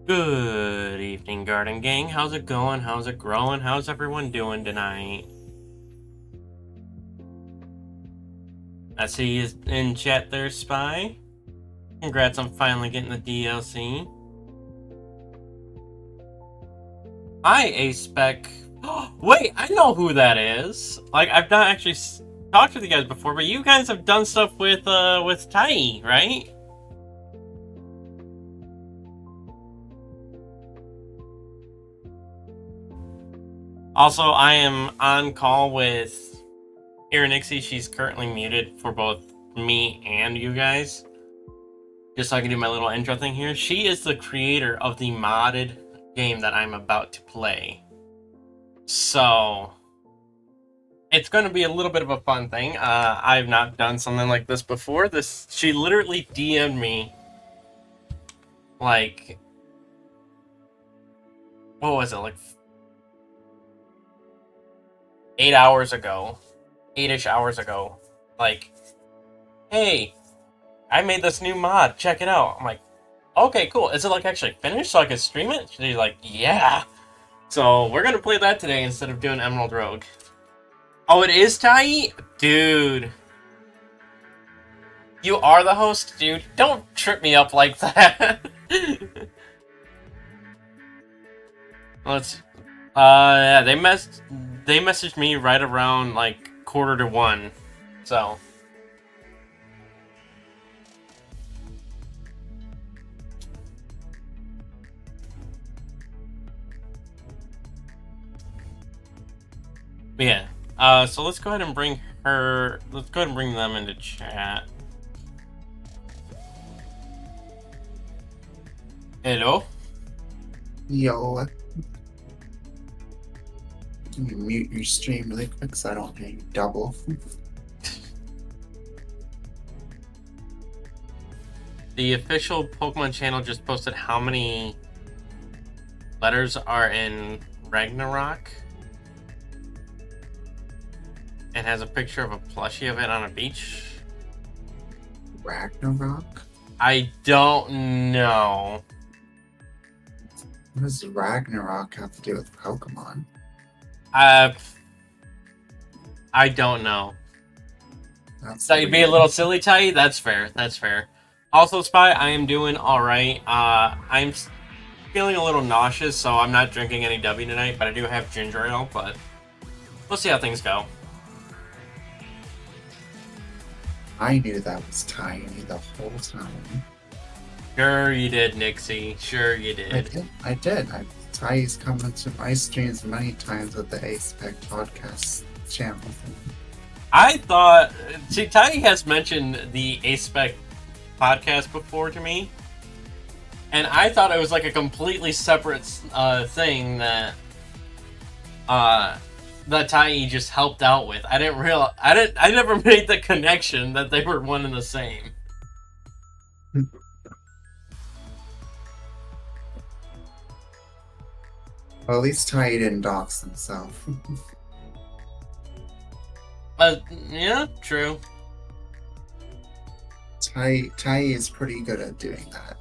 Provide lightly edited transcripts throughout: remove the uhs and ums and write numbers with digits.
Good evening, Garden Gang. How's it going? How's it growing? How's everyone doing tonight? I see you in chat there, Spy. Congrats on finally getting the DLC. Hi, A-Spec. Wait, I know who that is. Like, I've not actually talked with you guys before, but you guys have done stuff with Tai, right? Also, I am on call with Nixie. She's currently muted for both me and you guys. Just so I can do my little intro thing here. She is the creator of the modded game that I'm about to play. So, it's going to be a little bit of a fun thing. I've not done something like this before. She literally DM'd me, like, what was it, like 8 hours ago, 8-ish hours ago, like, hey, I made this new mod, check it out. I'm like, okay, cool. Is it like actually finished so I can stream it? She's like, yeah. So we're gonna play that today instead of doing Emerald Rogue. Oh, it is Tai? Dude. You are the host, dude. Don't trip me up like that. Yeah, they messaged me right around like 1:45. So yeah. So let's go ahead and bring them into chat. Hello? Yo, can you mute your stream really quick so I don't hear you double? The official Pokemon channel just posted how many letters are in Ragnarok. And has a picture of a plushie of it on a beach. Ragnarok? I don't know. What does Ragnarok have to do with Pokemon? I don't know. So you'd be a little silly, Tai? That's fair. That's fair. Also, Spy, I am doing alright. I'm feeling a little nauseous, so I'm not drinking any W tonight, but I do have ginger ale, but we'll see how things go. I knew that was tiny the whole time. Sure you did, Nixie. Sure you did. I did. Ty's come into my streams many times with the A-Spec podcast channel. I thought... See, Tai has mentioned the A-Spec podcast before to me, and I thought it was like a completely separate thing that that Tai just helped out with. I never made the connection that they were one and the same. Well, at least Ty didn't dox himself. Yeah, true. Ty is pretty good at doing that.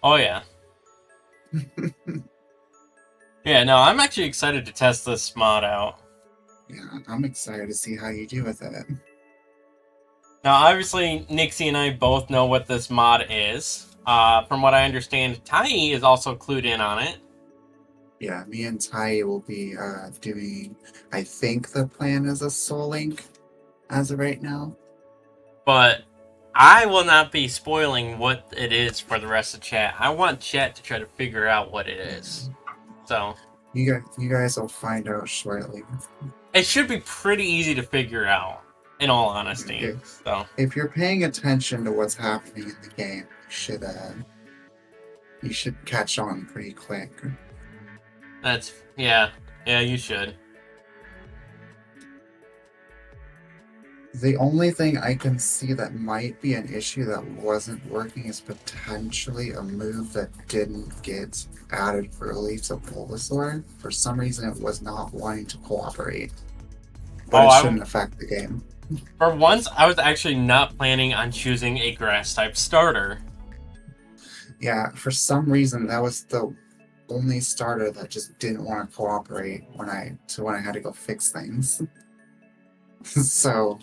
Oh, yeah. Yeah, no, I'm actually excited to test this mod out. Yeah, I'm excited to see how you do with it. Now, obviously, Nixie and I both know what this mod is. From what I understand, Tai is also clued in on it. Yeah, me and Ty will be doing, I think the plan is a Soul Link as of right now. But I will not be spoiling what it is for the rest of chat. I want chat to try to figure out what it is. So you guys will find out shortly. It should be pretty easy to figure out, in all honesty. Okay. So if you're paying attention to what's happening in the game, you should catch on pretty quick. That's yeah, you should. The only thing I can see that might be an issue that wasn't working is potentially a move that didn't get added early to Bulbasaur. For some reason, it was not wanting to cooperate. But it shouldn't affect the game. For once, I was actually not planning on choosing a Grass-type starter. Yeah, for some reason that was the only starter that just didn't want to cooperate when I had to go fix things. So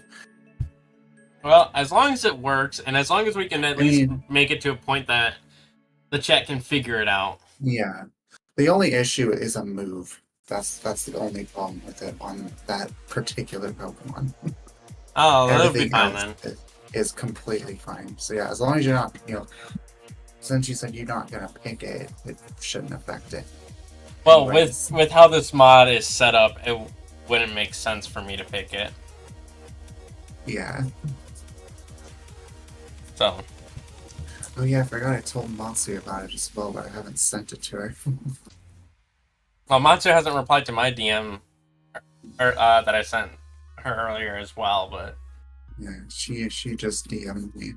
Well, as long as it works, and as long as we can at I least mean, make it to a point that the chat can figure it out. yeah. The only issue is a move. That's the only problem with it on that particular Pokemon. Oh, that'll be Everything fine else then. is completely fine. So yeah, as long as you're not, since you said you're not gonna pick it, it shouldn't affect it. Well, with Anyways, with how this mod is set up, it wouldn't make sense for me to pick it. yeah. So, Oh yeah, I forgot I told Matsu about it as well, but I haven't sent it to her. well, Matsu hasn't replied to my DM that I sent her earlier as well, but Yeah, she just DM'd me.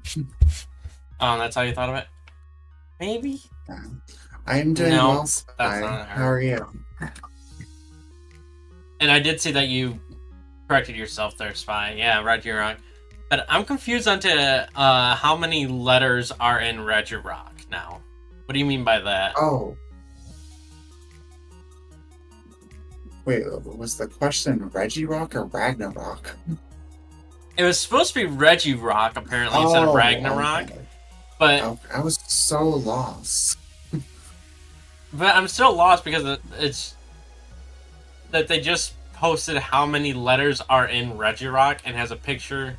that's how you thought of it. Maybe. Yeah. I'm doing No, well, that's Spy. not How her. are you? And I did see that you corrected yourself there, Spy. Yeah, Regirock. But I'm confused onto how many letters are in Regirock now. What do you mean by that? Oh, wait, was the question Regirock or Ragnarok? It was supposed to be Regirock, apparently, instead of Oh, Ragnarok. okay. But I was so lost. I'm still lost because it's that they just posted how many letters are in Regirock and has a picture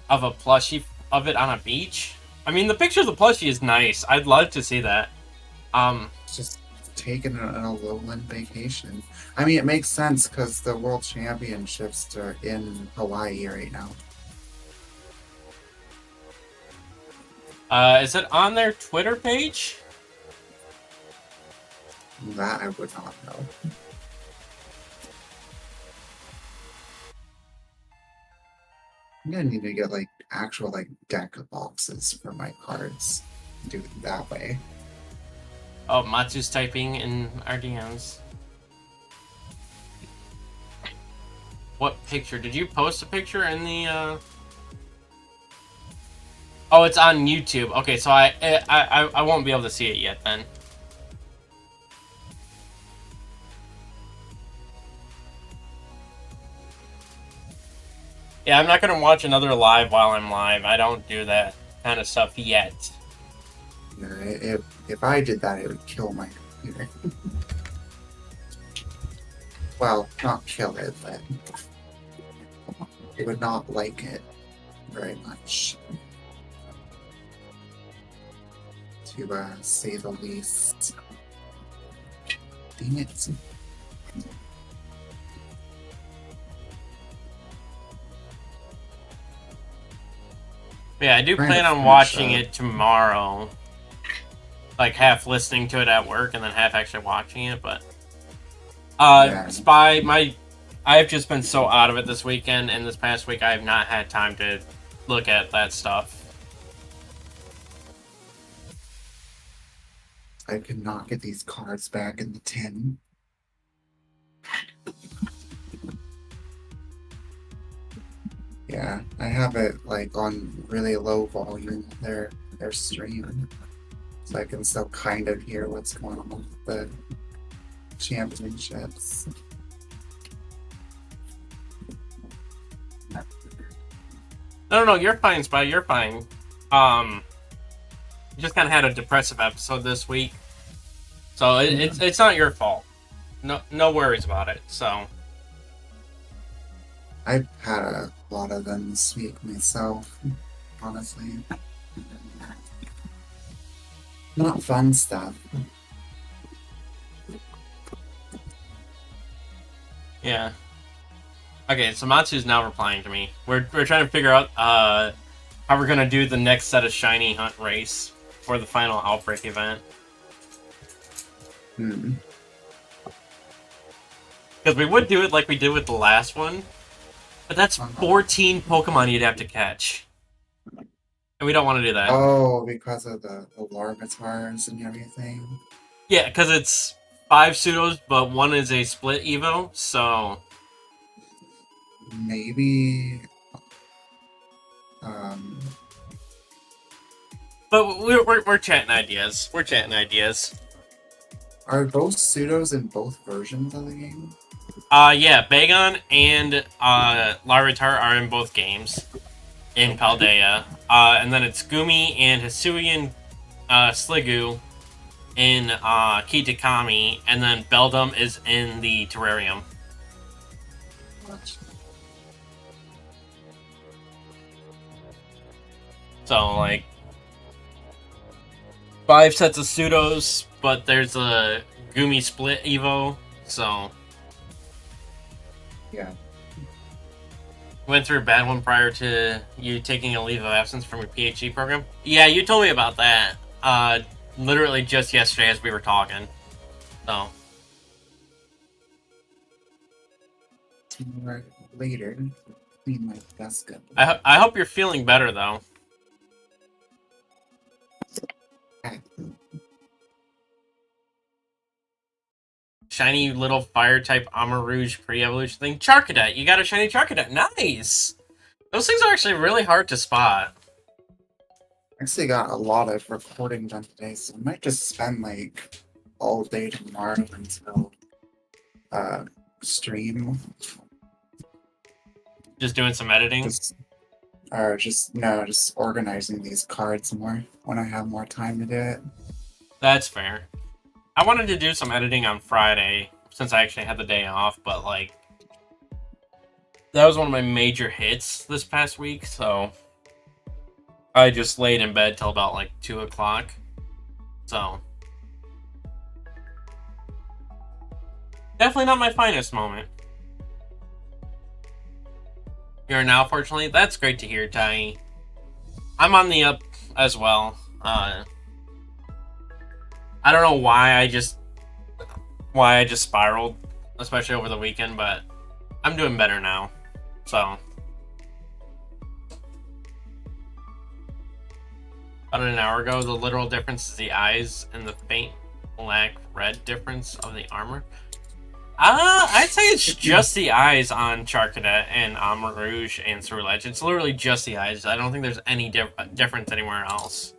of a plushie of it on a beach. I mean, the picture of the plushie is nice. I'd love to see that. Just taking a lowland vacation. I mean, it makes sense because the World Championships are in Hawaii right now. Is it on their Twitter page? That I would not know. I'm gonna need to get like actual like deck boxes for my cards. Do it that way. Oh, Matsu's typing in our DMs. What picture? Did you post a picture in the? Oh, it's on YouTube. Okay, so I won't be able to see it yet then. Yeah, I'm not gonna watch another live while I'm live. I don't do that kind of stuff yet. Yeah, if I did that, it would kill my computer. Well, not kill it, but it would not like it very much. To say the least. Dang it. Yeah, I do Trying to plan on finish watching up. it tomorrow. Like half listening to it at work and then half actually watching it, but Yeah. Spy, I've just been so out of it this weekend and this past week I have not had time to look at that stuff. I could not get these cards back in the tin. Yeah, I have it like on really low volume their stream. So I can still kind of hear what's going on with the championships. No, you're fine, Spy, you're fine. You just kind of had a depressive episode this week. So it's not your fault. No worries about it. So I've had a lot of them this week myself, honestly. Not fun stuff. yeah. Okay, so Matsu's now replying to me. We're trying to figure out how we're gonna do the next set of shiny hunt race for the final outbreak event. Hmm. Because we would do it like we did with the last one, but that's 14 Pokemon you'd have to catch. And we don't want to do that. Oh, because of the Larvatars and everything. Yeah, because it's 5 pseudos, but one is a split Evo, so Maybe um But we're chatting ideas. We're chatting ideas. Are both pseudos in both versions of the game? Yeah, Bagon and Larvitar are in both games in Paldea. And then it's Gumi and Hisuian Sliggoo in Kitakami, and then Beldum is in the Terrarium. So, like, 5 sets of pseudos, but there's a Gumi split Evo, so. Yeah. Went through a bad one prior to you taking a leave of absence from your PhD program? Yeah, you told me about that. Literally just yesterday as we were talking. So. Later, clean my desk up. I hope you're feeling better, though. Shiny little fire type Amarouge pre-evolution thing. Charcadet! You got a shiny Charcadet. Nice! Those things are actually really hard to spot. I actually got a lot of recording done today, so I might just spend like all day tomorrow until stream. Just doing some editing? Just organizing these cards more when I have more time to do it. That's fair. I wanted to do some editing on Friday, since I actually had the day off, but, like, that was one of my major hits this past week, so I just laid in bed till about, like, 2 o'clock. So, definitely not my finest moment. You're now, fortunately? That's great to hear, Tai. I'm on the up as well. I don't know why I just spiraled, especially over the weekend, but I'm doing better now. So, about an hour ago, the literal difference is the eyes and the faint black red difference of the armor. I'd say it's just the eyes on Charcadet and Amarouge and Ceruledge. It's literally just the eyes. I don't think there's any difference anywhere else.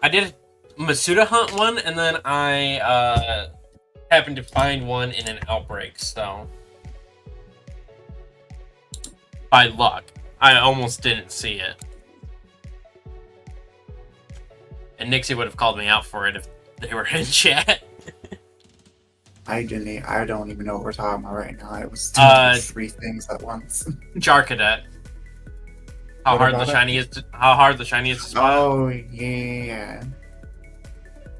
I did Masuda hunt one, and then I happened to find one in an outbreak, so by luck. I almost didn't see it. And Nixie would have called me out for it if they were in chat. I don't even know what we're talking about right now. It was doing 3 things at once. Charcadet. How hard the shiny is to spot. Oh yeah.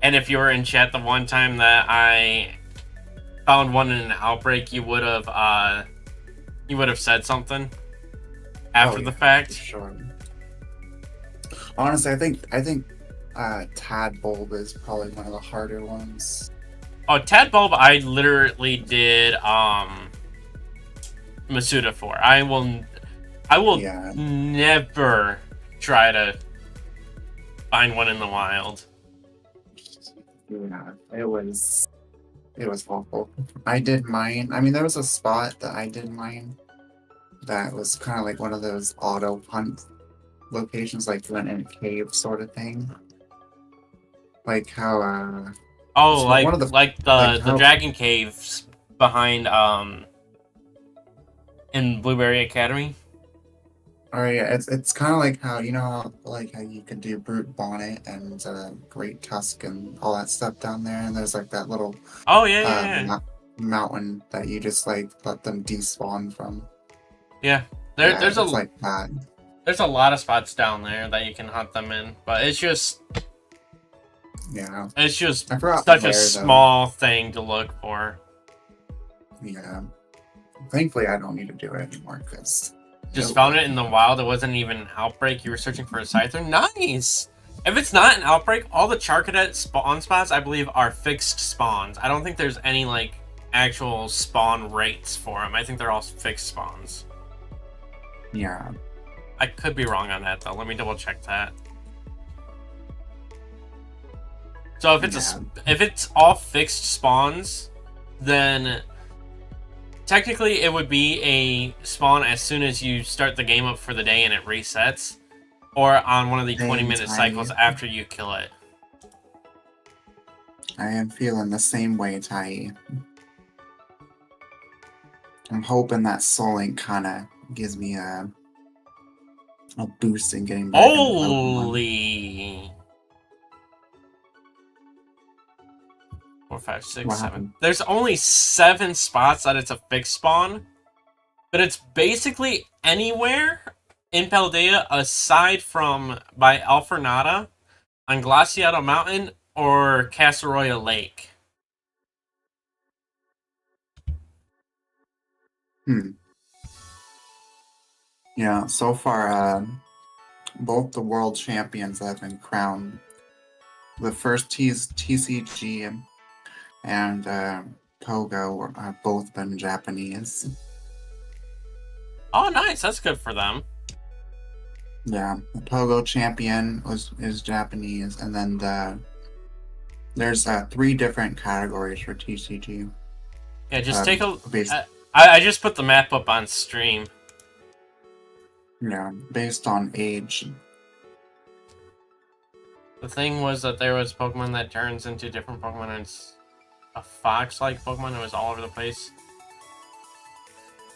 And if you were in chat the one time that I found one in an outbreak, you would have said something after the fact. Sure. Honestly, I think Tadbulb is probably one of the harder ones. Oh, Tadbulb, I literally did Masuda for. I will never try to find one in the wild. Yeah, it was awful. I did mine. I mean, there was a spot that I did mine that was kind of like one of those auto hunt locations, like you went in a cave sort of thing. Like how the dragon caves behind in Blueberry Academy. Oh yeah, it's kind of like how how you could do Brute Bonnet and Great Tusk and all that stuff down there, and there's like that little mountain that you just like let them despawn from. Yeah, there's like that. There's a lot of spots down there that you can hunt them in, but it's just such a small thing to look for. Yeah, thankfully I don't need to do it anymore because. Just found it in the wild. It wasn't even an outbreak. You were searching for a Scyther. Nice! If it's not an outbreak, all the Charcadet spawn spots, I believe, are fixed spawns. I don't think there's any, like, actual spawn rates for them. I think they're all fixed spawns. Yeah. I could be wrong on that, though. Let me double check that. So if it's all fixed spawns, then technically it would be a spawn as soon as you start the game up for the day and it resets. or on one of the Same 20-minute cycles Tai. after you kill it. I am feeling the same way, Tai. I'm hoping that Soul Link kind of gives me a boost in getting back into Pokemon. Holy! 4, 5, 6, What 7. happened? There's only 7 spots that it's a fixed spawn, but it's basically anywhere in Paldea aside from by Alfornada, on Glaciado Mountain, or Casaroya Lake. Hmm. Yeah, so far, both the world champions that have been crowned, the first TCG and Pogo have both been Japanese. Oh, nice. That's good for them. Yeah, the Pogo champion is Japanese, and then there's 3 different categories for TCG. Yeah, just take a... Based, I just put the map up on stream. yeah, based on age. The thing was that there was Pokemon that turns into different Pokemon, and it's a fox-like Pokemon that was all over the place.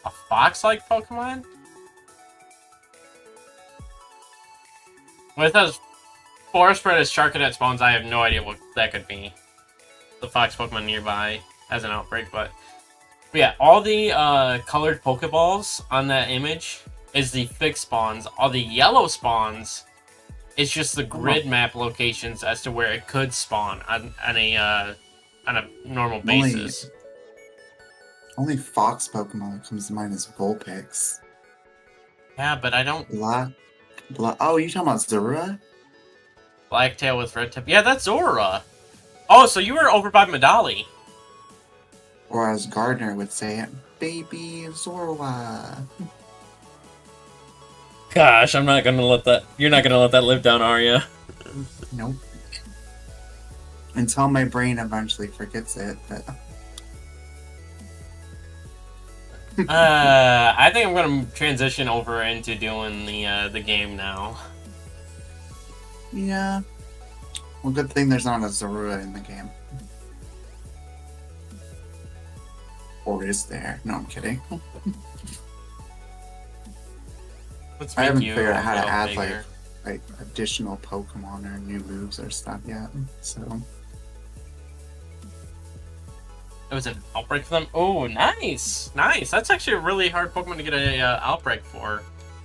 A fox-like Pokemon? With those forest spread as Charcadet spawns, I have no idea what that could be. The fox Pokemon nearby as an outbreak, but yeah, all the colored Pokeballs on that image is the fixed spawns. All the yellow spawns is just the grid map locations as to where it could spawn on a normal basis. Only fox Pokemon that comes to mind is Vulpix. Yeah, but I don't... Oh, you talking about Zorua? Blacktail with red tip. Yeah, that's Zora. Oh, so you were over by Medali. Or as Gardner would say it, Baby Zorua. Gosh, I'm not gonna let that... You're not gonna let that live down, are you? Nope. Until my brain eventually forgets it, but... I think I'm gonna transition over into doing the game now. Yeah. Well, good thing there's not a Zorua in the game. Or is there? No, I'm kidding. Let's I make haven't you figured out how to a add little bigger. like additional Pokemon or new moves or stuff yet. So It was an outbreak for them. Oh, nice, nice. That's actually a really hard Pokemon to get a outbreak for,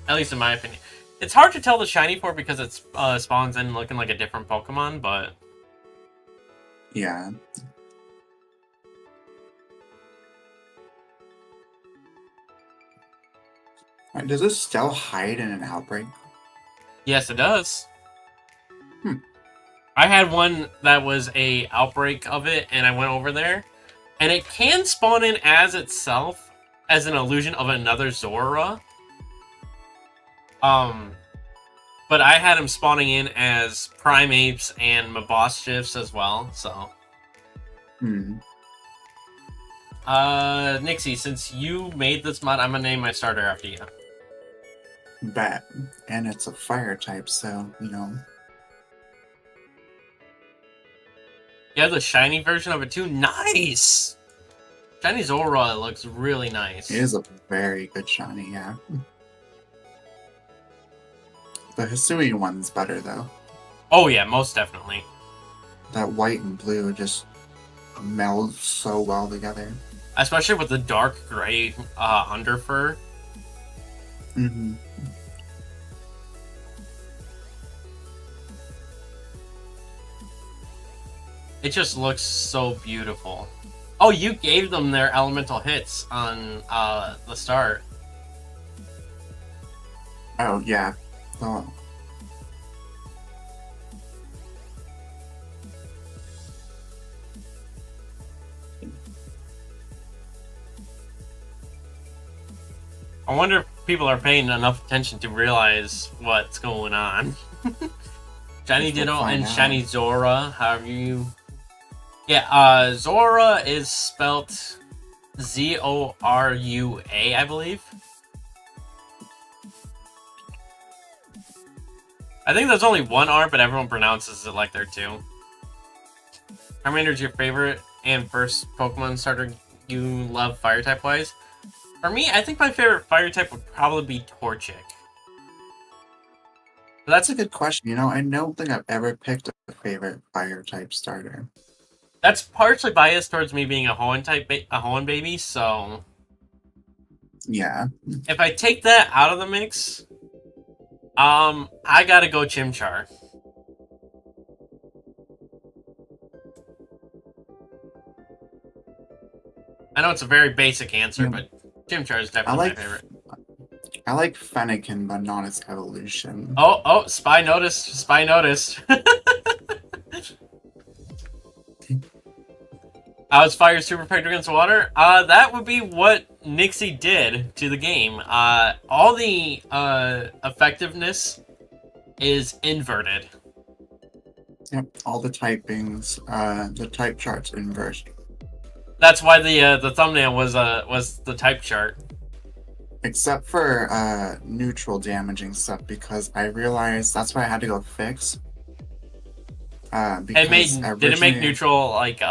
at least in my opinion. It's hard to tell the shiny for because it spawns in looking like a different Pokemon, but yeah. Does this still hide in an outbreak? yes, it does. Hmm. I had one that was a outbreak of it, and I went over there, and it can spawn in as itself as an illusion of another Zora. But I had him spawning in as Primeapes and Mabosstiffs as well, so. Nixie, since you made this mod, I'm gonna name my starter after you. Bet. And it's a fire type, so, you know. You have the shiny version of it too? Nice! Shiny Zora looks really nice. It is a very good shiny, yeah. The Hisuian one's better, though. Oh yeah, most definitely. That white and blue just meld so well together. Especially with the dark gray underfur. Mm-hmm. It just looks so beautiful. Oh, you gave them their elemental hits on the start. Oh, yeah. Oh. I wonder if people are paying enough attention to realize what's going on. Shiny Ditto and Shiny Zora, however you... Yeah, Zora is spelt Z-O-R-U-A, I believe. I think there's only one R, but everyone pronounces it like there two. Charmander's your favorite and first Pokemon starter you love fire type wise? For me, I think my favorite fire type would probably be Torchic. That's a good question. I don't think I've ever picked a favorite fire type starter. That's partially biased towards me being a Hoenn Hoenn baby, so Yeah. if I take that out of the mix, I gotta go Chimchar. I know it's a very basic answer, Yeah. but Chimchar is definitely my favorite. I like Fennekin, but not its evolution. Oh, Spy noticed. Spy noticed. It's fire super effective against water. That would be what Nixie did to the game. All the effectiveness is inverted. Yep, all the typings, the type chart's inverse. That's why the thumbnail was the type chart. Except for neutral damaging stuff, because I realized that's why I had to go fix. Did it make neutral like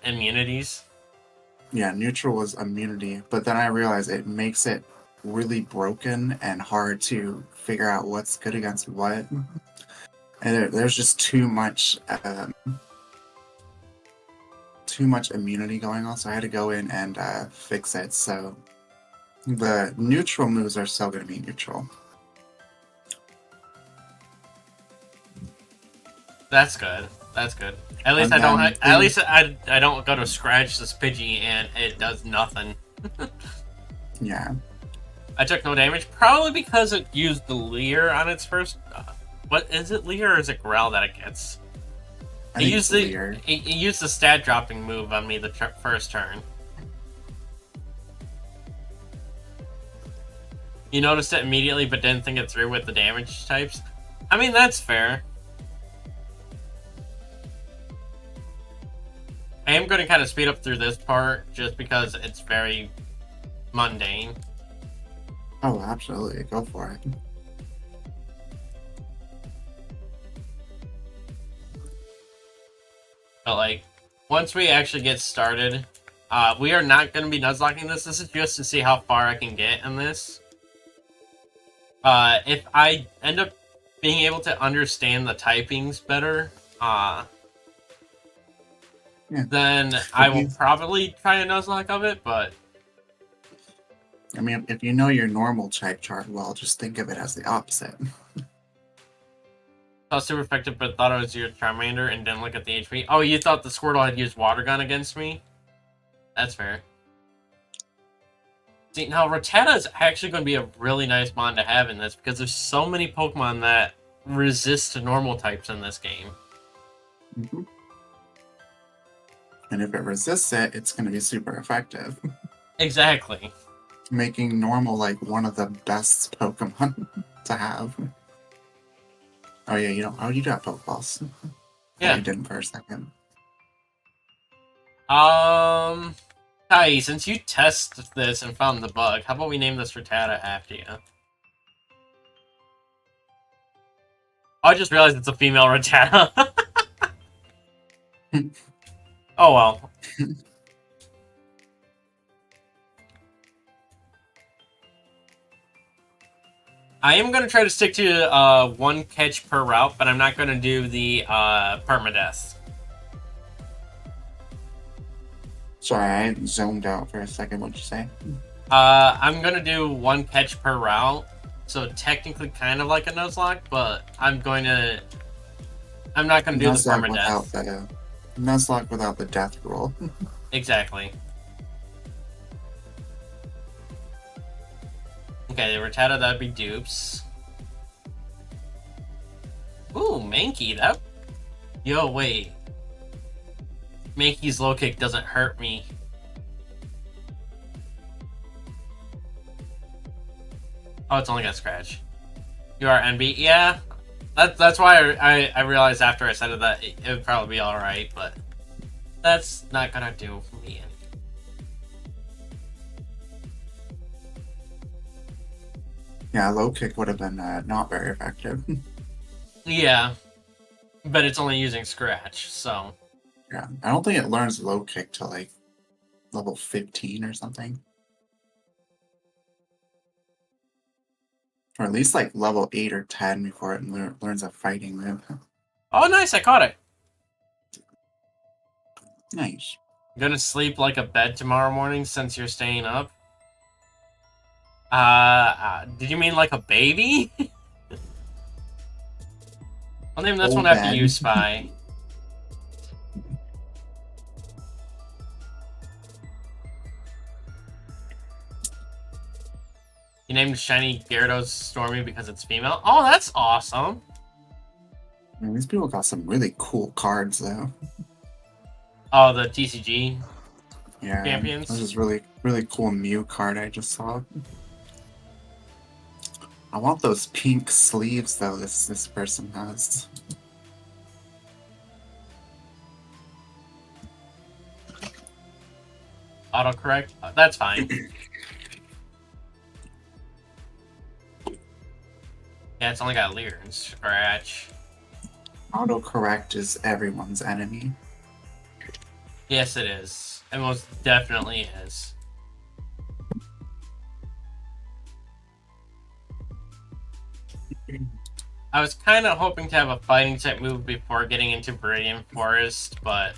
immunities? Yeah, neutral was immunity, but then I realized it makes it really broken and hard to figure out what's good against what. And there's just too much immunity going on, so I had to go in and fix it. So the neutral moves are still going to be neutral. That's good. That's good. At least I don't go to scratch this Pidgey and it does nothing. Yeah. I took no damage, probably because it used the Leer on its first. What is it, Leer or is it Growl that it gets? It used the stat dropping move on me the first turn. You noticed it immediately, but didn't think it through with the damage types. I mean, that's fair. I am going to kind of speed up through this part just because it's very mundane. Oh, absolutely. Go for it. But, like, once we actually get started, we are not going to be nuzlocking this. This is just to see how far I can get in this. If I end up being able to understand the typings better, then I will probably try a nuzlocke of it, but... I mean, if you know your normal type chart well, just think of it as the opposite. I was super effective, but thought it was your Charmander and didn't look at the HP. Oh, you thought the Squirtle had used Water Gun against me? That's fair. See, now Rattata is actually going to be a really nice mon to have in this, because there's so many Pokemon that resist normal types in this game. Mm-hmm. And if it resists it, it's going to be super effective. Exactly. Making normal, like, one of the best Pokemon to have. Oh yeah, you do have Pokeballs. Yeah. You didn't for a second. Kai, since you tested this and found the bug, how about we name this Rattata after you? I just realized it's a female Rattata. Oh well. I am going to try to stick to one catch per route, but I'm not going to do the permadeath. Sorry, I zoned out for a second. What'd you say? I'm going to do one catch per route, so technically kind of like a Nuzlocke, but I'm not going to do the permadeath. Nuzlocke without the death rule. Exactly. Okay, the Rattata, that'd be dupes. Ooh, Mankey, that... Yo, wait. Mankey's low kick doesn't hurt me. Oh, it's only got scratch. You are NB? Yeah. That's why I realized after I said it that it would probably be alright, but... That's not gonna do for me anything. Yeah, low kick would have been not very effective. Yeah, but it's only using Scratch, so. Yeah, I don't think it learns low kick till like level 15 or something. Or at least like level 8 or 10 before it learns a fighting move. Oh, nice, I caught it. Nice. Gonna sleep like a bed tomorrow morning since you're staying up. Did you mean like a baby? I'll name this one Full after you, bed. Spy. You named Shiny Gyarados Stormy because it's female. Oh, that's awesome. Man, these people got some really cool cards though. Oh, the TCG Yeah, this champions. is really cool Mew card I just saw. I want those pink sleeves though. This person has. Autocorrect. That's fine. Yeah, it's only got Leer and Scratch. Autocorrect is everyone's enemy. Yes, it is. It most definitely is. I was kind of hoping to have a fighting type move before getting into Viridian Forest, but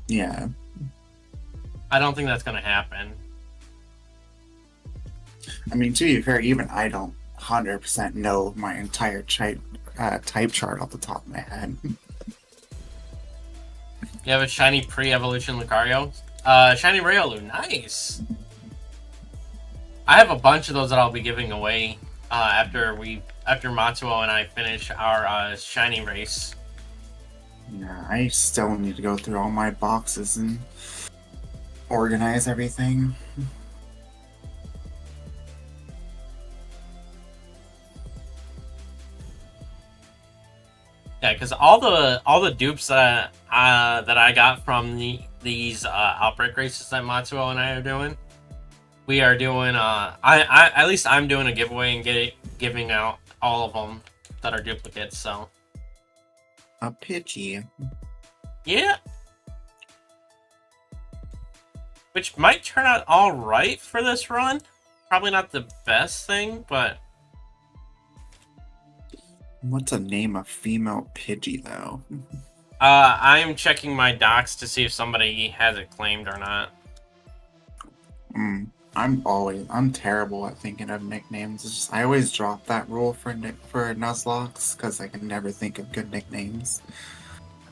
Yeah. I don't think that's going to happen. I mean, to be fair, even I don't 100% know my entire type chart off the top of my head. You have a shiny pre-evolution Lucario. Shiny Riolu, nice. I have a bunch of those that I'll be giving away after Matsuo and I finish our shiny race. Yeah, I still need to go through all my boxes and organize everything. Yeah, because all the dupes that I got from these outbreak races that Matsuo and I are doing, we are doing. I at least I'm doing a giveaway and giving out all of them that are duplicates. So A Pidgey. yeah, which might turn out all right for this run. Probably not the best thing, but What's a name of female Pidgey though? I am checking my docs to see if somebody has it claimed or not. I'm terrible at thinking of nicknames. It's just, I always drop that rule for Nuzlocke because I can never think of good nicknames.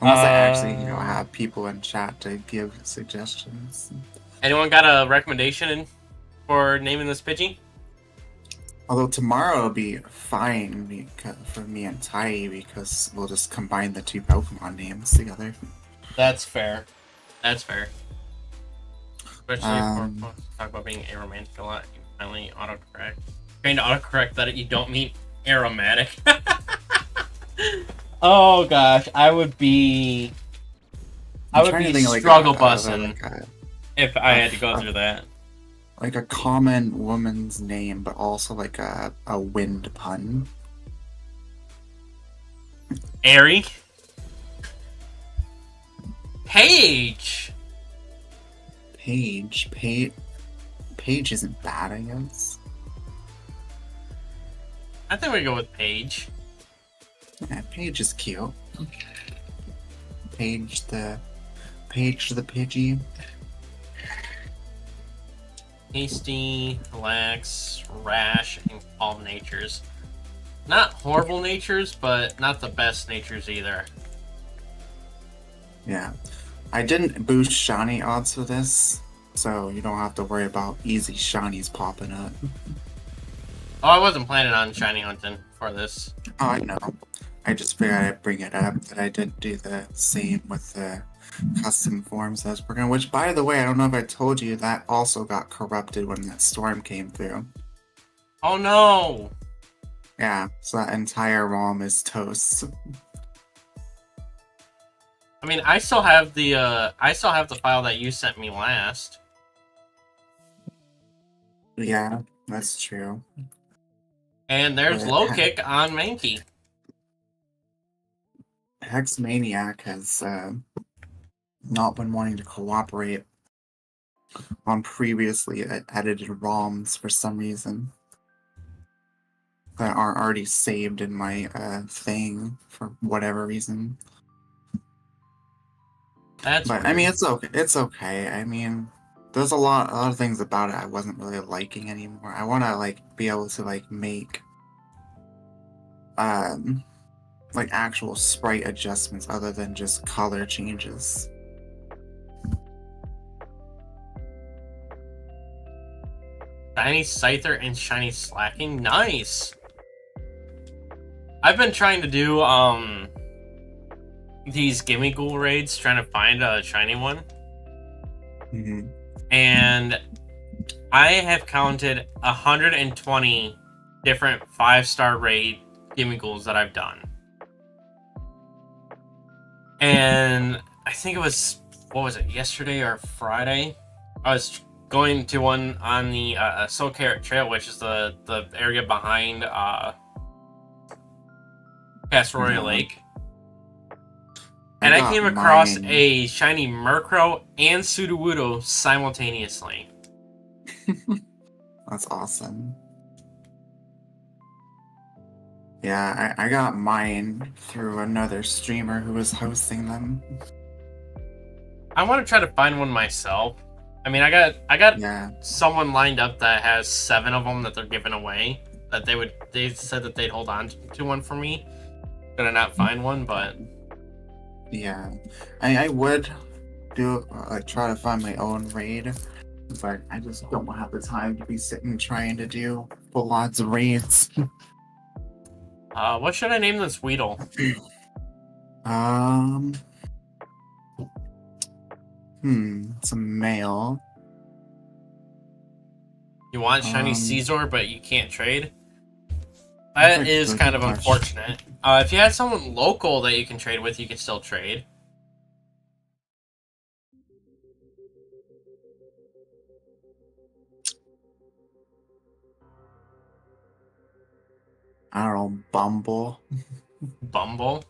Unless I actually, have people in chat to give suggestions. Anyone got a recommendation for naming this Pidgey? Although tomorrow will be fine for me and Tai because we'll just combine the two Pokemon names together. That's fair. That's fair. Especially Um, for talk about being aromantic a lot. You finally autocorrect. Trying to autocorrect that you don't mean aromatic. Oh gosh, I would be trying to think of struggle bussing a, if I had to go through that. like a common woman's name, but also like a wind pun. Airy. Paige. Paige isn't bad, I guess. I think we go with Paige. Yeah, Paige is cute. Paige the Pidgey. Hasty, relax, rash, and calm natures. Not horrible natures, but not the best natures either. Yeah. I didn't boost shiny odds for this, so you don't have to worry about easy shinies popping up. Oh, I wasn't planning on shiny hunting for this. Oh, I know. I just figured I'd bring it up that I did do the same with the custom forms as we're going, which, by the way, I don't know if I told you, that also got corrupted when that storm came through. Oh no! Yeah, so that entire ROM is toast. I mean, I still have the file that you sent me last. Yeah, that's true. And there's But low kick on Mankey. Hex Maniac has not been wanting to cooperate on previously edited ROMs for some reason that aren't already saved in my thing for whatever reason. That's But weird. I mean, it's okay. It's okay. I mean, there's a lot of things about it I wasn't really liking anymore. I want to like be able to like make um like actual sprite adjustments other than just color changes. Shiny Scyther and Shiny Slacking. Nice. I've been trying to do these Gimme Ghoul raids, trying to find a shiny one. Mm-hmm. And I have counted 120 different 5-star raid Gimme Ghouls that I've done. And I think it was, what was it, yesterday or Friday? I was going to one on the Soul Carrot Trail, which is the area behind Castoria Lake. And I came across a shiny Murkrow and Sudowoodo simultaneously. That's awesome. Yeah, I got mine through another streamer who was hosting them. I want to try to find one myself. I mean, I got someone lined up that has 7 of them that they're giving away. That they said that they'd hold on to one for me. Gonna not find one, but yeah, I would do like try to find my own raid, but I just don't have the time to be sitting trying to do full odds of raids. What should I name this Weedle? It's a male. You want shiny Caesar, but you can't trade? That is kind of unfortunate. If you had someone local that you can trade with, you can still trade. I don't know, Bumble. Bumble?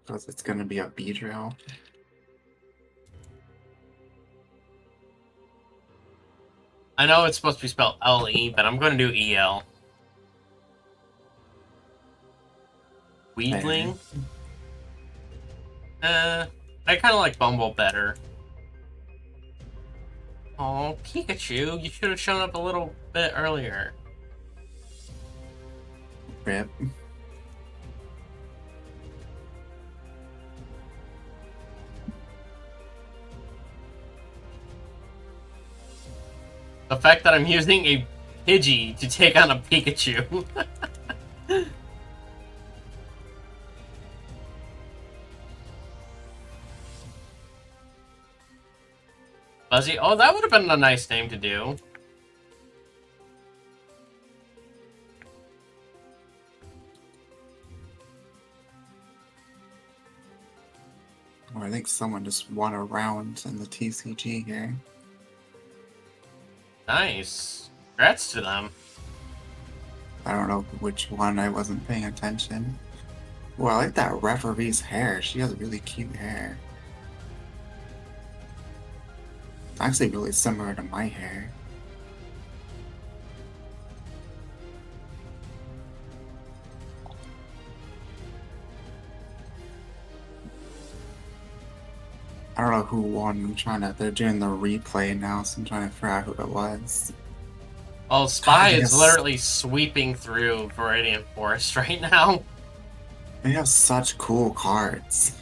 Because it's gonna be a Beedrill. I know it's supposed to be spelled L-E, but I'm going to do E-L. Weedling? I kind of like Bumble better. Oh, Pikachu, you should have shown up a little bit earlier. Rip. The fact that I'm using a Pidgey to take on a Pikachu. Buzzy, oh, that would have been a nice name to do. Oh, I think someone just won a round in the TCG here. Nice. Congrats to them. I don't know which one, I wasn't paying attention. Well, I like that referee's hair. She has really cute hair. It's actually really similar to my hair. I don't know who won. They're doing the replay now, so I'm trying to figure out who it was. Well, Spy is literally sweeping through Viridian Forest right now. They have such cool cards.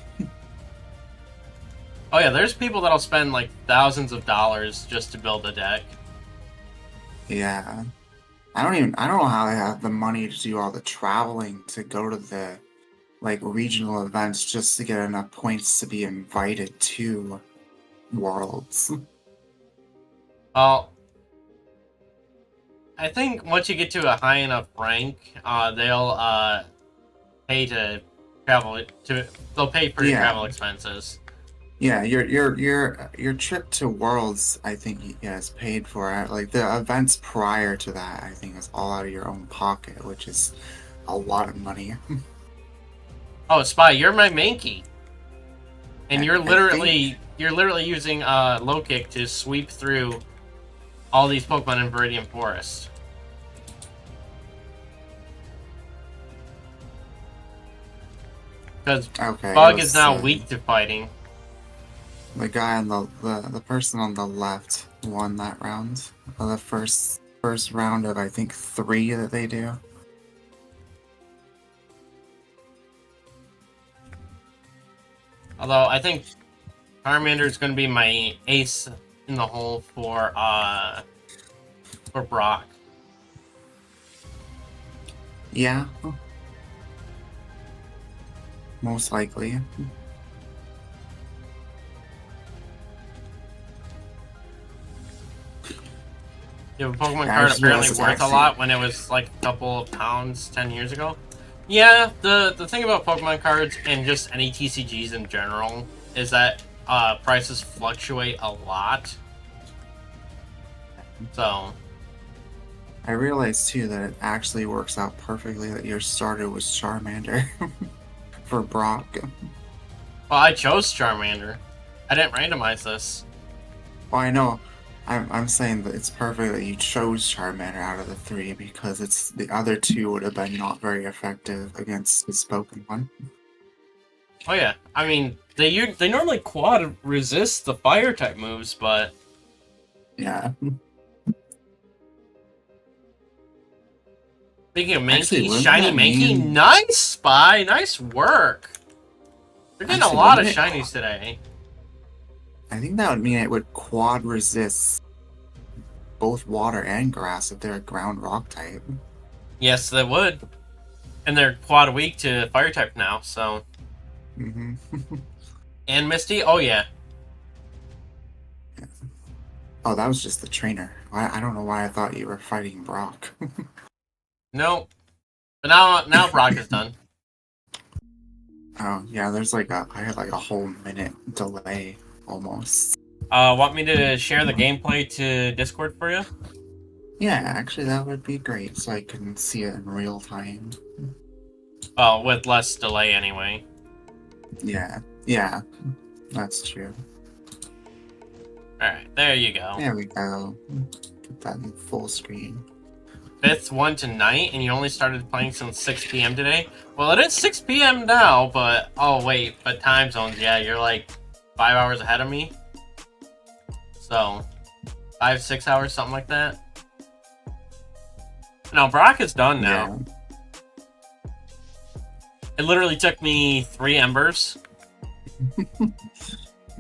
Oh yeah, there's people that'll spend like thousands of dollars just to build a deck. Yeah. I don't know how they have the money to do all the traveling to go to the like regional events just to get enough points to be invited to Worlds. Well, I think once you get to a high enough rank, they'll pay to travel to. They'll pay for your travel expenses. Yeah, your trip to Worlds, I think, is paid for. Like the events prior to that, I think is all out of your own pocket, which is a lot of money. Oh, Spy, you're my Mankey. And you're think. literally using low kick to sweep through all these Pokemon in Viridian Forest. Because Okay, it Bug is was now weak to fighting. the guy on the person on the left won that round. The first round of I think 3 that they do. Although I think Charmander is going to be my ace in the hole for Brock. Yeah, most likely. You have a Pokemon Yeah, I card just realized apparently it's worth a actually lot when it was like a couple of pounds 10 years ago. Yeah, the thing about Pokemon cards and just any TCGs in general is that prices fluctuate a lot. So, I realized too that it actually works out perfectly that your starter was Charmander for Brock. well, I chose Charmander. I didn't randomize this. Well, I know. I'm saying that it's perfect that you chose Charmander out of the 3 because it's the other 2 would have been not very effective against his Pokemon. Oh yeah, I mean they normally quad resist the fire type moves, but Yeah. speaking of Actually, Mankey, wouldn't shiny that Mankey, mean? nice Spy, nice work. We're getting a Actually, lot wouldn't of it? shinies today. I think that would mean it would quad resist both water and grass if they're a ground rock type. Yes, they would, and they're quad weak to fire type now. So Mm-hmm. and Misty, oh yeah, Oh, that was just the trainer. I don't know why I thought you were fighting Brock. no, but now Brock is done. Oh, yeah, I had like a whole minute delay almost. Want me to share the gameplay to Discord for you? Yeah, actually, that would be great so I can see it in real time. Well, with less delay anyway. Yeah, that's true. All right, there you go. There we go. Put that in full screen. 5th one tonight, and you only started playing since 6 p.m. today? Well, it is 6 p.m. now, but... Oh, wait, but time zones, yeah, you're like 5 hours ahead of me. So, 5, 6 hours, something like that. No, Brock is done now. Yeah. It literally took me 3 embers.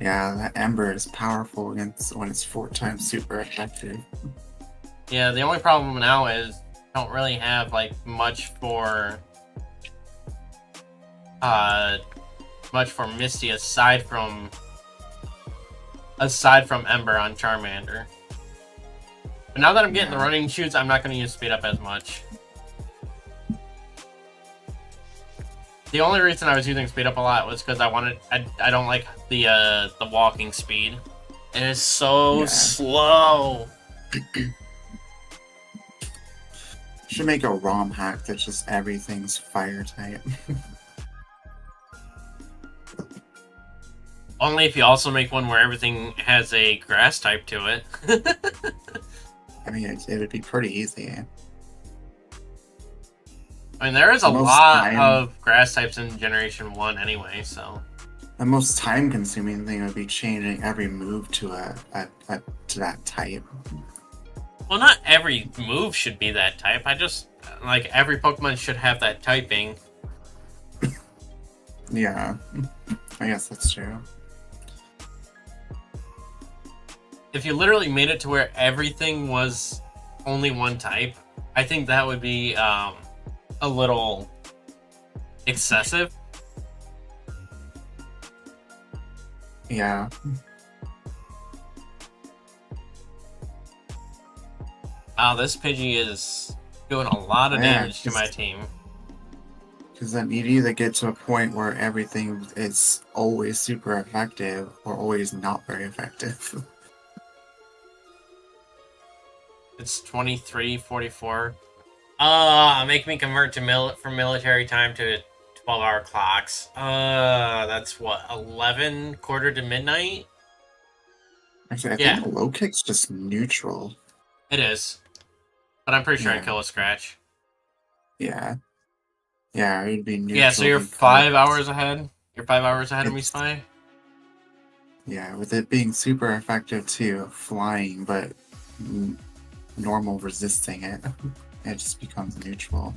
Yeah, that Ember is powerful against when it's 4 times super effective. Yeah, the only problem now is I don't really have, like, much for Misty aside from Ember on Charmander. But now that I'm getting the running shoes, I'm not going to use speed up as much. The only reason I was using speed up a lot was because I don't like the walking speed. It is so slow. Should make a ROM hack that just everything's fire type. Only if you also make one where everything has a grass type to it. I mean, it would be pretty easy. I mean, there is a The most lot time- of grass types in Generation 1 anyway, so... The most time-consuming thing would be changing every move to to that type. Well, not every move should be that type. I just... Like, every Pokemon should have that typing. Yeah, I guess that's true. If you literally made it to where everything was only one type, I think that would be, a little excessive. Yeah. Wow, this Pidgey is doing a lot of Yeah, damage to my team. Because then you'd either get to a point where everything is always super effective or always not very effective. It's 23:44. Make me convert to from military time to 12-hour clocks. That's what, 11, quarter to midnight? Actually, I think Yeah, the low kick's just neutral. it is. But I'm pretty sure I Yeah, kill a scratch. yeah, yeah. It'd be Yeah, so neutral you're because 5 hours ahead. You're 5 hours ahead of me, it's Spy. yeah, with it being super effective too, flying, but n- normal resisting it, it just becomes neutral.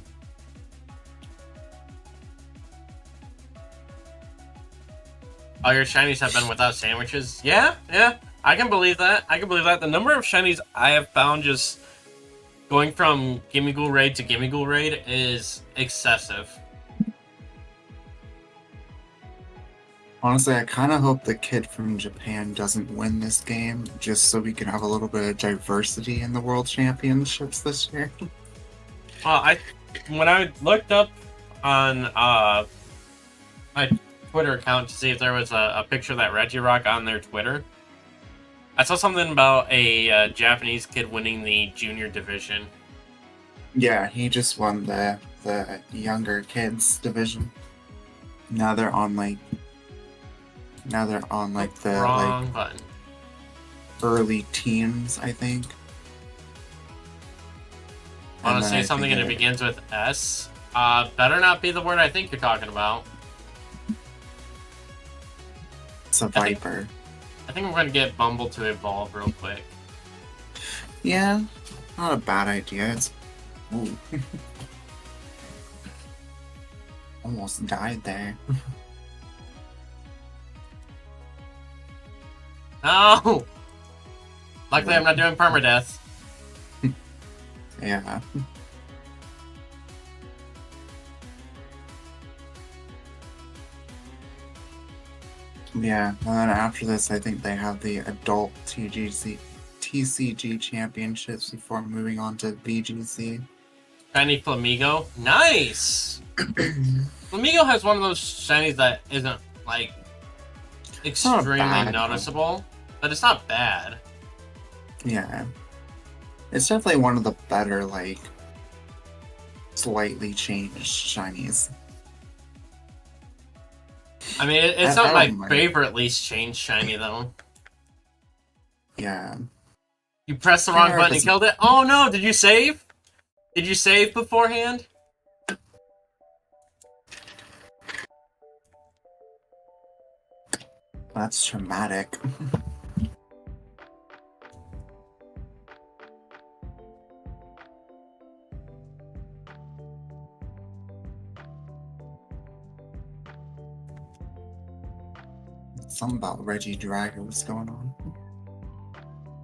All your shinies have been without sandwiches. Yeah, yeah. I can believe that. I can believe that. The number of shinies I have found just going from Gimme Ghoul Raid to Gimme Ghoul Raid is excessive. Honestly, I kind of hope the kid from Japan doesn't win this game, just so we can have a little bit of diversity in the World Championships this year. I when I looked up on my Twitter account to see if there was a picture of that Regirock on their Twitter, I saw something about a Japanese kid winning the junior division. Yeah, he just won the younger kids division. Now they're on like the like Wrong button. early teens, I think. Want And to then say I something think and it begins with S? Better not be the word I think you're talking about. it's a Viper. I think we're going to get Bumble to evolve real quick. Yeah, not a bad idea. It's ooh. Almost died there. No! Luckily, I'm not doing permadeath. Yeah. Yeah, and then after this, I think they have the adult TCG championships before moving on to VGC. Shiny Flamigo. Nice! Flamigo has one of those shinies that isn't, like, extremely bad, noticeable, but it's not bad. Yeah. It's definitely one of the better, like, slightly changed shinies. I mean, it's not my favorite least changed shiny, though. Yeah. You pressed the wrong button and killed it? Oh no, did you save? Did you save beforehand? That's traumatic. Something about Reggie Drago was going on.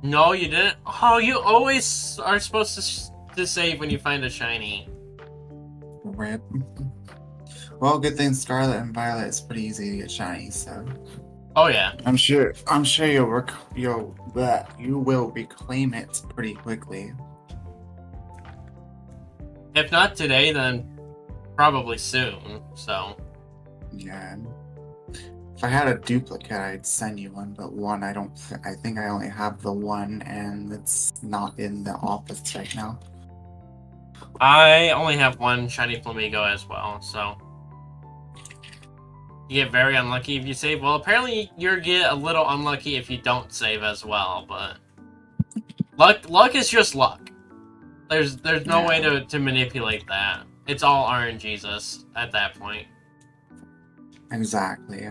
No, you didn't. Oh, you always are supposed to save when you find a shiny. Rip. Well, good thing Scarlet and Violet is pretty easy to get shiny, so. Oh yeah. I'm sure you will reclaim it pretty quickly. If not today, then probably soon. So. Yeah. If I had a duplicate, I'd send you one, but one I don't. I think I only have the one, and it's not in the office right now. I only have one shiny Flamigo as well, so. You get very unlucky if you save. Well, apparently you get a little unlucky if you don't save as well, but luck is just luck. There's no way to manipulate that. It's all RNGesus at that point. Exactly.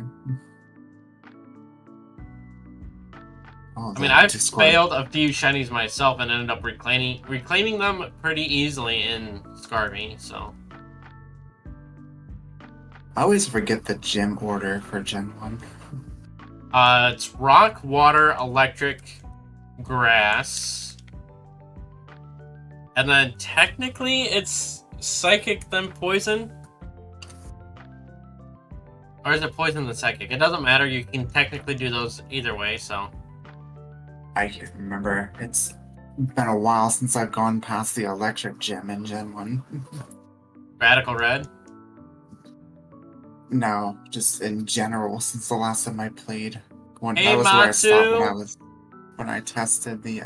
Oh, I mean, I've failed a few shinies myself and ended up reclaiming them pretty easily in Scarby, so. I always forget the gym order for Gen 1. It's rock, water, electric, grass. And then technically it's psychic, then poison. Or is it poison then psychic? It doesn't matter, you can technically do those either way, so. I can't remember. It's been a while since I've gone past the electric gym in Gen 1. Radical Red? No, just in general, since the last time I played. Hey, that was Matsu! where I stopped when I tested the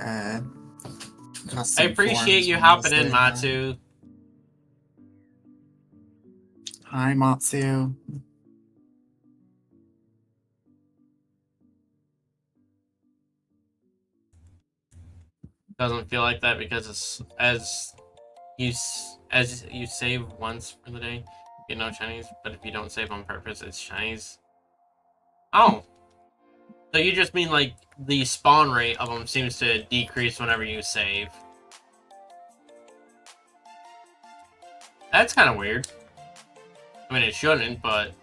custom I appreciate forms you when I was hopping in, there. Matsu. Hi, Matsu. Doesn't feel like that because it's as you save once for the day, you get no shinies. But if you don't save on purpose, it's shinies. Oh, so you just mean like the spawn rate of them seems to decrease whenever you save. That's kind of weird. I mean, it shouldn't, but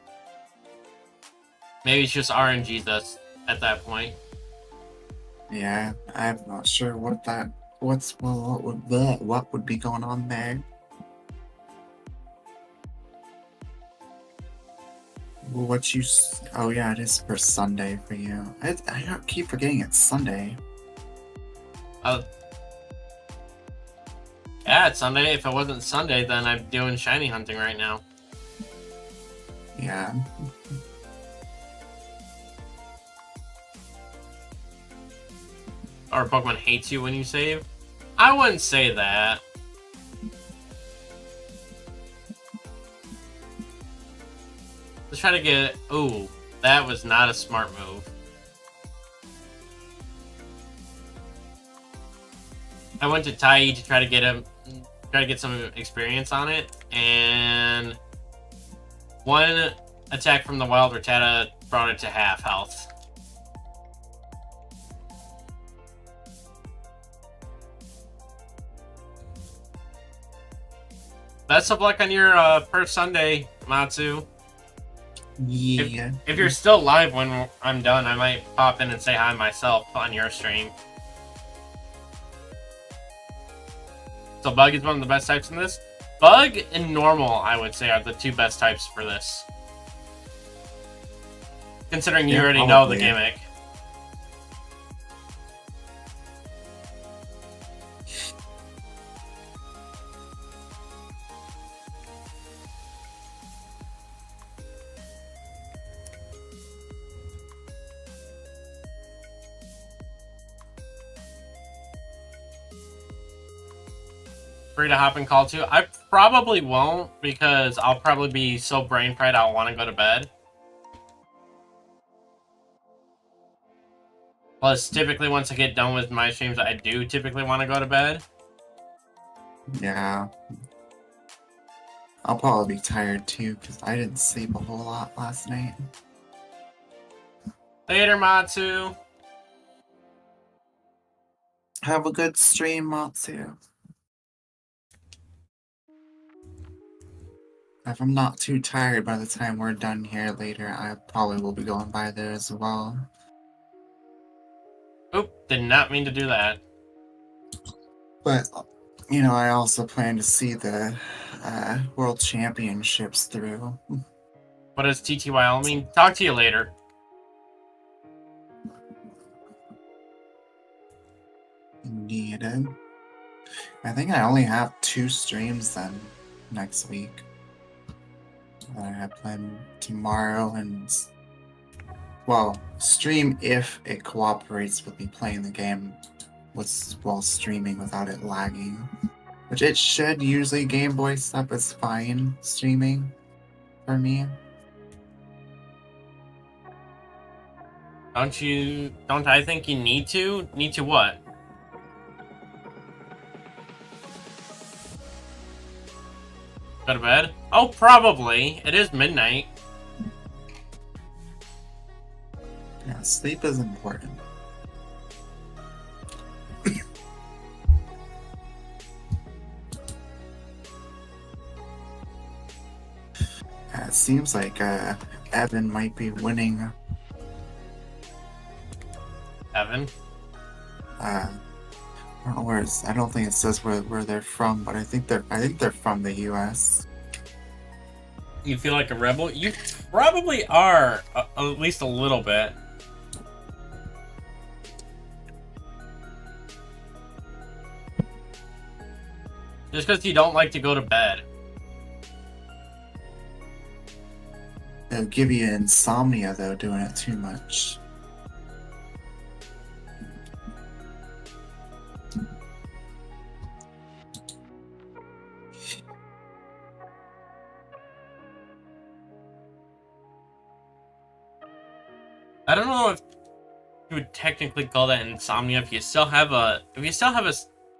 maybe it's just RNG that's at that point. Yeah, I'm not sure what that. What would be going on there? What you? Oh yeah, it is for Sunday for you. I keep forgetting it's Sunday. Uh, yeah, it's Sunday. If it wasn't Sunday, then I'm doing shiny hunting right now. Yeah. Or Pokemon hates you when you save. I wouldn't say that. Let's try to get. Ooh, that was not a smart move. I went to Tai to try to get some experience on it, and one attack from the Wild Rattata brought it to half health. Best of luck on your first Sunday, Matsu. Yeah. If you're still live when I'm done, I might pop in and say hi myself on your stream. So Bug is one of the best types in this. Bug and Normal, I would say, are the two best types for this. Considering you already know the gimmick. Free to hop and call too. I probably won't because I'll probably be so brain fried I'll want to go to bed. Plus, typically once I get done with my streams, I do typically want to go to bed. Yeah. I'll probably be tired too because I didn't sleep a whole lot last night. Later, Matsu. Have a good stream, Matsu. If I'm not too tired by the time we're done here later, I probably will be going by there as well. Oop, did not mean to do that. But, you know, I also plan to see the World Championships through. What does TTYL mean? Talk to you later. Needed. I think I only have 2 streams then next week. I have planned tomorrow and, well, stream if it cooperates with me playing the game while streaming without it lagging. Which it should. Usually Game Boy stuff is fine streaming for me. Don't I think you need to? Need to what? Go to bed? Oh, probably. It is midnight. Yeah, sleep is important. It seems like Evan might be winning. Evan? I don't know where I don't think it says where they're from, but I think they're from the U.S. You feel like a rebel? You probably are, at least a little bit. Just because you don't like to go to bed. It'll give you insomnia though, doing it too much. would technically call that insomnia if you still have a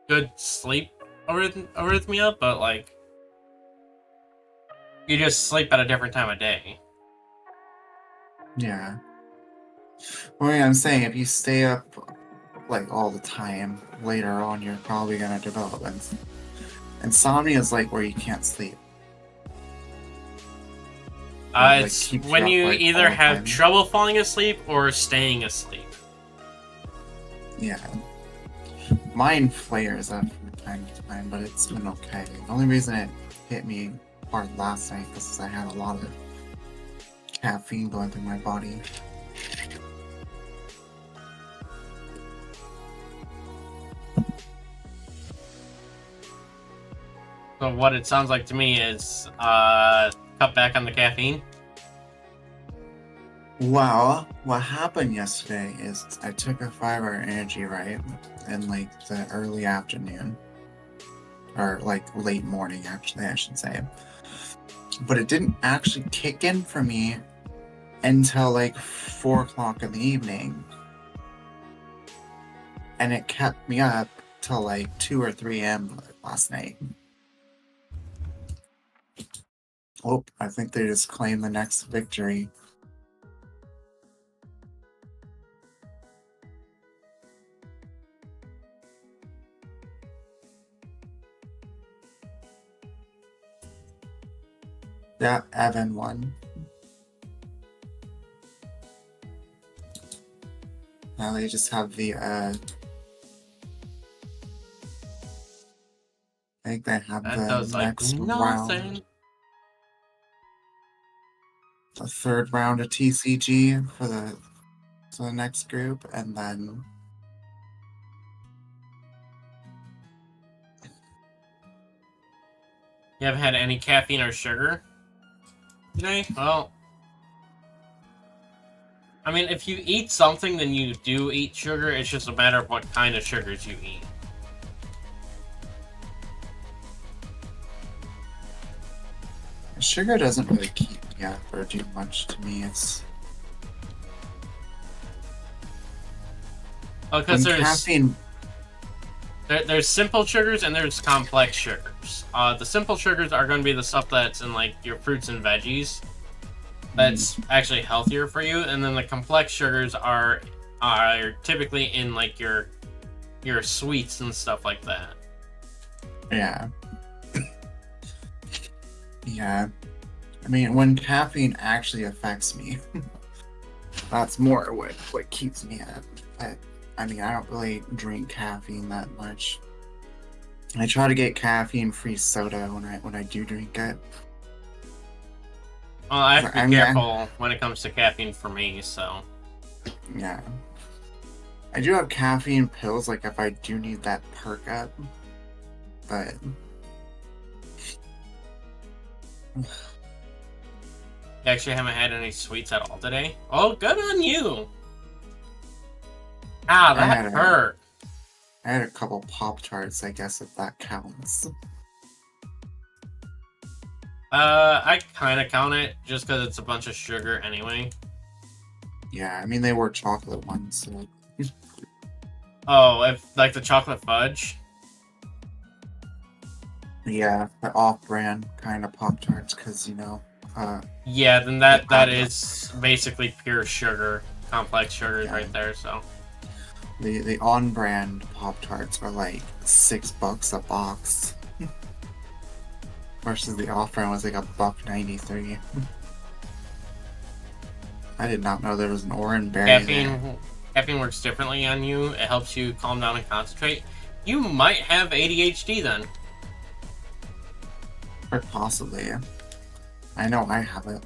good sleep arrhythmia, but like you just sleep at a different time of day. Yeah. Well, yeah, I'm saying if you stay up like all the time, later on you're probably gonna develop insomnia is like where you can't sleep. Like It's keeps you when up you like either all the have time. trouble falling asleep or staying asleep. Yeah. Mine flares up from time to time, but it's been okay. The only reason it hit me hard last night was because I had a lot of caffeine going through my body. So what it sounds like to me is cut back on the caffeine. Well, what happened yesterday is I took a 5-hour energy right in like the early afternoon. Or like late morning, actually, I should say. But it didn't actually kick in for me until like 4 o'clock in the evening. And it kept me up till like 2 or 3 a.m. last night. Oh, I think they just claimed the next victory. Yeah, Evan won. Now they just have the I think they have That the does like next nothing. round. The third round of TCG for the next group, and then You haven't had any caffeine or sugar today? Well, I mean, if you eat something, then you do eat sugar. It's just a matter of what kind of sugars you eat. sugar doesn't really keep me up or do much to me. It's Because when caffeine. there's simple sugars and there's complex sugars. The simple sugars are going to be the stuff that's in like your fruits and veggies. That's actually healthier for you, and then the complex sugars are typically in like your sweets and stuff like that. Yeah. Yeah. I mean, when caffeine actually affects me, that's more what keeps me up. I mean, I don't really drink caffeine that much. I try to get caffeine-free soda when I do drink it. Well, I have to be careful when it comes to caffeine for me, so. Yeah. I do have caffeine pills, like if I do need that perk up. But You actually haven't had any sweets at all today? Oh, good on you! Ah, that hurt. I had a couple Pop-Tarts, I guess, if that counts. I kind of count it just because it's a bunch of sugar anyway. Yeah, I mean, they were chocolate ones, so. Oh, if like the chocolate fudge? Yeah, the off-brand kind of Pop-Tarts, because, you know, yeah, then that is basically pure sugar, complex sugars right there, so. The on-brand Pop-Tarts are like $6 a box. Versus the off-brand was like $1.93. I did not know there was an orange berry there. Caffeine works differently on you. It helps you calm down and concentrate. You might have ADHD then. Or possibly. I know I have it.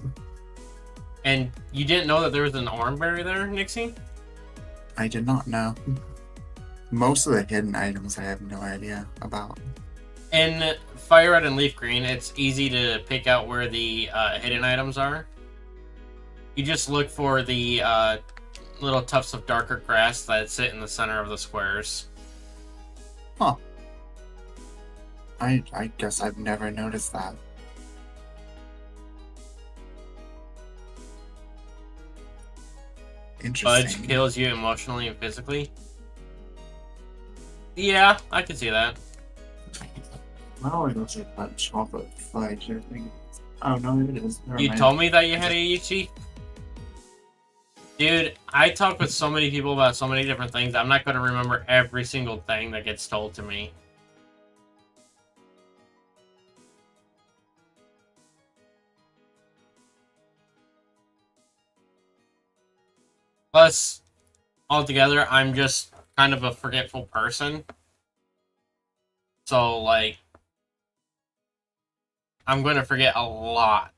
And you didn't know that there was an orange berry there, Nixie? I did not know. Most of the hidden items I have no idea about. In Fire Red and Leaf Green, it's easy to pick out where the hidden items are. You just look for the little tufts of darker grass that sit in the center of the squares. Huh. I guess I've never noticed that. Fudge Interesting. kills you emotionally and physically. Yeah, I can see that. No, it looks like that chocolate fudge. I think. Oh no, it is. Never You mind. told me that you had ADHD? Dude, I talk with so many people about so many different things. I'm not going to remember every single thing that gets told to me. Plus, altogether, I'm just kind of a forgetful person. So, like, I'm going to forget a lot.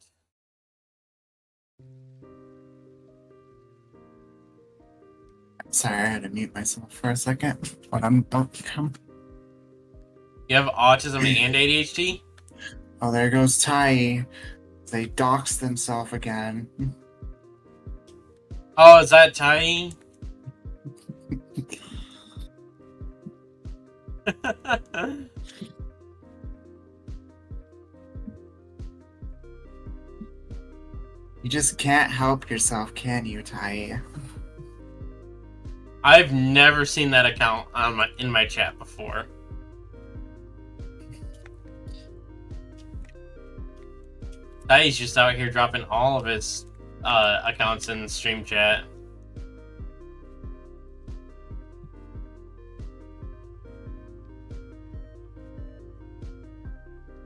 Sorry, I had to mute myself for a second. But I'm about to come. You have autism and ADHD? Oh, there goes Tai. They doxed themselves again. Oh, is that Tai? You just can't help yourself, can you, Tai? I've never seen that account on in my chat before. Tai's just out here dropping all of his accounts in stream chat.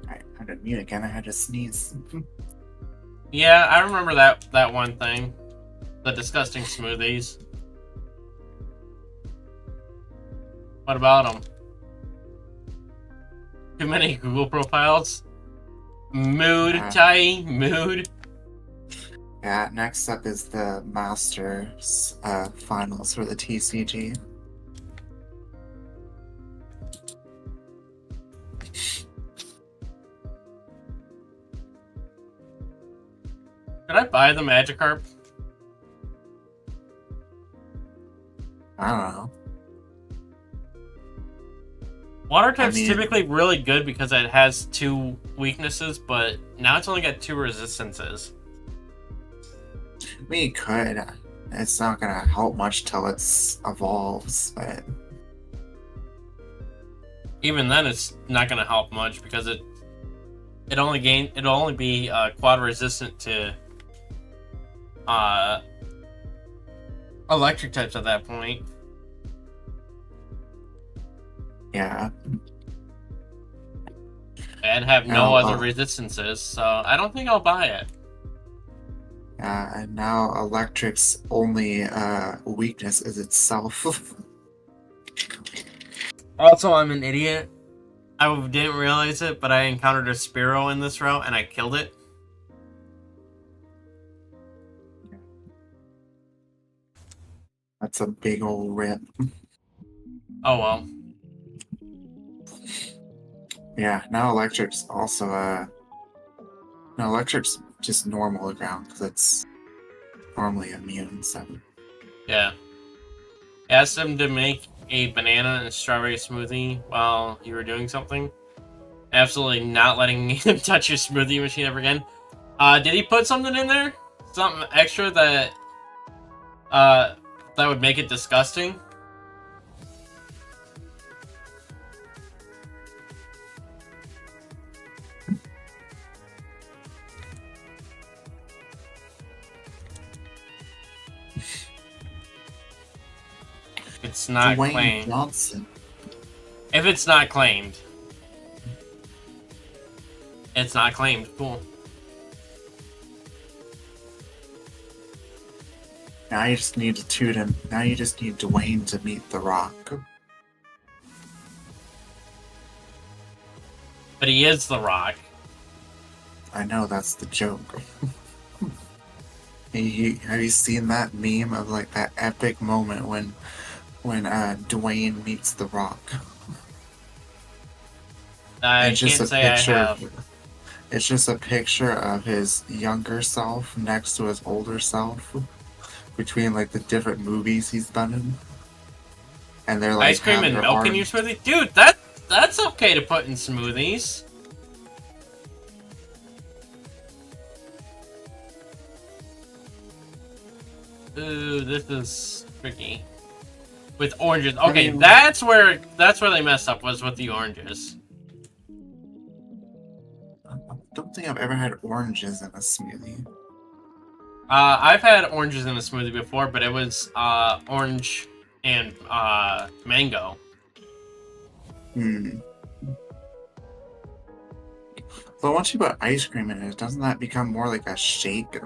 I had to mute again. I had to sneeze. Yeah, I remember that one thing. The disgusting smoothies. What about them? Too many Google profiles? Mood, Tai, mood. Yeah, next up is the Masters finals for the TCG. Did I buy the Magikarp? I don't know. Water type's I mean- typically really good because it has 2 weaknesses, but now it's only got 2 resistances. I mean, it could. It's not gonna help much till it evolves, but Even then, it's not going to help much because it'll only be quad resistant to electric types at that point. yeah. And have no Oh, other oh. resistances, so I don't think I'll buy it. And now Electric's only weakness is itself. Also, I'm an idiot. I didn't realize it, but I encountered a Spearow in this route and I killed it. That's a big old rip. Oh well. Yeah, now Electric's also no, Electric's just normal ground because it's normally immune, so Yeah. Asked him to make a banana and strawberry smoothie while you were doing something. Absolutely not letting him touch your smoothie machine ever again. Did he put something in there? Something extra that that would make it disgusting? It's not Dwayne claimed. Johnson. If it's not claimed. It's not claimed. Cool. Now you just need to toot him. Now you just need Dwayne to meet The Rock. But he is The Rock. I know, that's the joke. Have you seen that meme of like that epic moment when Dwayne meets The Rock? I It's can't just a say I picture have. It's just a picture of his younger self next to his older self between like the different movies he's been in. And they're like Ice cream have and their milk in your arms- smoothie? Dude, that's okay to put in smoothies. Ooh, this is tricky. With oranges. I Okay, mean, that's where they messed up, was with the oranges. I don't think I've ever had oranges in a smoothie. I've had oranges in a smoothie before, but it was orange and mango. Hmm. But once you put ice cream in it, doesn't that become more like a shake?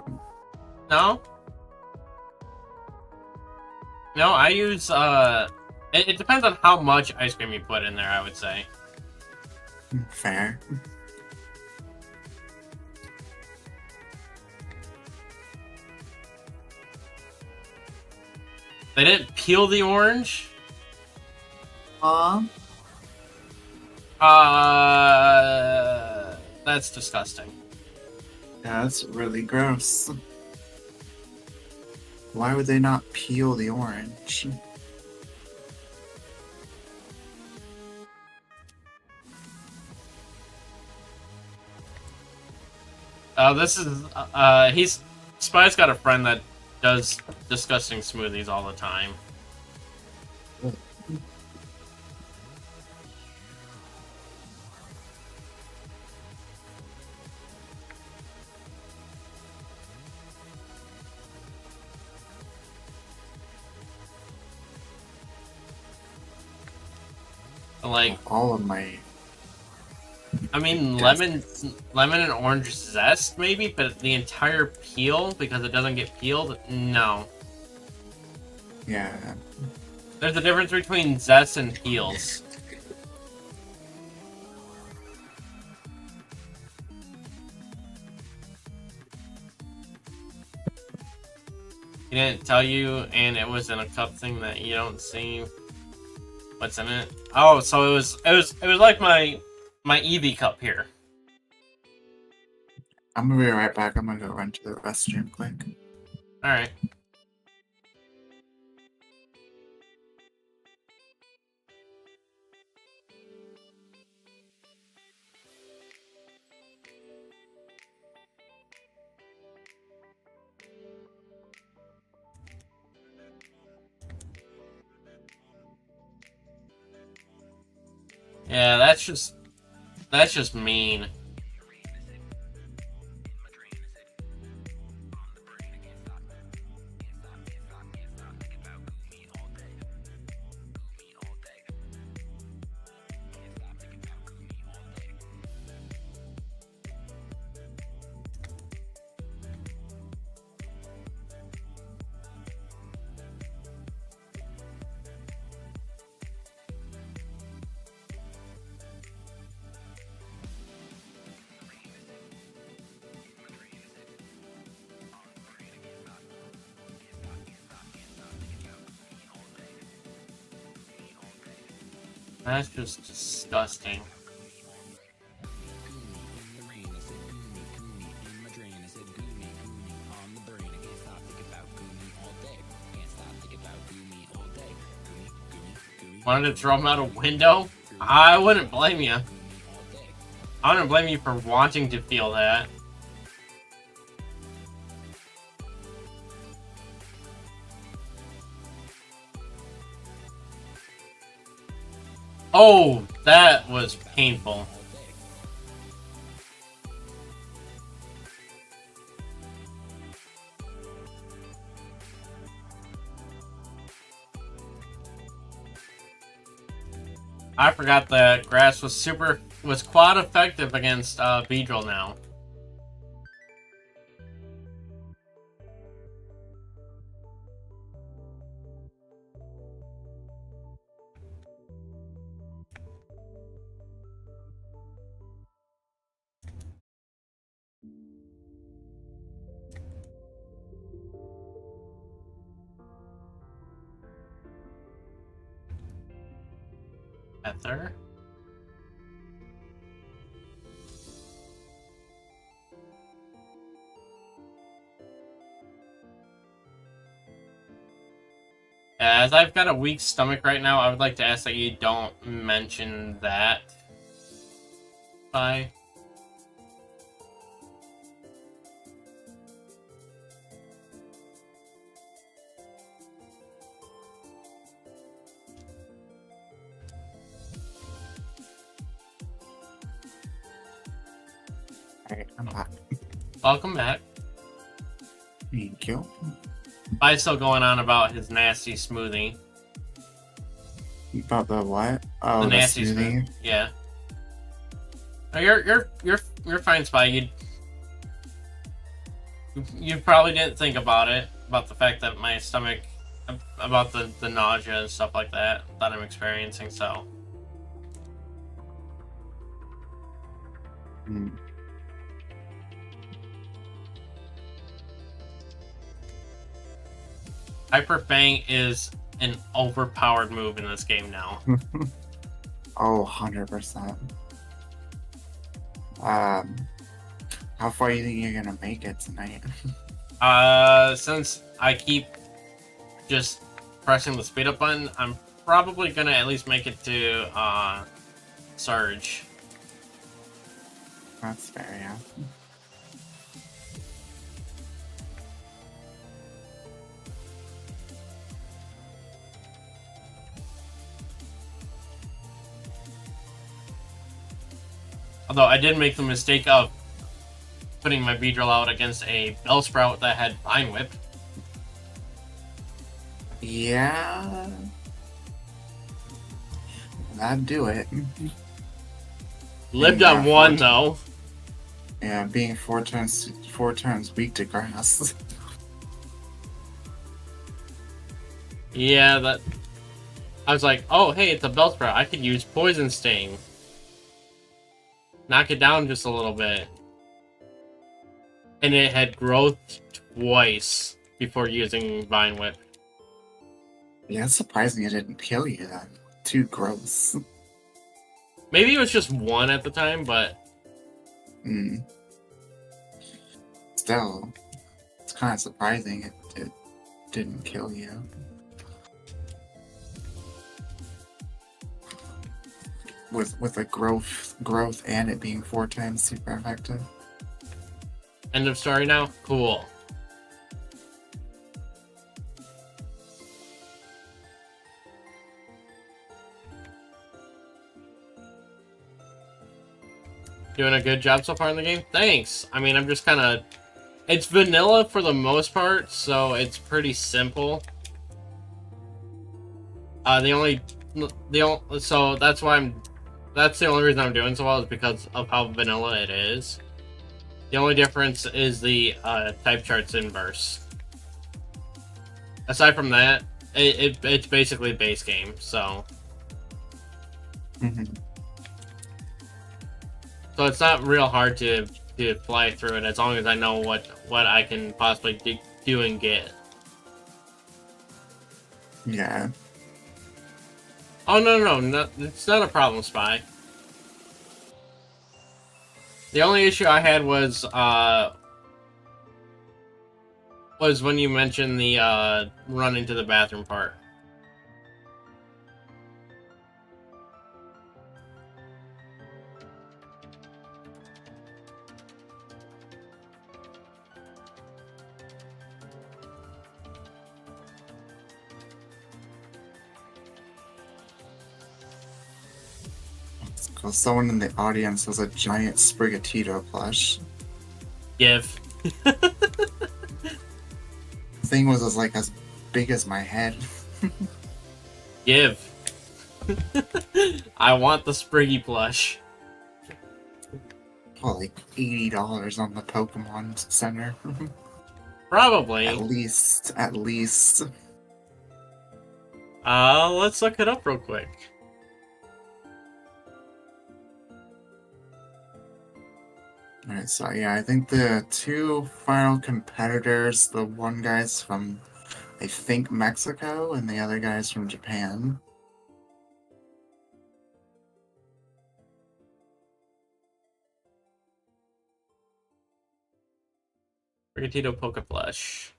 No? No, I use it depends on how much ice cream you put in there, I would say. Fair. They didn't peel the orange. Aw. That's disgusting. Yeah, that's really gross. Why would they not peel the orange? This is Spy's got a friend that does disgusting smoothies all the time. Like, All of my I mean, Yes. lemon and orange zest maybe, but the entire peel, because it doesn't get peeled, no. Yeah. There's a difference between zest and peels. He didn't tell you, and it was in a cup thing that you don't see what's in it. Oh, so it was like my Eevee cup here. I'm gonna be right back. I'm gonna go run to the restroom quick. All right. Yeah, that's just mean. That's just disgusting. Wanted to throw him out a window? I wouldn't blame you. I wouldn't blame you for wanting to feel that. Oh, that was painful. I forgot that grass was quad effective against Beedrill now. Ether. As I've got a weak stomach right now, I would like to ask that you don't mention that. Bye. Alright, I'm back. Welcome back. Thank you. I'm still going on about his nasty smoothie. About the what? Oh, The the nasty smoothie? Yeah. Oh, you're fine, Spy. You probably didn't think about it, about the fact that my stomach, about the nausea and stuff like that I'm experiencing. So Hmm. Hyper Fang is an overpowered move in this game now. Oh, 100%. How far do you think you're gonna make it tonight? Since I keep just pressing the speed up button, I'm probably gonna at least make it to Surge. That's fair, yeah. Although I did make the mistake of putting my Beedrill out against a Bellsprout that had Vine Whip. Yeah. That'd do it. Lived Yeah, on one 14. though. Yeah, being four turns weak to grass. Yeah, that. I was like, oh hey, it's a Bellsprout. I could use Poison Sting. Knock it down just a little bit. And it had growth twice before using Vine Whip. Yeah, it's surprising it didn't kill you then. Too gross. Maybe it was just one at the time, but Still, it's kind of surprising it didn't kill you. With a growth and it being 4 times super effective. end of story now? Cool. Doing a good job so far in the game? Thanks! I mean, I'm just kind of... It's vanilla for the most part, so it's pretty simple. So that's why that's the only reason I'm doing so well is because of how vanilla it is. The only difference is the type chart's inverse. Aside from that, it's basically base game, so... So it's not real hard to fly through it as long as I know what I can possibly do and get. Yeah. Oh no, it's not a problem, Spy. The only issue I had was when you mentioned the run into the bathroom part. Because someone in the audience has a giant Sprigatito plush. Give. The thing was like as big as my head. Give. I want the Spriggy plush. Oh, like $80 on the Pokemon Center. Probably. At least. Let's look it up real quick. Alright, so yeah, I think the 2 final competitors, the one guy's from, I think, Mexico, and the other guy's from Japan. Sprigatito Poke Plush.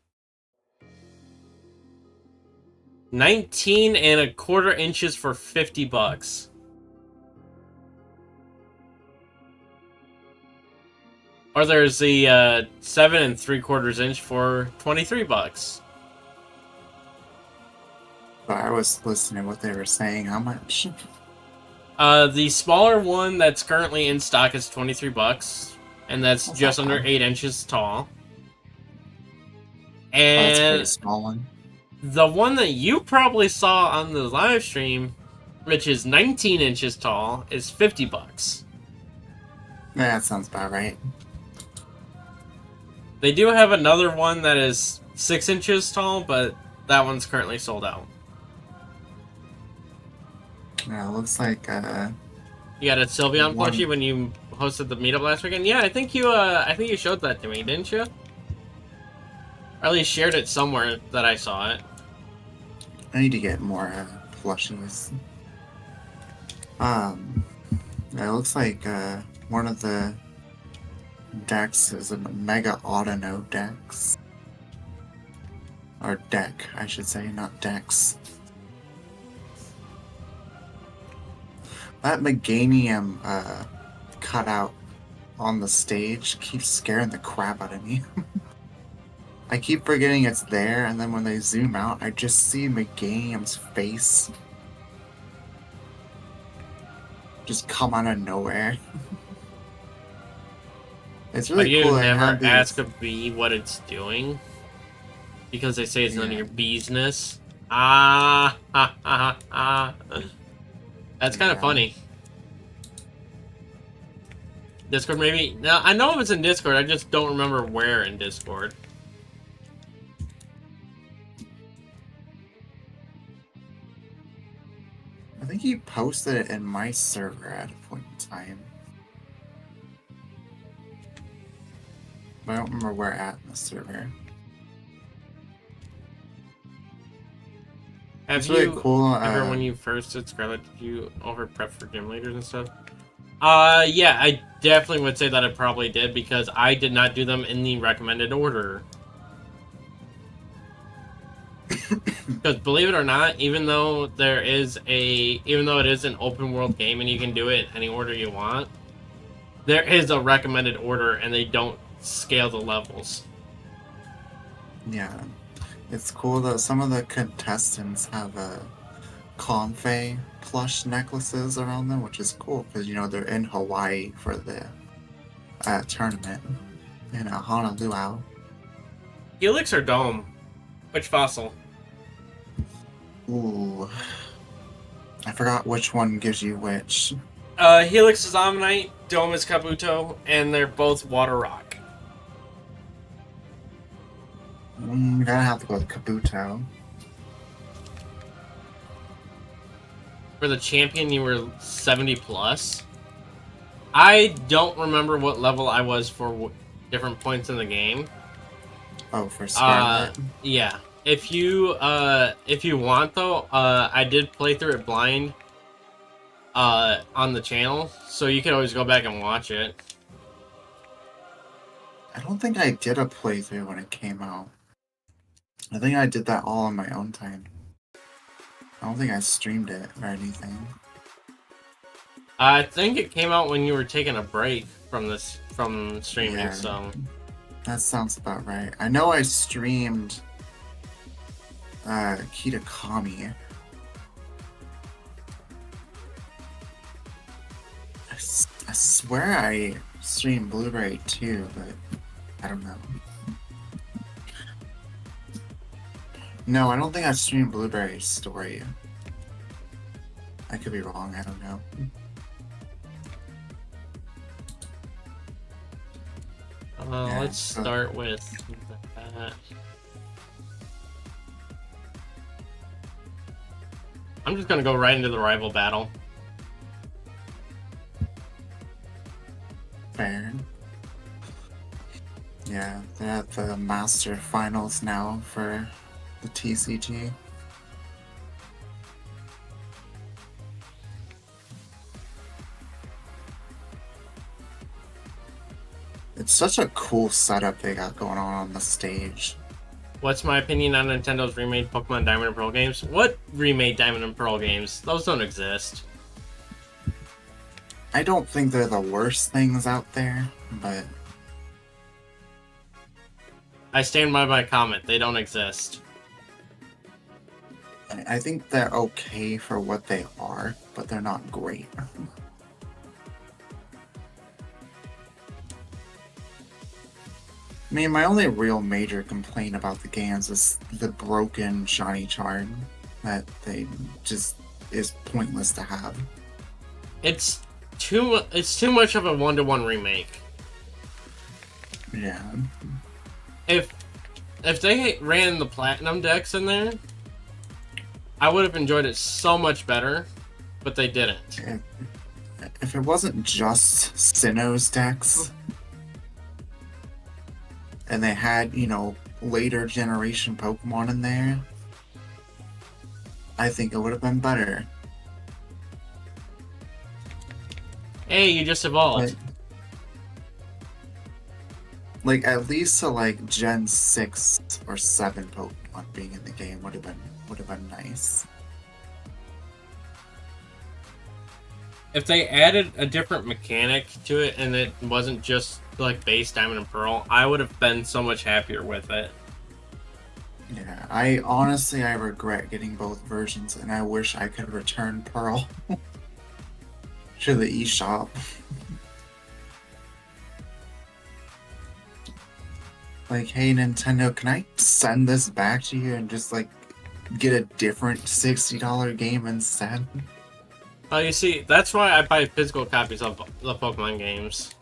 19 1/4 inches for $50. Or there's the 7 3/4 inch for $23. But I was listening to what they were saying. How much? The smaller one that's currently in stock is $23, and that's That's just not under bad. 8 inches tall. Oh, that's a pretty And small one. the one that you probably saw on the live stream, which is 19 inches tall, is $50. Yeah, that sounds about right. They do have another one that is 6 inches tall, but that one's currently sold out. Yeah, it looks like You got a Sylveon one. plushie when you hosted the meetup last weekend. Yeah, I think you showed that to me, didn't you? Or at least shared it somewhere that I saw it. I need to get more plushies. It looks like one of the decks is a Mega Autono Dex. Or deck, I should say, not Dex. That Meganium cutout on the stage keeps scaring the crap out of me. I keep forgetting it's there, and then when they zoom out, I just see Meganium's face just come out of nowhere. It's But really you cool. I never have these. ask a bee what it's doing because they say it's none of Yeah. your business. Ah, ha, ha, ha. That's kind of Yeah. funny. Discord, maybe? No, I know if it's in Discord. I just don't remember where in Discord. I think he posted it in my server at a point in time. But I don't remember where at in the server. Have It's really you cool. ever, when you first did Scarlet, did you over prep for gym leaders and stuff? Yeah, I definitely would say that I probably did because I did not do them in the recommended order. Because believe it or not, even though it is an open world game and you can do it any order you want, there is a recommended order and they don't scale the levels. Yeah. It's cool though. Some of the contestants have Confe plush necklaces around them, which is cool because they're in Hawaii for the tournament in Honolulu. Helix or Dome? Which fossil? Ooh, I forgot which one gives you which. Helix is Omnite, Dome is Kabuto, and they're both Water Rock. Gotta have to go with Kabuto. For the champion, you were 70 plus. I don't remember what level I was for different points in the game. Oh, for Scarlet. Yeah. If you want though, I did play through it blind on the channel, so you can always go back and watch it. I don't think I did a playthrough when it came out. I think I did that all on my own time. I don't think I streamed it or anything. I think it came out when you were taking a break from streaming, Yeah. so That sounds about right. I know I streamed Kitakami. I swear I streamed Blueberry too, but I don't know. No, I don't think I streamed Blueberry's story. I could be wrong, I don't know. Yeah, let's start with that. I'm just gonna go right into the rival battle. Fair. Yeah, they're at the Master Finals now for the TCG. It's such a cool setup they got going on the stage. What's my opinion on Nintendo's remade Pokemon Diamond and Pearl games? What remade Diamond and Pearl games? Those don't exist. I don't think they're the worst things out there, but I stand by my comment. They don't exist. I think they're okay for what they are, but they're not great. I mean, my only real major complaint about the games is the broken shiny charm that they just is pointless to have. It's too much of a 1-to-1 remake. Yeah. If they ran the platinum decks in there, I would have enjoyed it so much better, but they didn't. If it wasn't just Sinnoh's decks, and they had, later generation Pokemon in there, I think it would have been better. Hey, you just evolved. Like at least Gen 6 or 7 Pokemon being in the game would have been nice. If they added a different mechanic to it and it wasn't just like base Diamond and Pearl, I would have been so much happier with it. Yeah, I honestly regret getting both versions, and I wish I could return Pearl to the eShop. Like, hey Nintendo, can I send this back to you and just get a different $60 game instead? Oh, you see, that's why I buy physical copies of the Pokemon games.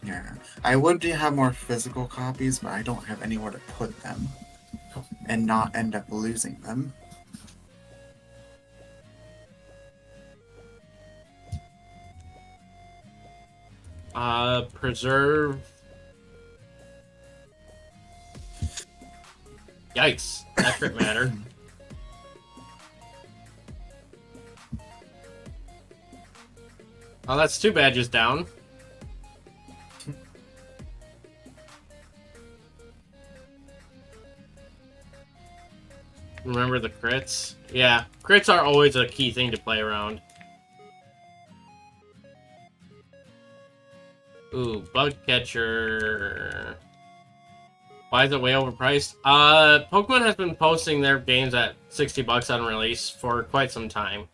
Yeah, I would have more physical copies, but I don't have anywhere to put them and not end up losing them. Preserve. Yikes, that crit matter. Oh, that's 2 badges down. Remember the crits? Yeah, crits are always a key thing to play around. Ooh, bug catcher. Why is it way overpriced? Pokemon has been posting their games at $60 on release for quite some time.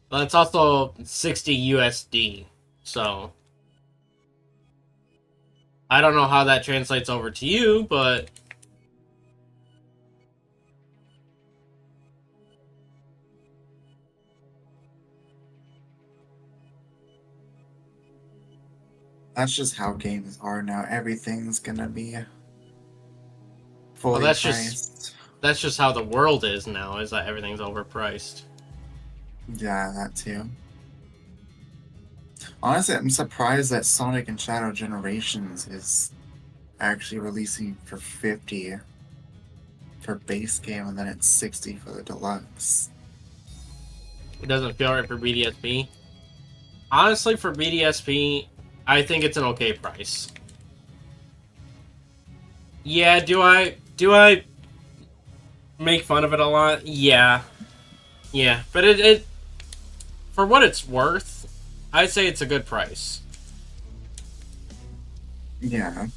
But it's also 60 USD, so I don't know how that translates over to you, but that's just how games are now. Everything's gonna be well, fully that's priced. that's just how the world is now, is that everything's overpriced. Yeah, that too. Honestly, I'm surprised that Sonic and Shadow Generations is actually releasing for $50 for base game, and then it's $60 for the deluxe. It doesn't feel right for BDSP. Honestly, for BDSP, I think it's an okay price. Yeah, do I make fun of it a lot? Yeah. Yeah, but it for what it's worth, I'd say it's a good price. Yeah.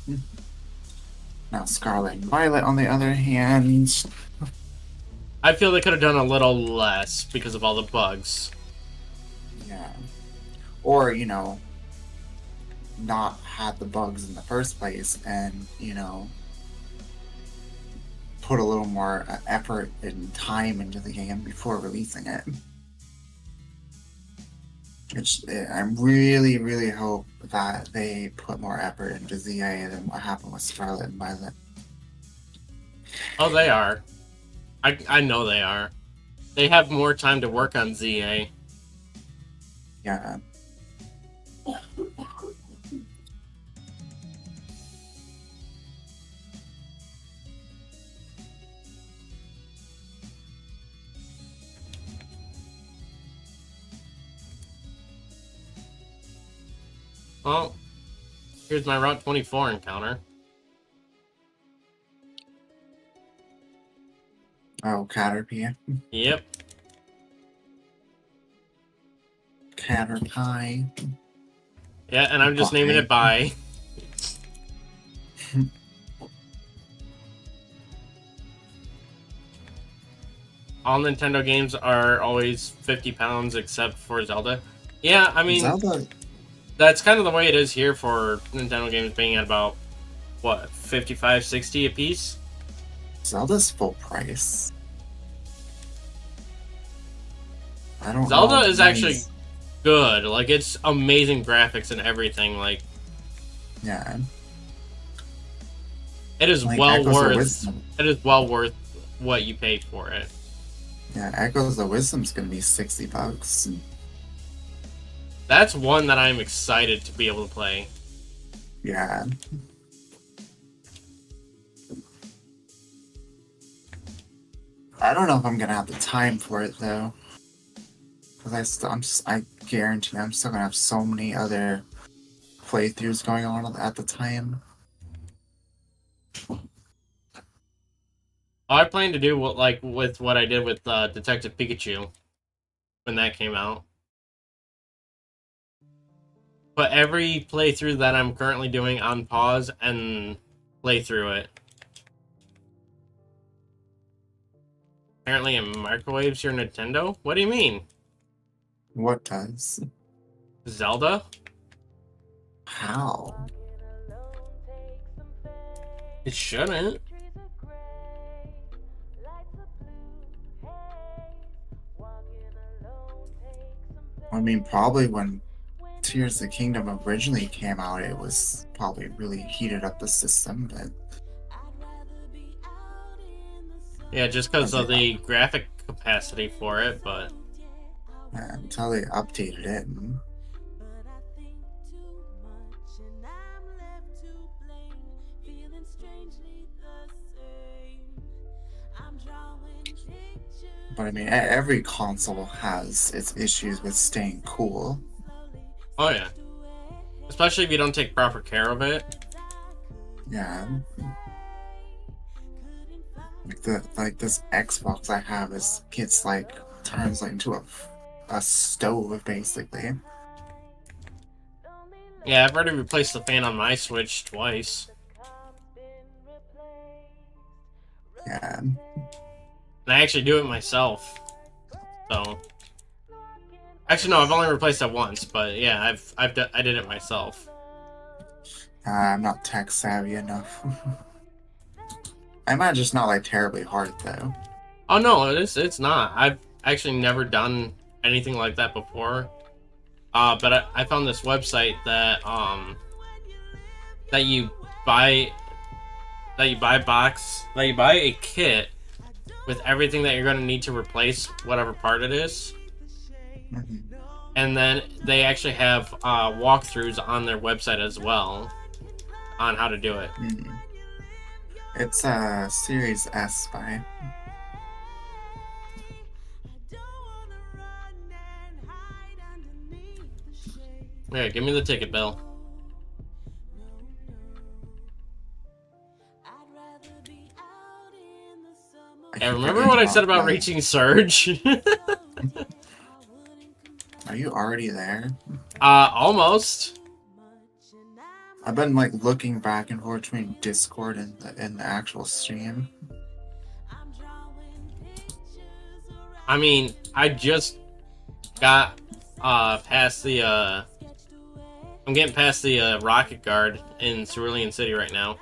Now Scarlet and Violet, on the other hand, I feel they could have done a little less because of all the bugs. yeah. Or, not had the bugs in the first place and, put a little more effort and time into the game before releasing it. I really, really hope that they put more effort into ZA than what happened with Scarlet and Violet. Oh, they are. I know they are. They have more time to work on ZA. Yeah. Well, here's my Route 24 encounter. Oh, Caterpie. Yep. Caterpie. Yeah, and I'm just naming it by. All Nintendo games are always £50 except for Zelda. Yeah, I mean, Zelda, that's kind of the way it is here for Nintendo games being at about, what, 55, 60 a piece? Zelda's full price. I don't Zelda know is actually many's. good. Like, it's amazing graphics and everything. Like, Yeah, it is like well Echoes of worth. Wisdom. It is well worth what you pay for it. Yeah, Echoes of Wisdom's gonna be $60. That's one that I'm excited to be able to play. Yeah. I don't know if I'm gonna have the time for it though, because I guarantee I'm still gonna have so many other playthroughs going on at the time. I plan to do what, like, with what I did with Detective Pikachu when that came out. Put every playthrough that I'm currently doing on pause and play through it. Apparently, it microwaves your Nintendo. What do you mean, What does? Zelda? How? It shouldn't. I mean, probably when Tears of the Kingdom originally came out, it was probably really heated up the system, but Yeah, just because as they of the graphic capacity for it, but until they updated it, and but I mean, every console has its issues with staying cool. oh yeah. Especially if you don't take proper care of it. Yeah, like this Xbox I have gets like turns like into a stove basically. Yeah, I've already replaced the fan on my Switch twice. Yeah, And I actually do it myself. So, actually, no, I've only replaced it once, but yeah, I did it myself. I'm not tech savvy enough. I might just not like terribly hard though. Oh no, it's not. I've actually never done anything like that before. But I found this website that you buy that you buy a kit with everything that you're going to need to replace whatever part it is. Mhm. And then they actually have walkthroughs on their website as well on how to do it. Mhm. It's a Series S by. Yeah, give me the ticket, Bill. I Yeah, keep remember what forgetting I said about my. reaching Surge? Are you already there? Almost. I've been like looking back and forth between Discord and the actual stream. I mean, I just got past the I'm getting past the rocket guard in Cerulean City right now.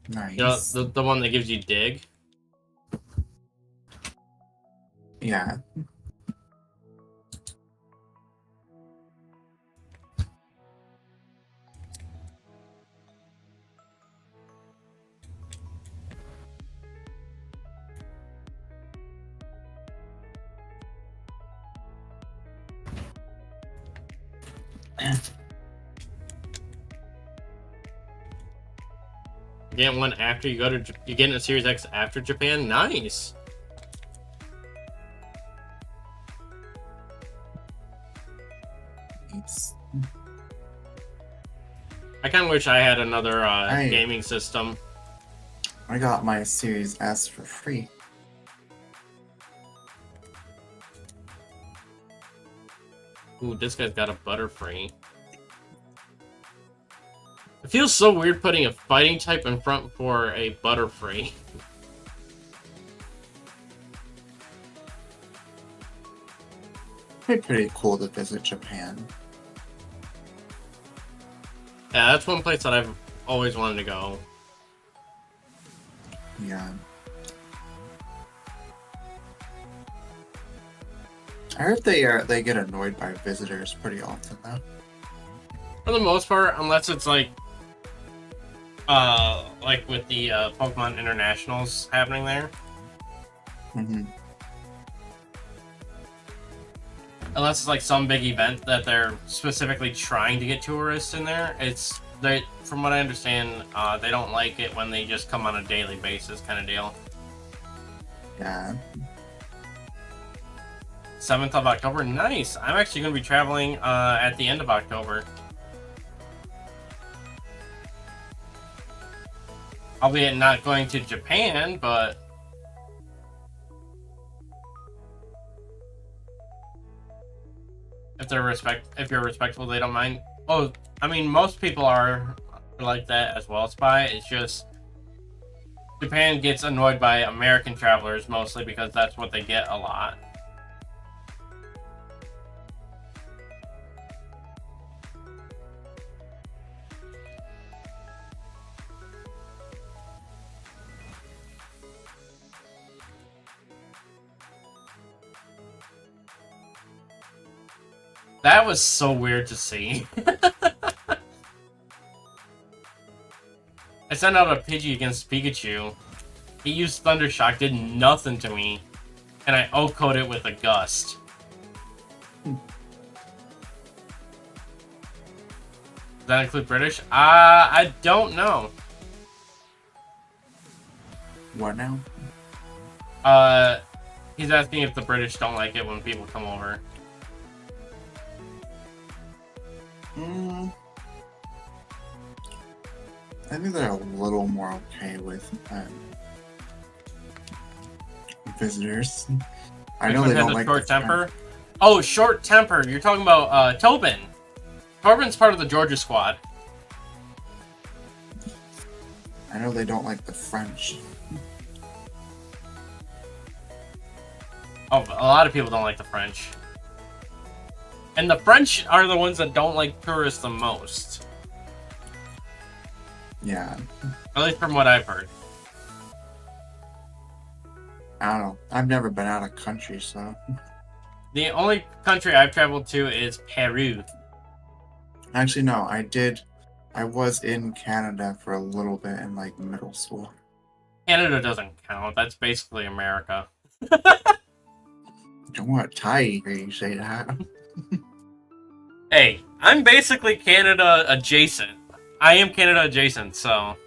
You know, Nice. the one that gives you dig. Yeah. You get one after you go to you get a Series X after Japan. Nice. Nice. I kind of wish I had another I gaming system. I got my Series S for free. Ooh, this guy's got a Butterfree. It feels so weird putting a fighting type in front for a Butterfree. It'd be pretty cool to visit Japan. Yeah, that's one place that I've always wanted to go. Yeah. I heard they get annoyed by visitors pretty often though. For the most part, unless it's like with the Pokemon Internationals happening there. Mm-hmm. Unless it's like some big event that they're specifically trying to get tourists in there. From what I understand, they don't like it when they just come on a daily basis kind of deal. Yeah. 7th of October, nice. I'm actually going to be traveling at the end of October. Albeit not going to Japan, but if you're respectful, they don't mind. Oh, I mean, most people are like that as well, Spy. It's just Japan gets annoyed by American travelers mostly because that's what they get a lot. That was so weird to see. I sent out a Pidgey against Pikachu. He used Thunder Shock, did nothing to me, and I O-code it with a Gust. Does that include British? I don't know. What now? He's asking if the British don't like it when people come over. I think they're a little more okay with visitors. I know they don't like short temper. Oh, short temper. You're talking about Tobin. Tobin's part of the Georgia squad. I know they don't like the French. Oh, a lot of people don't like the French. And the French are the ones that don't like tourists the most. Yeah. At least from what I've heard. I don't know. I've never been out of country, so. The only country I've traveled to is Peru. Actually, no, I did. I was in Canada for a little bit in like middle school. Canada doesn't count. That's basically America. Don't want to tie you you say that. Hey, I'm basically Canada adjacent. I am Canada adjacent, so.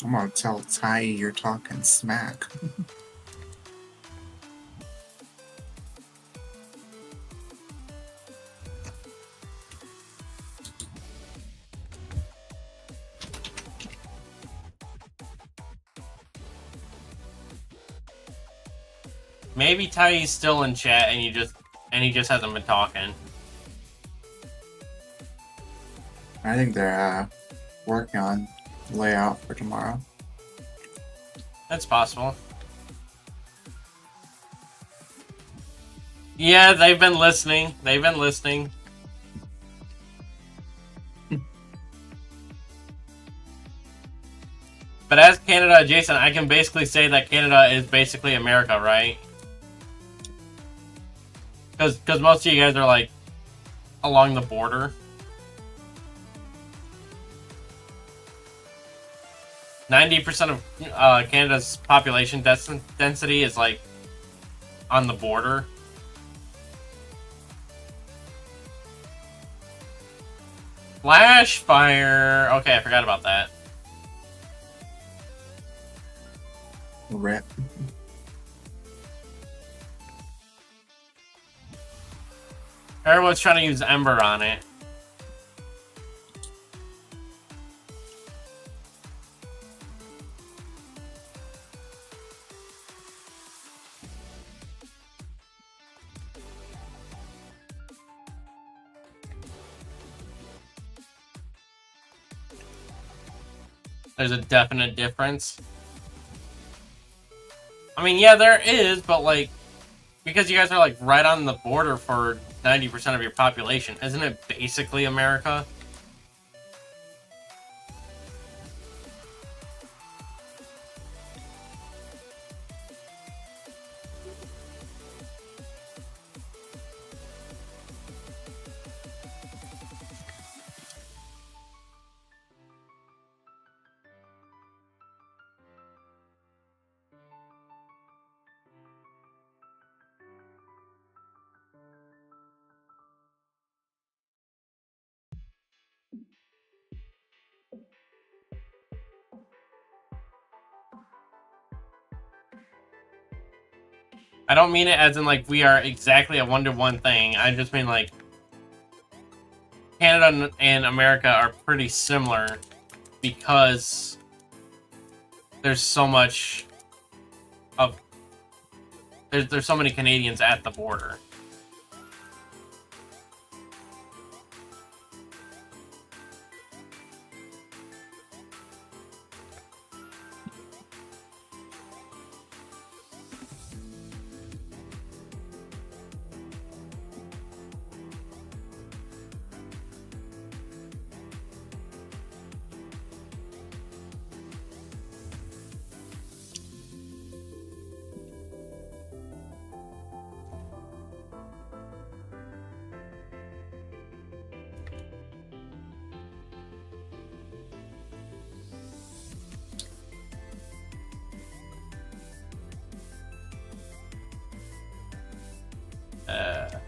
I'm gonna tell Ty you're talking smack. Maybe Ty's still in chat and he just hasn't been talking. I think they're working on layout for tomorrow. That's possible. Yeah, they've been listening. They've been listening. But as Canada adjacent, I can basically say that Canada is basically America, right? Because most of you guys are like along the border. 90% of Canada's population density is like on the border. Flash fire. Okay, I forgot about that. Rip. Everyone's trying to use Ember on it. there's a definite difference. I mean, yeah, there is, but like, because you guys are like right on the border for 90% of your population, isn't it basically America? I don't mean it as in like we are exactly a 1-to-1 thing. I just mean like Canada and America are pretty similar because there's so much of there's so many Canadians at the border.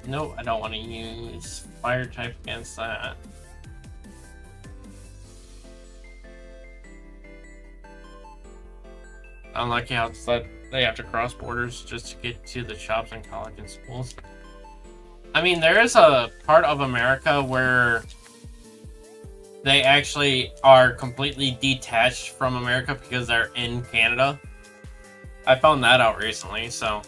No, I don't want to use fire type against that. Unlucky how it's that they have to cross borders just to get to the shops and college and schools. I mean, there is a part of America where they actually are completely detached from America because they're in Canada. I found that out recently, so...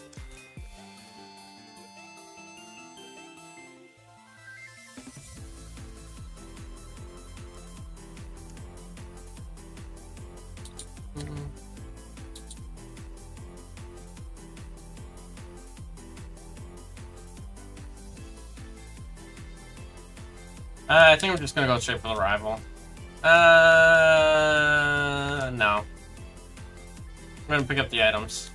I think we're just gonna go straight for the rival. No. We're gonna pick up the items.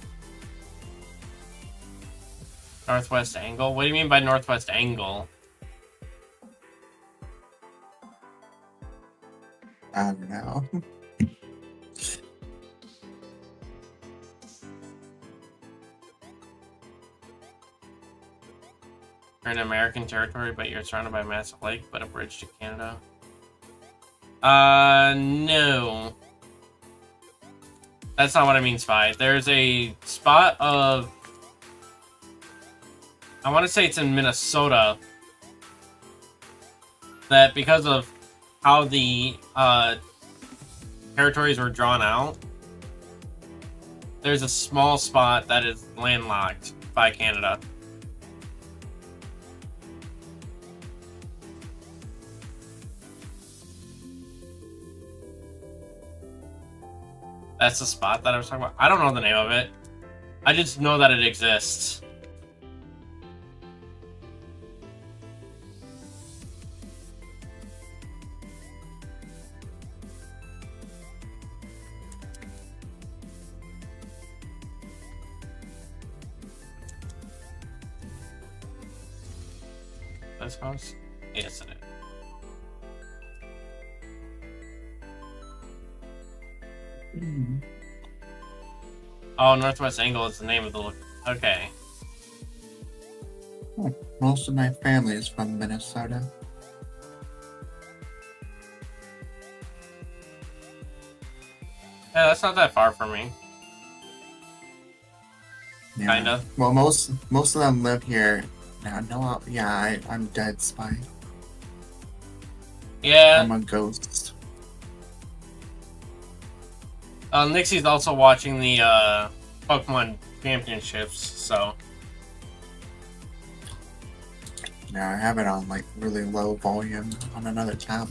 Northwest angle? What do you mean by northwest angle? I don't know. You're in American territory, but you're surrounded by a massive lake, but a bridge to Canada. No. That's not what I mean, Spy. There's a spot of... I want to say it's in Minnesota. That because of how the territories were drawn out, there's a small spot that is landlocked by Canada. That's the spot that I was talking about. I don't know the name of it. I just know that it exists. This house? Yes, it is. Oh, Northwest Angle is the name of the look. Okay. Most of my family is from Minnesota. Yeah, that's not that far from me. Yeah. Kinda. Well, most of them live here. No, yeah, I'm dead, Spy. Yeah. I'm a ghost. Nixie's also watching the Pokemon Championships, so... Yeah, I have it on like really low volume on another tab.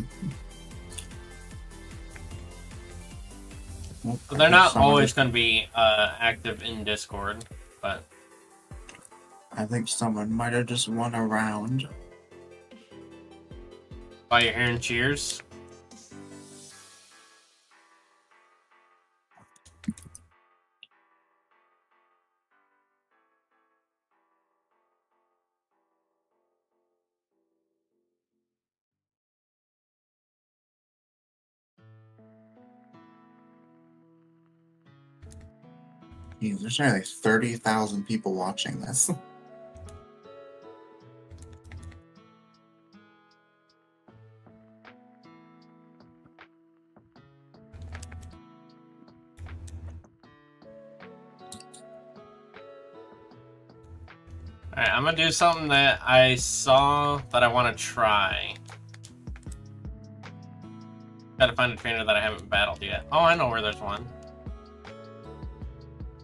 Well, So I they're think not someone always just going to be active in Discord, but I think someone might have just won a round. while you're hearing cheers. Jeez, there's nearly 30,000 people watching this. Alright, I'm going to do something that I saw that I want to try. Gotta find a trainer that I haven't battled yet. Oh, I know where there's one.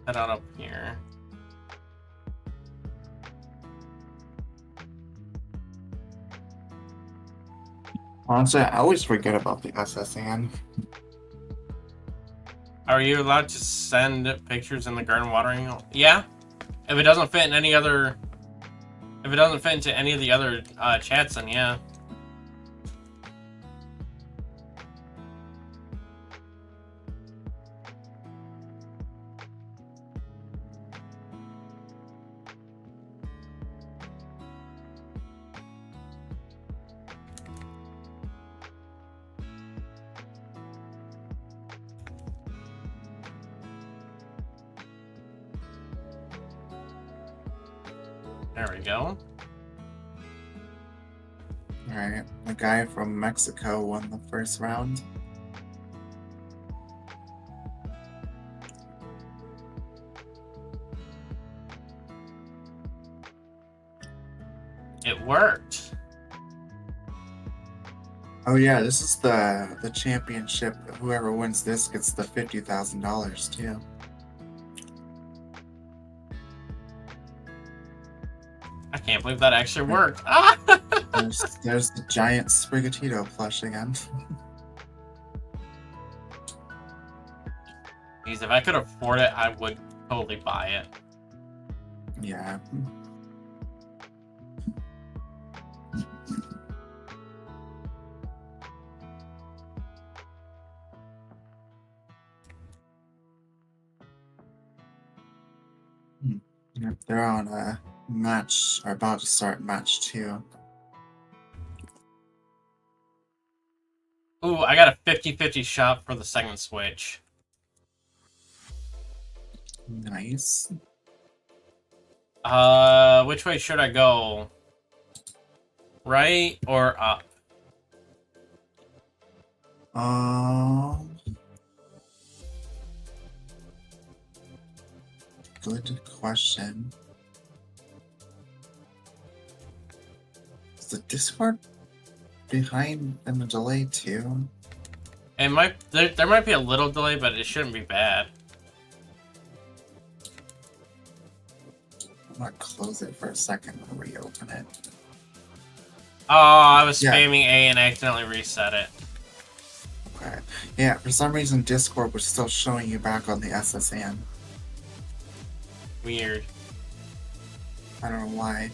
Head on up here. Honestly, I always forget about the SSN. Are you allowed to send pictures in the garden watering? Yeah. If it doesn't fit in any other... If it doesn't fit into any of the other chats, then yeah. There we go. Alright, the guy from Mexico won the first round. It worked. Oh yeah, this is the championship. Whoever wins this gets the $50,000 too. I can't believe that actually worked. Ah! There's the giant Sprigatito plush again. Jeez, if I could afford it, I would totally buy it. Yeah. Yep, they're on a match, or about to start match 2. Ooh, I got a 50-50 shot for the second switch. Nice. Which way should I go? Right or up? Good question. Is the Discord behind in the delay too? It might there might be a little delay, but it shouldn't be bad. I'm gonna close it for a second and reopen it. Oh, I was Yeah. spamming A and accidentally reset it. Okay. Yeah, for some reason Discord was still showing you back on the SSN. Weird. I don't know why.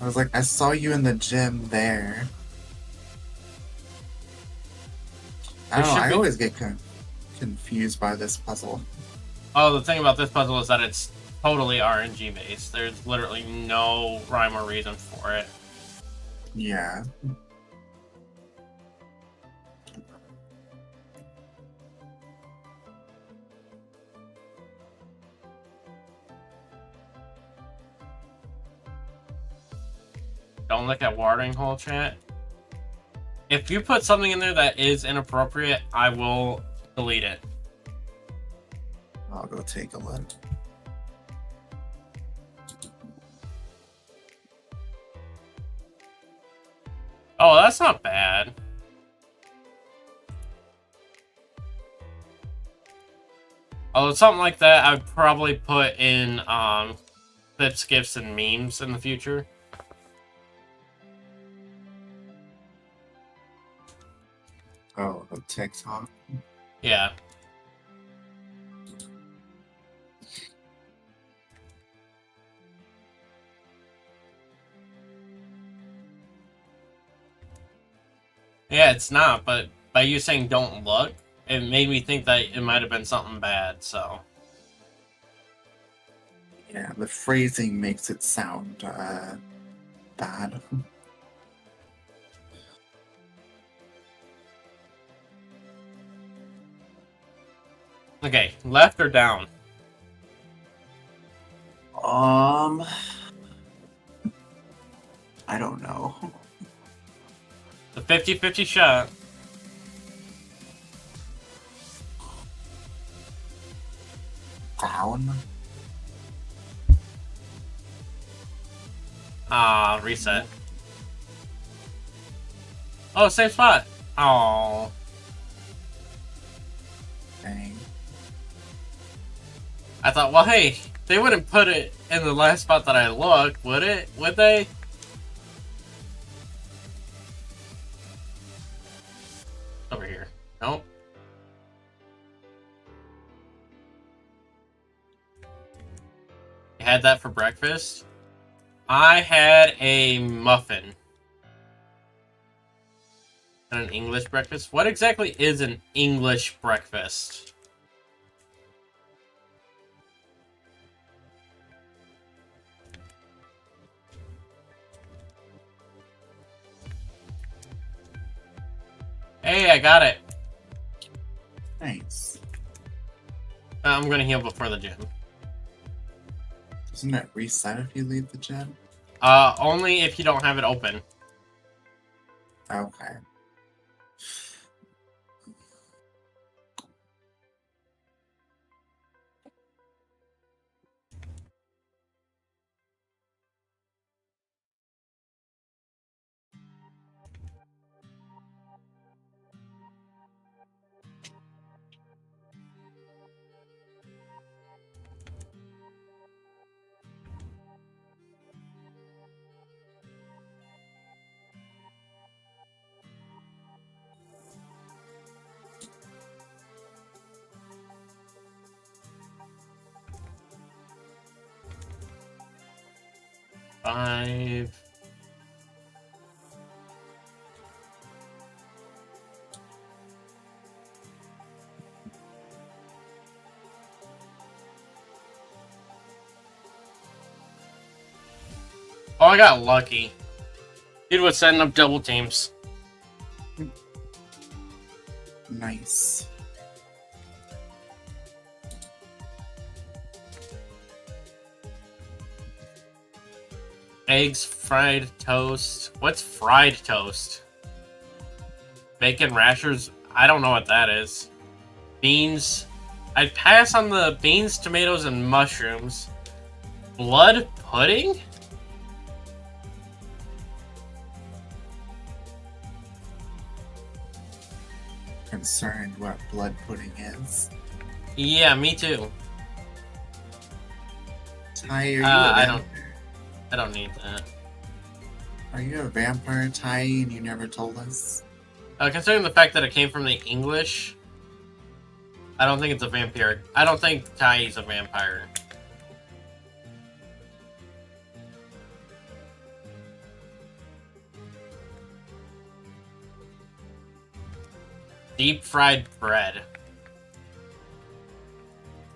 I was like, I saw you in the gym there. I don't know, I always get confused by this puzzle. Oh, the thing about this puzzle is that it's totally RNG based. There's literally no rhyme or reason for it. Yeah. Don't look at watering hole chat. If you put something in there that is inappropriate, I will delete it. I'll go take a look. Oh, that's not bad. Although something like that, I'd probably put in clips, gifs, and memes in the future. Oh, TikTok. Yeah. Yeah, it's not, but by you saying don't look, it made me think that it might have been something bad, so. Yeah, the phrasing makes it sound bad. Okay, left or down? I don't know. The 50-50 shot. Down? Ah, reset. Oh, same spot. Oh. Dang. I thought, well, hey, they wouldn't put it in the last spot that I looked, would it? Would they? Over here. Nope. You had that for breakfast? I had a muffin. And an English breakfast? What exactly is an English breakfast? Hey, I got it. Thanks. I'm gonna heal before the gym. Doesn't it reset if you leave the gym? Only if you don't have it open. Okay. Five. Oh, I got lucky. Dude was setting up double teams. Nice. Eggs, fried toast. What's fried toast? Bacon rashers? I don't know what that is. Beans. I'd pass on the beans, tomatoes, and mushrooms. Blood pudding? Concerned what blood pudding is. Yeah, me too. Ty, are you I don't need that. Are you a vampire, Ty, and you never told us? Considering the fact that it came from the English, I don't think it's a vampire. I don't think Tai's a vampire. Deep fried bread.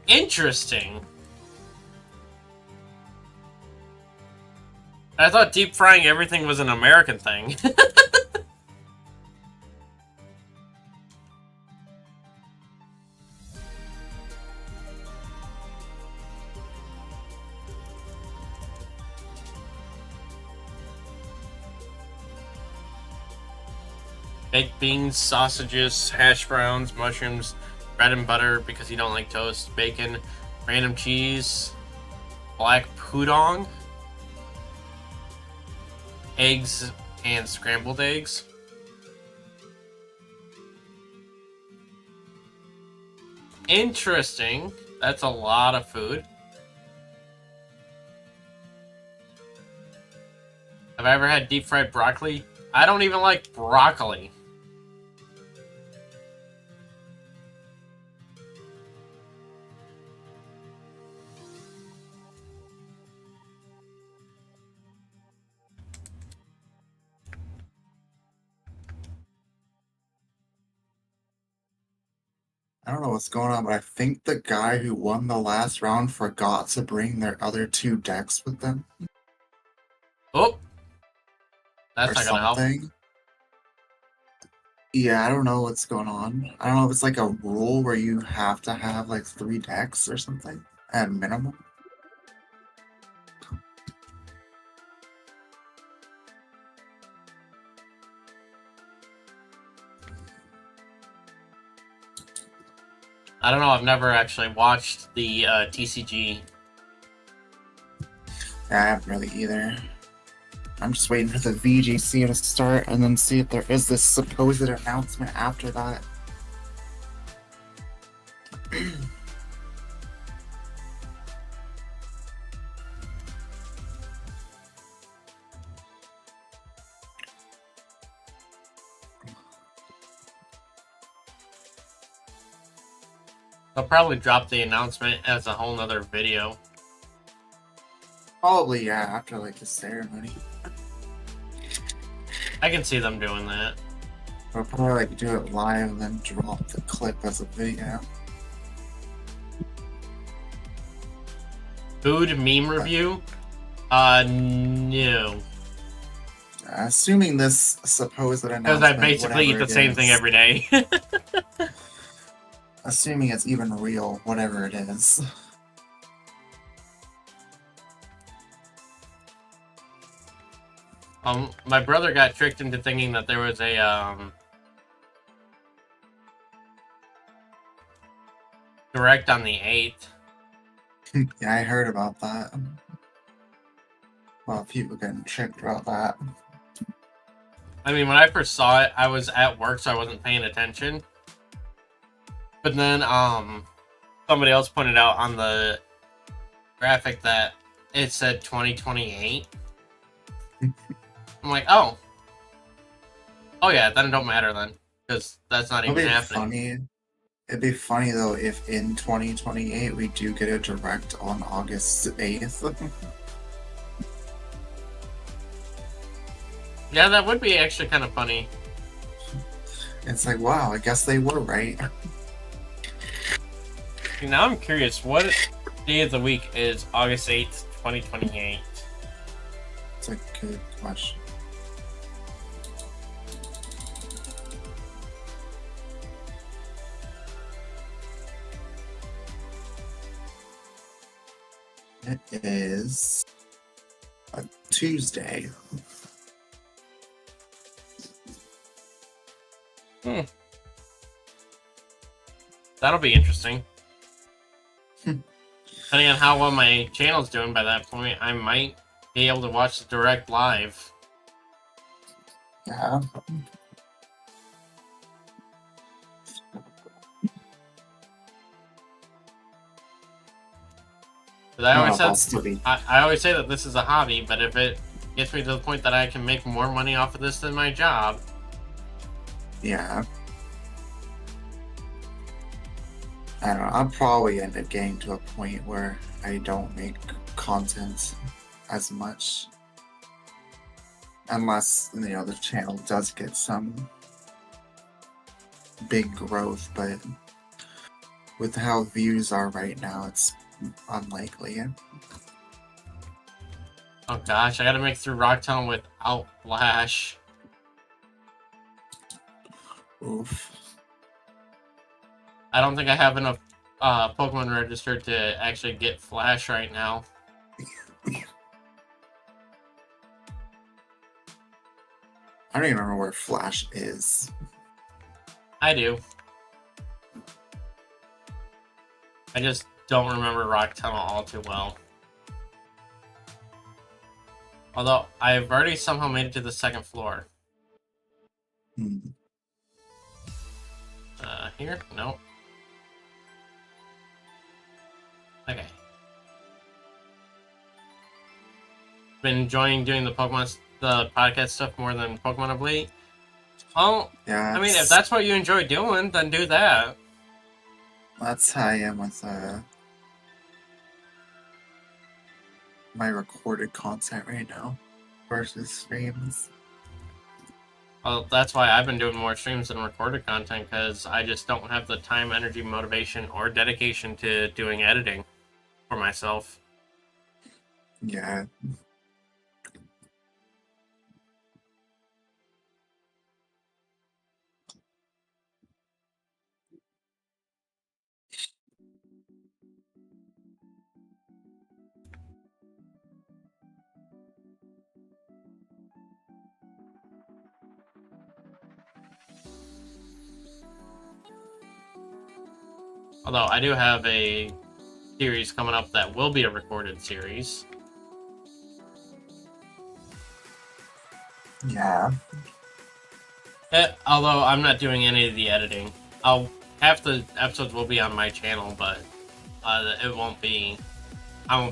Interesting. I thought deep frying everything was an American thing. Baked beans, sausages, hash browns, mushrooms, bread and butter because you don't like toast, bacon, random cheese, black pudong, eggs, and scrambled eggs. Interesting. That's a lot of food. Have I ever had deep fried broccoli? I don't even like broccoli. I don't know what's going on, but I think the guy who won the last round forgot to bring their other two decks with them Oh, that's or not gonna help. something. Yeah, I don't know what's going on. I don't know if it's like a rule where you have to have like 3 decks or something at minimum. I don't know. I've never actually watched the TCG. Yeah, I haven't really either. I'm just waiting for the VGC to start and then see if there is this supposed announcement after that. They'll probably drop the announcement as a whole nother video. Probably, yeah, after like the ceremony. I can see them doing that. Or probably like do it live and then drop the clip as a video. Food meme review? No. Assuming this supposed Because announcement, I basically eat whatever the it same thing is, every day. assuming it's even real, whatever it is. My brother got tricked into thinking that there was a direct on the 8th. Yeah, I heard about that. Well, people getting tricked about that. I mean, when I first saw it, I was at work, so I wasn't paying attention. But then, somebody else pointed out on the graphic that it said 2028. I'm like, oh yeah, then it don't matter then, because that's not even happening. It'd be funny though if in 2028 we do get a direct on August 8th. Yeah, that would be actually kind of funny. It's like, wow, I guess they were right. Now I'm curious, what day of the week is August 8th, 2028? It's a good question. It is a Tuesday. That'll be interesting. Depending on how well my channel's doing by that point, I might be able to watch the direct live. Yeah. But I always I'll said, still be. I always say that this is a hobby, but if it gets me to the point that I can make more money off of this than my job, Yeah. I don't know. I'll probably end up getting to a point where I don't make content as much. Unless, the channel does get some big growth, but with how views are right now, it's unlikely. oh gosh, I gotta make through Rocktown without Flash. Oof. I don't think I have enough Pokemon registered to actually get Flash right now. I don't even remember where Flash is. I do. I just don't remember Rock Tunnel all too well. Although, I've already somehow made it to the 2nd floor. Here? Nope. Okay. Been enjoying doing the podcast stuff more than Pokemon of late. Well, Yeah. I mean, if that's what you enjoy doing, then do that. That's how I am with my recorded content right now versus streams. Well, that's why I've been doing more streams than recorded content, because I just don't have the time, energy, motivation, or dedication to doing editing for myself. Yeah. Although I do have a series coming up that will be a recorded series. Yeah. Although I'm not doing any of the editing. Half the episodes will be on my channel, but it won't be. I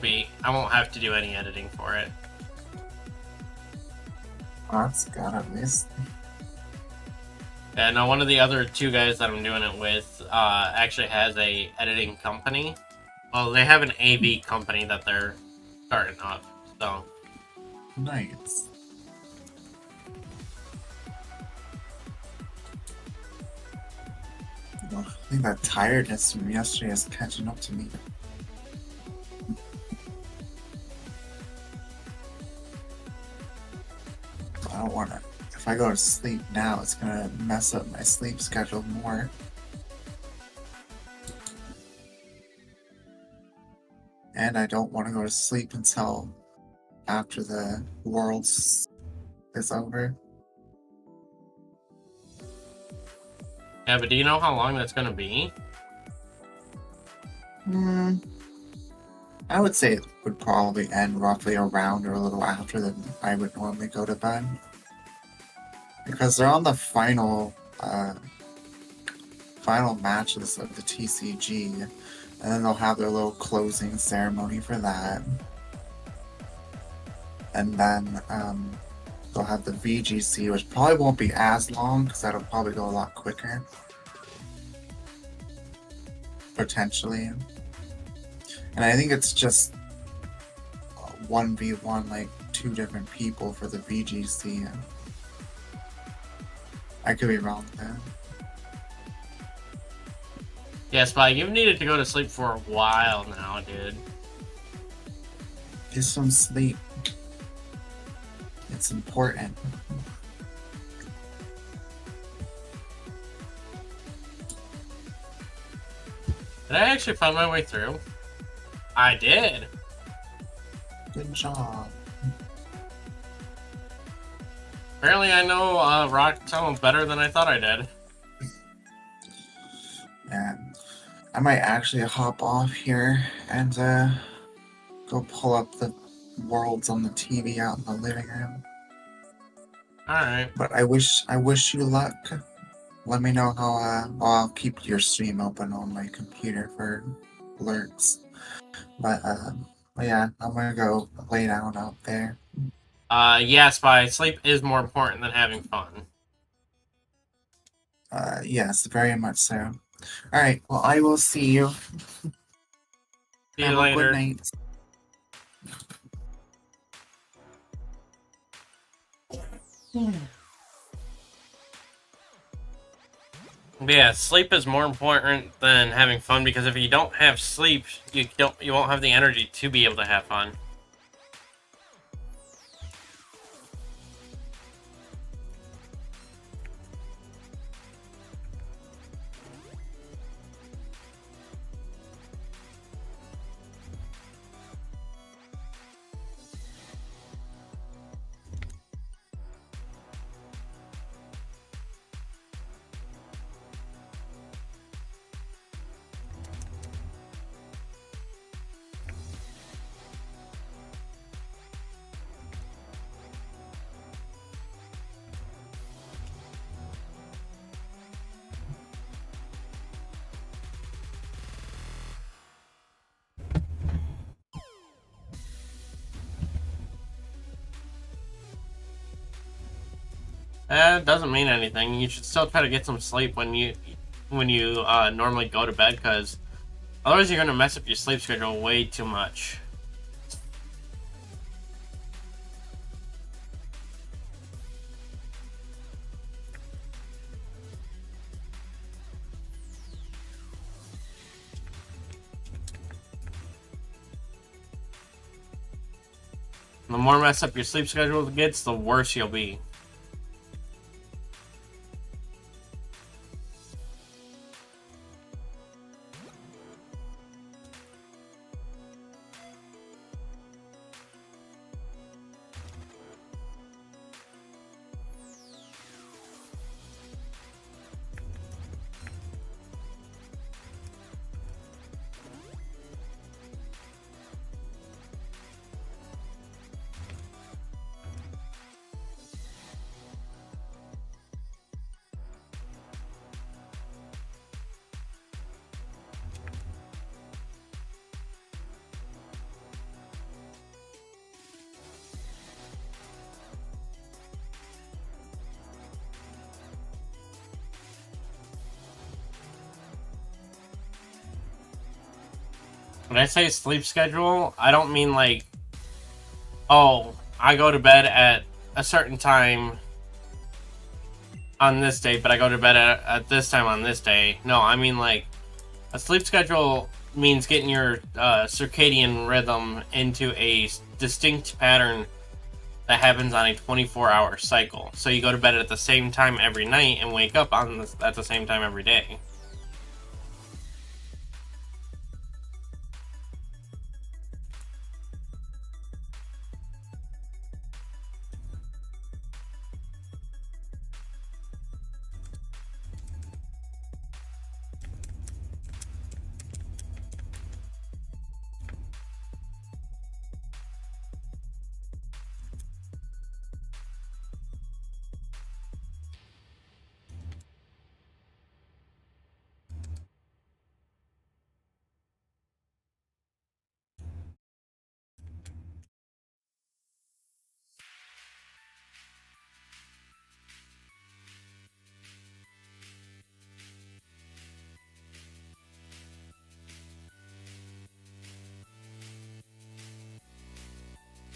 won't have to do any editing for it. That's good at least. And now one of the other two guys that I'm doing it with actually has a editing company. Well, they have an AV company that they're starting up. So Nice. Well, I think that tiredness from yesterday is catching up to me. I don't want to. If I go to sleep now, it's gonna mess up my sleep schedule more. And I don't want to go to sleep until after the Worlds is over. yeah, but do you know how long that's going to be? I would say it would probably end roughly around or a little after than I would normally go to bed. Because they're on the final matches of the TCG, and then they'll have their little closing ceremony for that. And then they'll have the VGC, which probably won't be as long because that'll probably go a lot quicker. Potentially. And I think it's just 1v1, like 2 different people for the VGC. I could be wrong there. Yeah, Spy, you've needed to go to sleep for a while now, dude. Get some sleep. It's important. Did I actually find my way through? I did. Good job. Apparently I know Rock Tunnel better than I thought I did. And I might actually hop off here and go pull up the Worlds on the TV out in the living room. Alright. But I wish you luck. Let me know how I'll keep your stream open on my computer for alerts. But yeah, I'm gonna go lay down out there. Yeah, Spy, sleep is more important than having fun. Yes, very much so. Alright, well I will see you. See Have you a later. good night. Yeah, sleep is more important than having fun, because if you don't have sleep, you won't have the energy to be able to have fun. It doesn't mean anything. You should still try to get some sleep when you normally go to bed, because otherwise you're going to mess up your sleep schedule way too much. The more messed up your sleep schedule gets, the worse you'll be. When I say sleep schedule, I don't mean like, oh, I go to bed at a certain time on this day, but I go to bed at this time on this day. No, I mean like a sleep schedule means getting your circadian rhythm into a distinct pattern that happens on a 24-hour cycle. So you go to bed at the same time every night and wake up at the same time every day.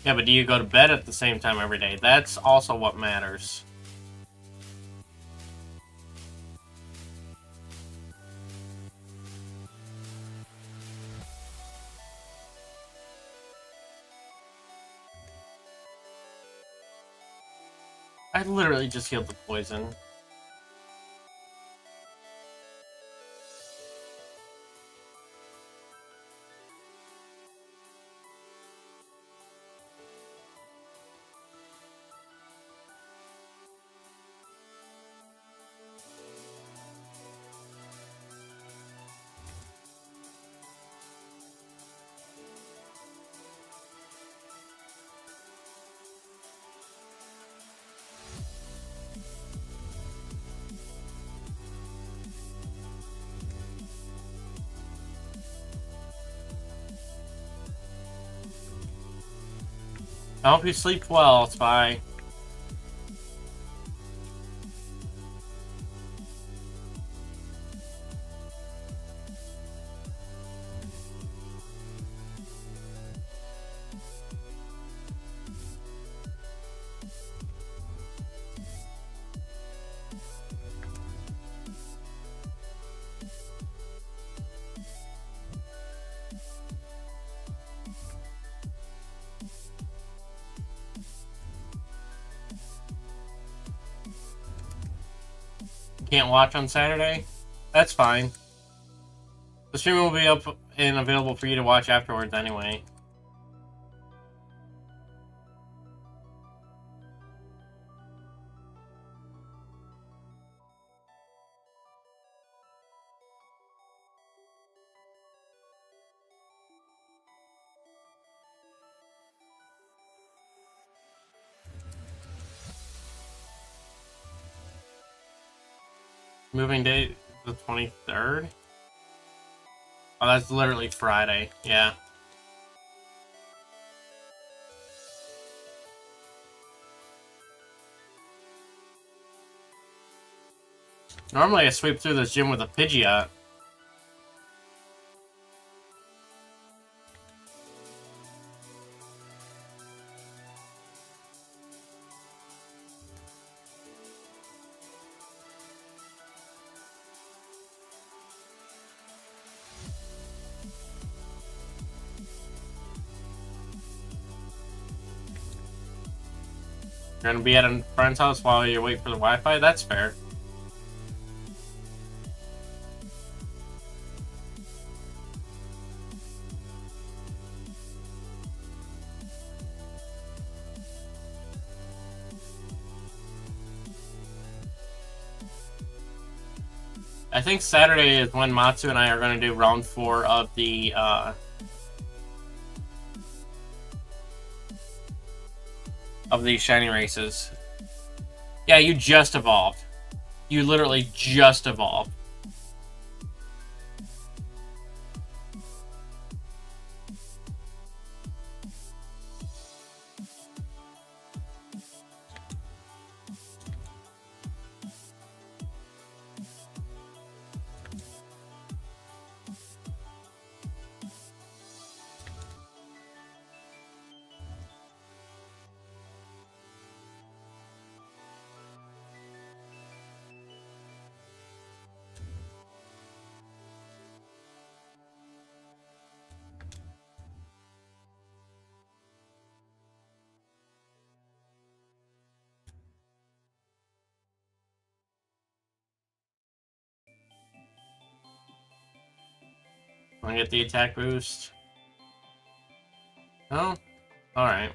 Yeah, but do you go to bed at the same time every day? That's also what matters. I literally just healed the poison. I hope you sleep well, Spy. Can't watch on Saturday? That's fine. The stream will be up and available for you to watch afterwards anyway. Moving date the 23rd? Oh, that's literally Friday. Yeah. Normally I sweep through this gym with a Pidgeot. You're gonna be at a friend's house while you wait for the Wi-Fi? That's fair. I think Saturday is when Matsu and I are going to do round 4 of the shiny races. Yeah, you just evolved. You literally just evolved. Want to get the attack boost? Oh, alright.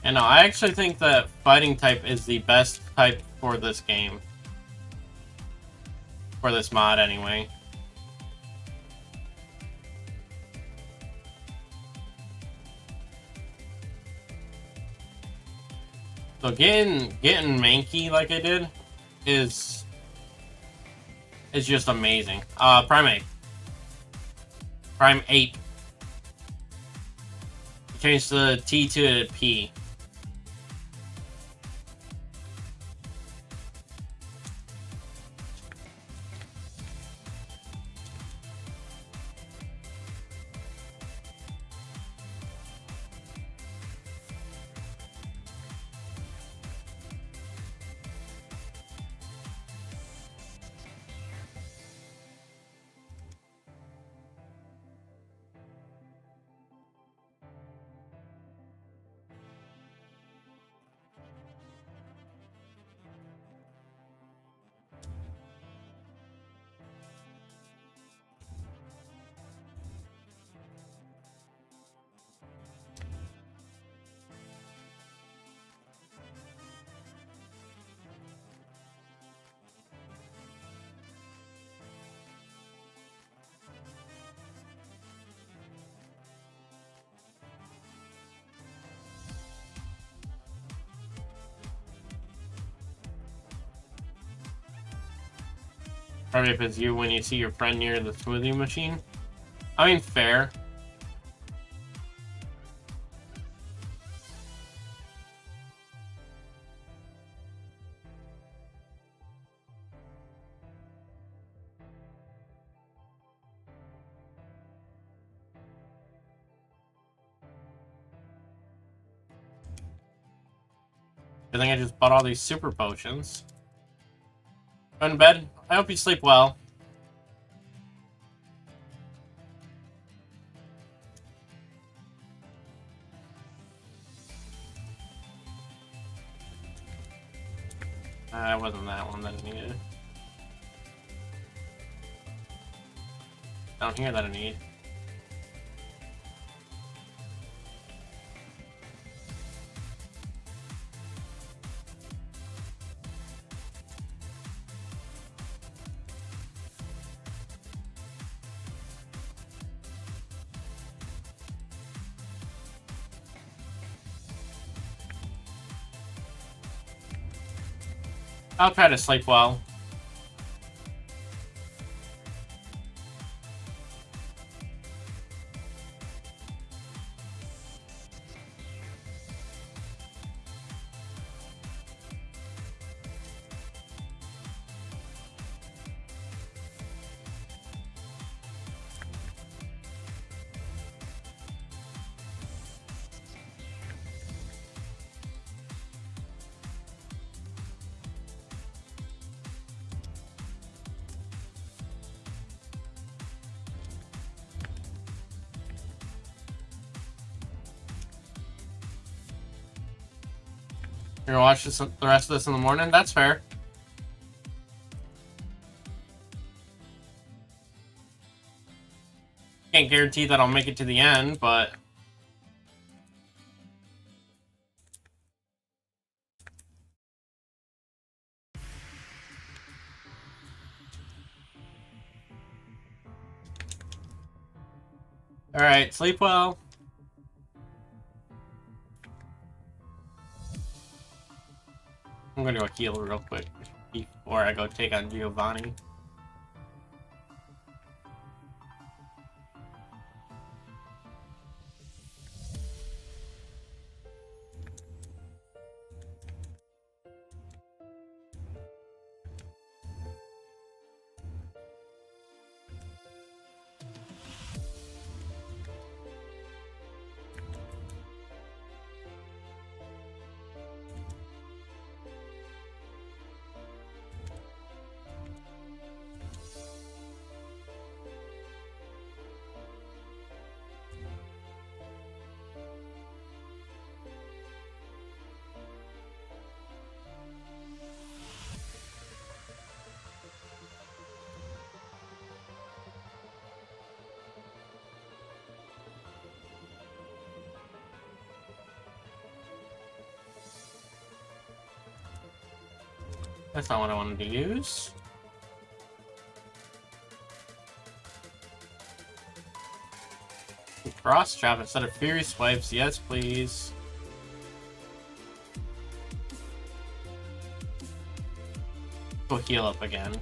And no, I actually think that fighting type is the best type for this game. For this mod, anyway. So getting Mankey like I did is just amazing. Prime 8. Change the T to a P. Probably if it's you when you see your friend near the smoothie machine. I mean, fair. I think I just bought all these super potions. Go to bed. I hope you sleep well. It wasn't that one that I needed. Down here that I need. I'll try to sleep well. You're gonna watch this, the rest of this in the morning? That's fair. Can't guarantee that I'll make it to the end, but... Alright, sleep well. I'm gonna go heal real quick before I go take on Giovanni. That's not what I wanted to use. Cross chop instead of Fury Swipes, yes please. Go heal up again.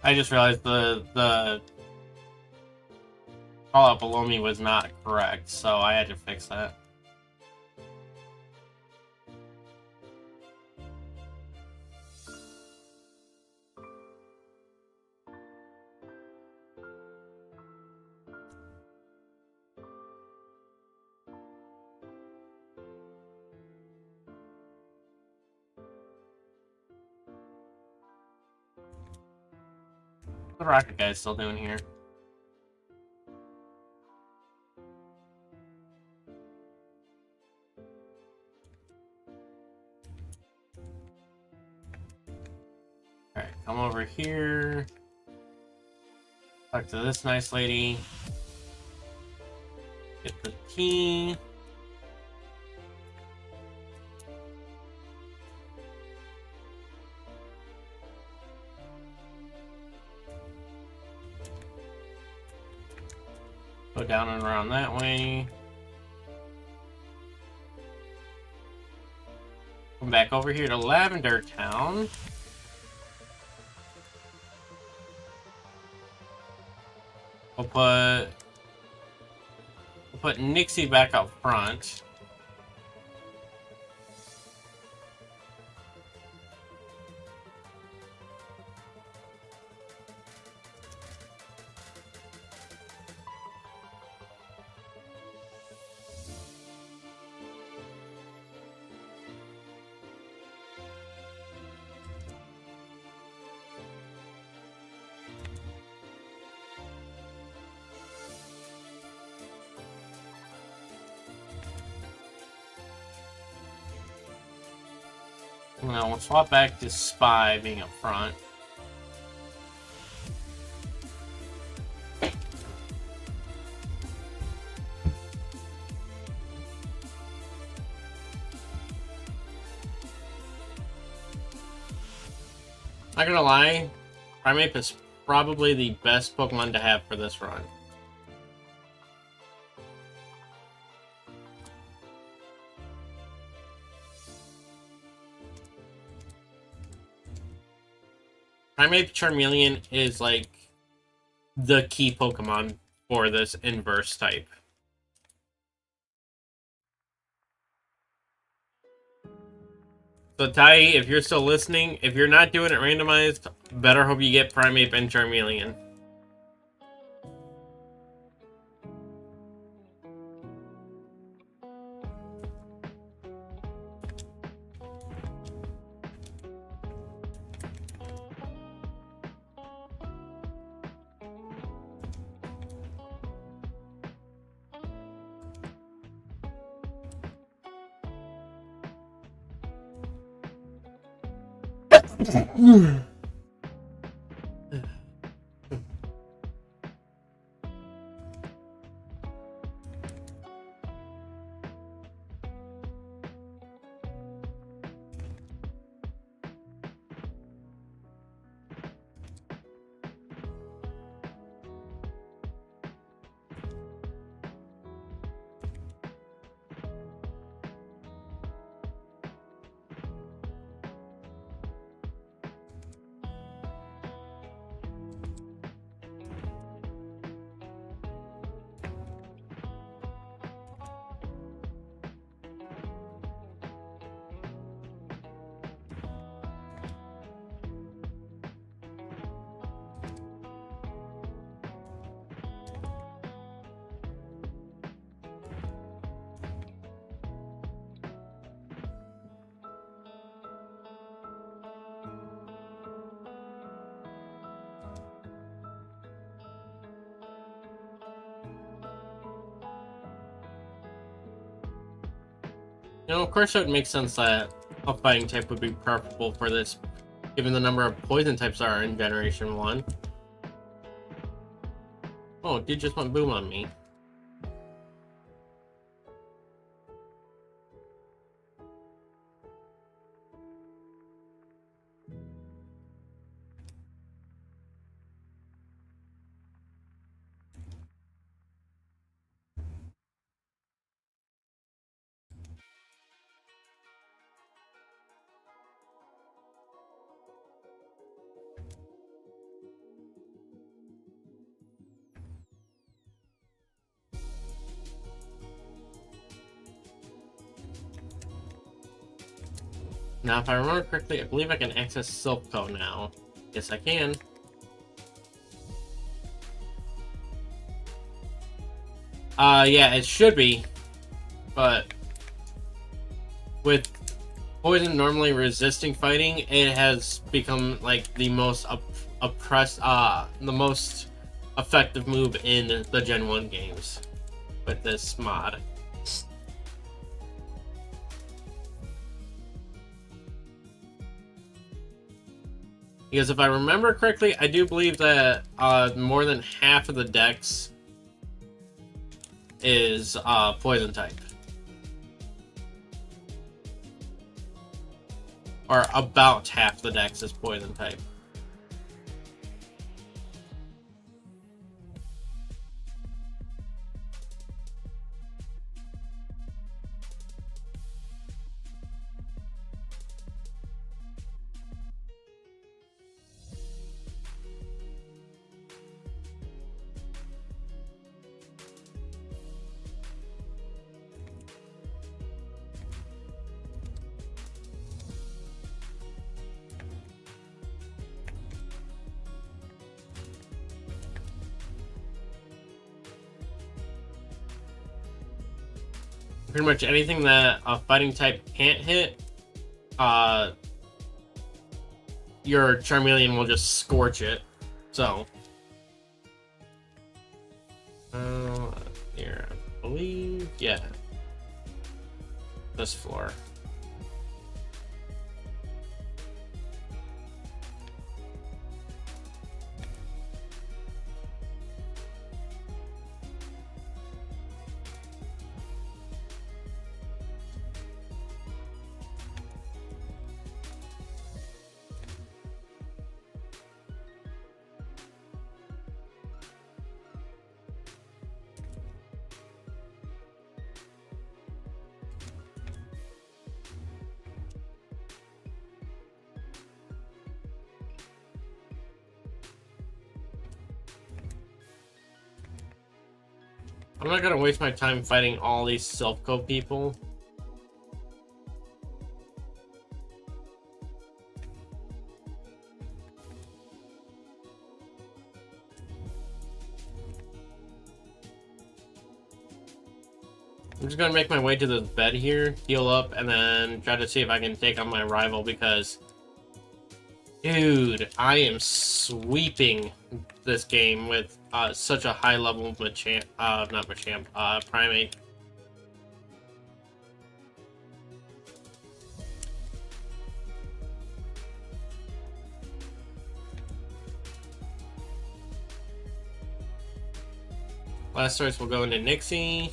I just realized the call out below me was not correct, so I had to fix that. What the rocket guy's still doing here? Alright, come over here. Talk to this nice lady. Get the key. Go down and around that way. Come back over here to Lavender Town. We'll put Nixie back up front. Now we'll swap back to Spy being up front. Not gonna lie, Primeape is probably the best Pokemon to have for this run. Primeape Charmeleon is like the key Pokemon for this inverse type. So Tai, if you're still listening, if you're not doing it randomized, better hope you get Primeape and Charmeleon. Of course, it would make sense that a fighting type would be preferable for this, given the number of poison types there are in Generation 1. Oh, dude just went boom on me. Now, if I remember correctly, I believe I can access Silpco now. Yes, I can. Yeah, it should be. But with poison normally resisting fighting, it has become like the most the most effective move in the Gen 1 games with this mod. Because if I remember correctly, I do believe that more than half of the dex is poison type. Or about half the dex is poison type. Pretty much anything that a fighting type can't hit, your Charmeleon will just scorch it. So, here, I believe, yeah, this floor. I'm not gonna waste my time fighting all these self-code people. I'm just gonna make my way to this bed here, heal up, and then try to see if I can take on my rival because, dude, I am sweeping this game with such a high level of Machamp, not Machamp, Primate. Last choice will go into Nixie.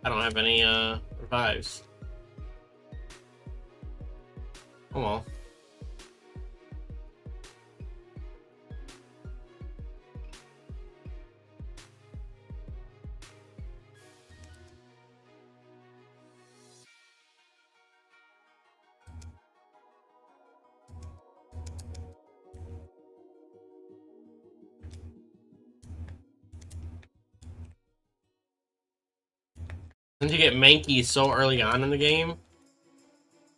I don't have any revives. Oh well. Since you get Mankey so early on in the game.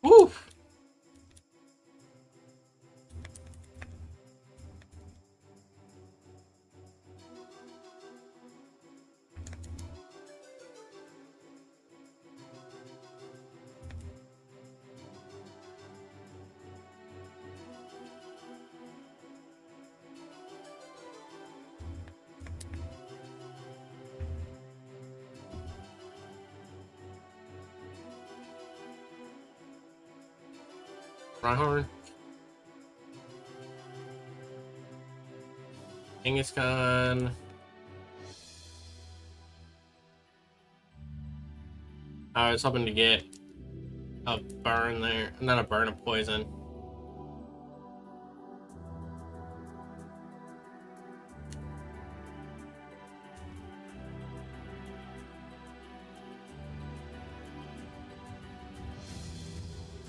Woo! Rhyhorn. Kangaskhan. I was hoping to get a burn there. Not a burn, a poison.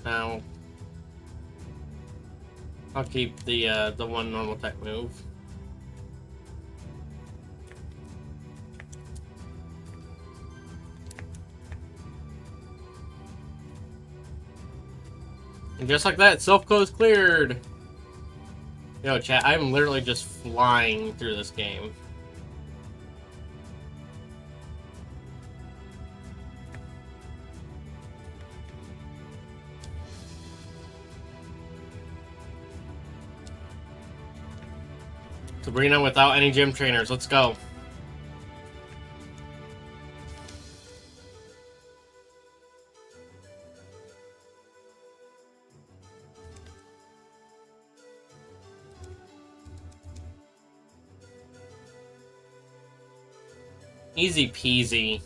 Now, I'll keep the one normal tech move. And just like that, self-code is cleared! Yo, chat, I'm literally just flying through this game. Sabrina without any gym trainers, let's go. Easy peasy.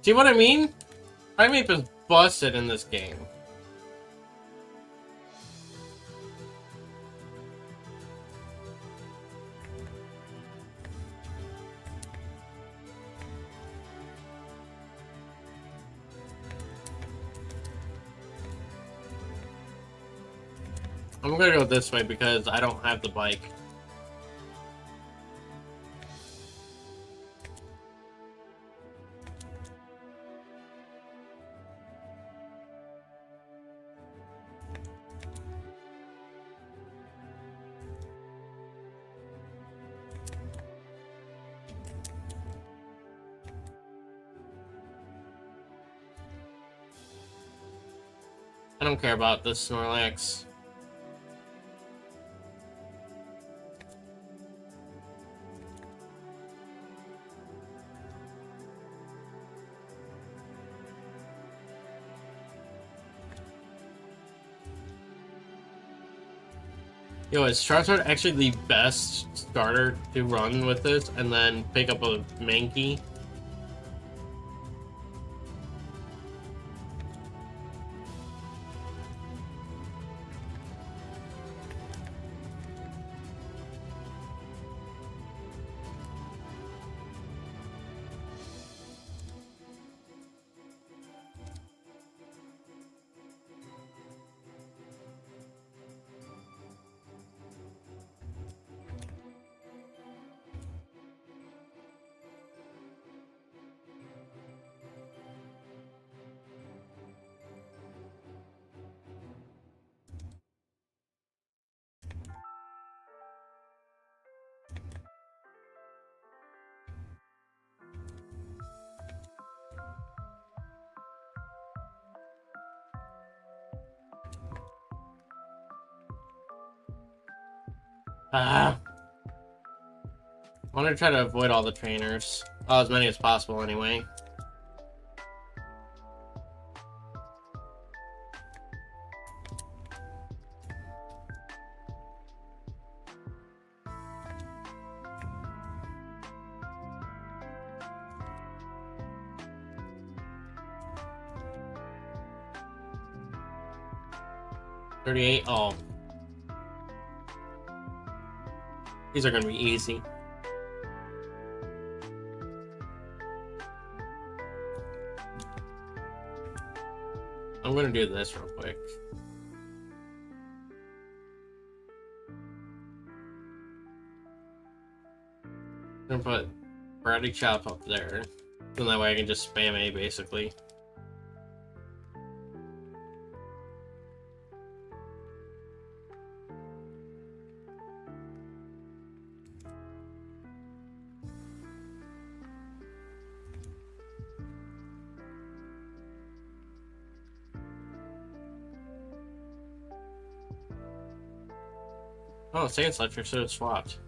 See what I mean? Primate is busted in this game. I'm gonna go this way because I don't have the bike. I don't care about this Snorlax. Yo, is Charizard actually the best starter to run with this and then pick up a Mankey? I want to try to avoid all the trainers. Oh, as many as possible anyway. $38. Oh. These are going to be easy. I'm going to do this real quick. I'm going to put Karate Chop up there. So that way I can just spam A basically. Oh, Sand Sledger, so it's swapped.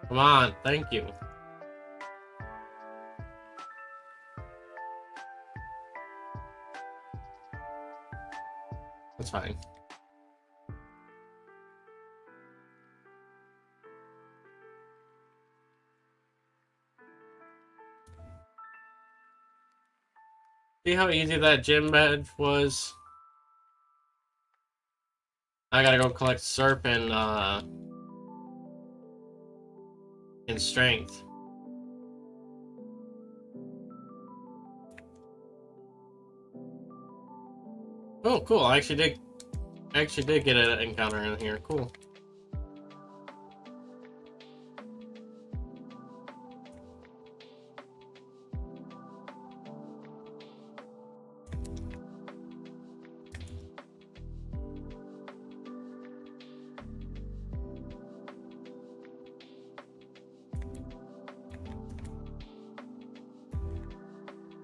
Come on, thank you. That's fine. See how easy that gym badge was? I gotta go collect Serp and Strength. Oh, cool! I actually did get an encounter in here. Cool.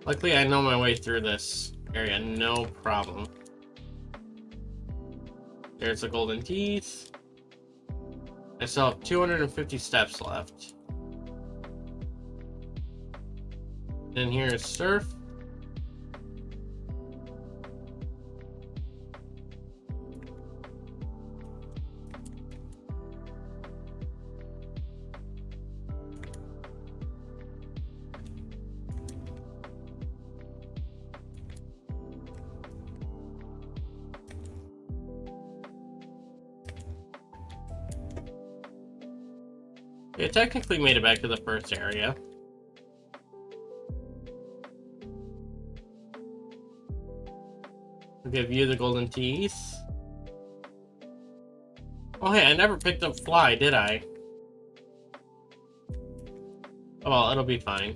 Luckily, I know my way through this area, no problem. There's the golden teeth. I still have 250 steps left. Then here is Surf. It technically made it back to the first area. I'll give you the golden teeth. Oh hey, I never picked up Fly, did I? Oh well, it'll be fine.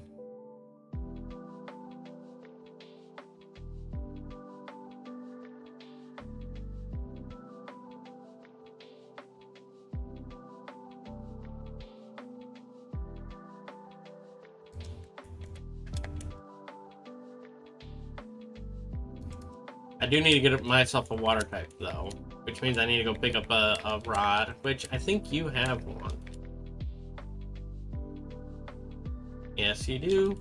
I do need to get myself a water type though, which means I need to go pick up a rod, which I think you have one. Yes, you do.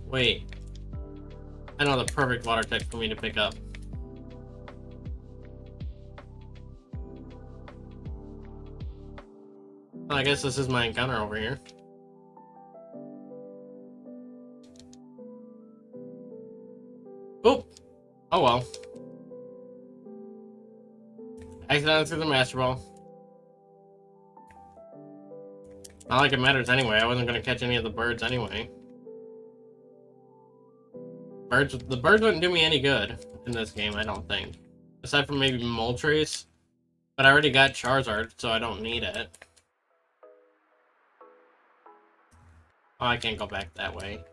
Wait. I know the perfect water type for me to pick up. Well, I guess this is my encounter over here. Oop! Oh well. Accidentally threw the Master Ball. Not like it matters anyway. I wasn't going to catch any of the birds anyway. The birds wouldn't do me any good in this game, I don't think. Aside from maybe Moltres. But I already got Charizard, so I don't need it. Oh, I can't go back that way.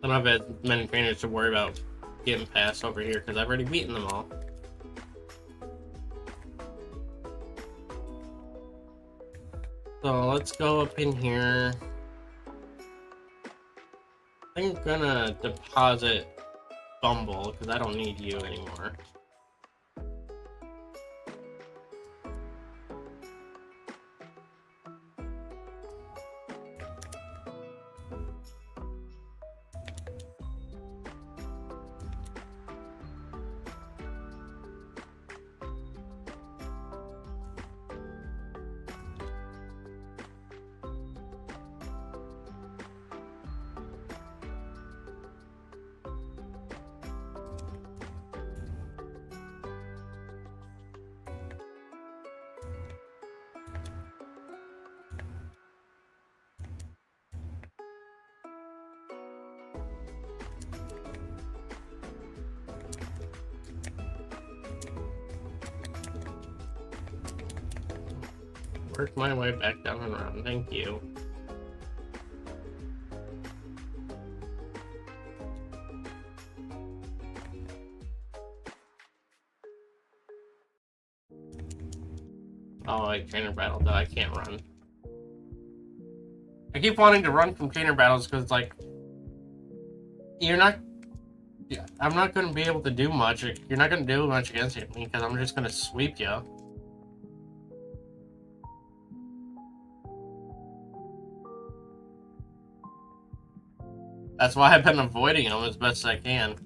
I don't have as many trainers to worry about getting past over here because I've already beaten them all. So let's go up in here. I'm gonna deposit Bumble because I don't need you anymore. Work my way back down and around, thank you. Oh, I trainer battle though, I can't run. I keep wanting to run from trainer battles because like you're not I'm not gonna be able to do much. You're not gonna do much against me because I'm just gonna sweep you. That's why I've been avoiding them as best I can.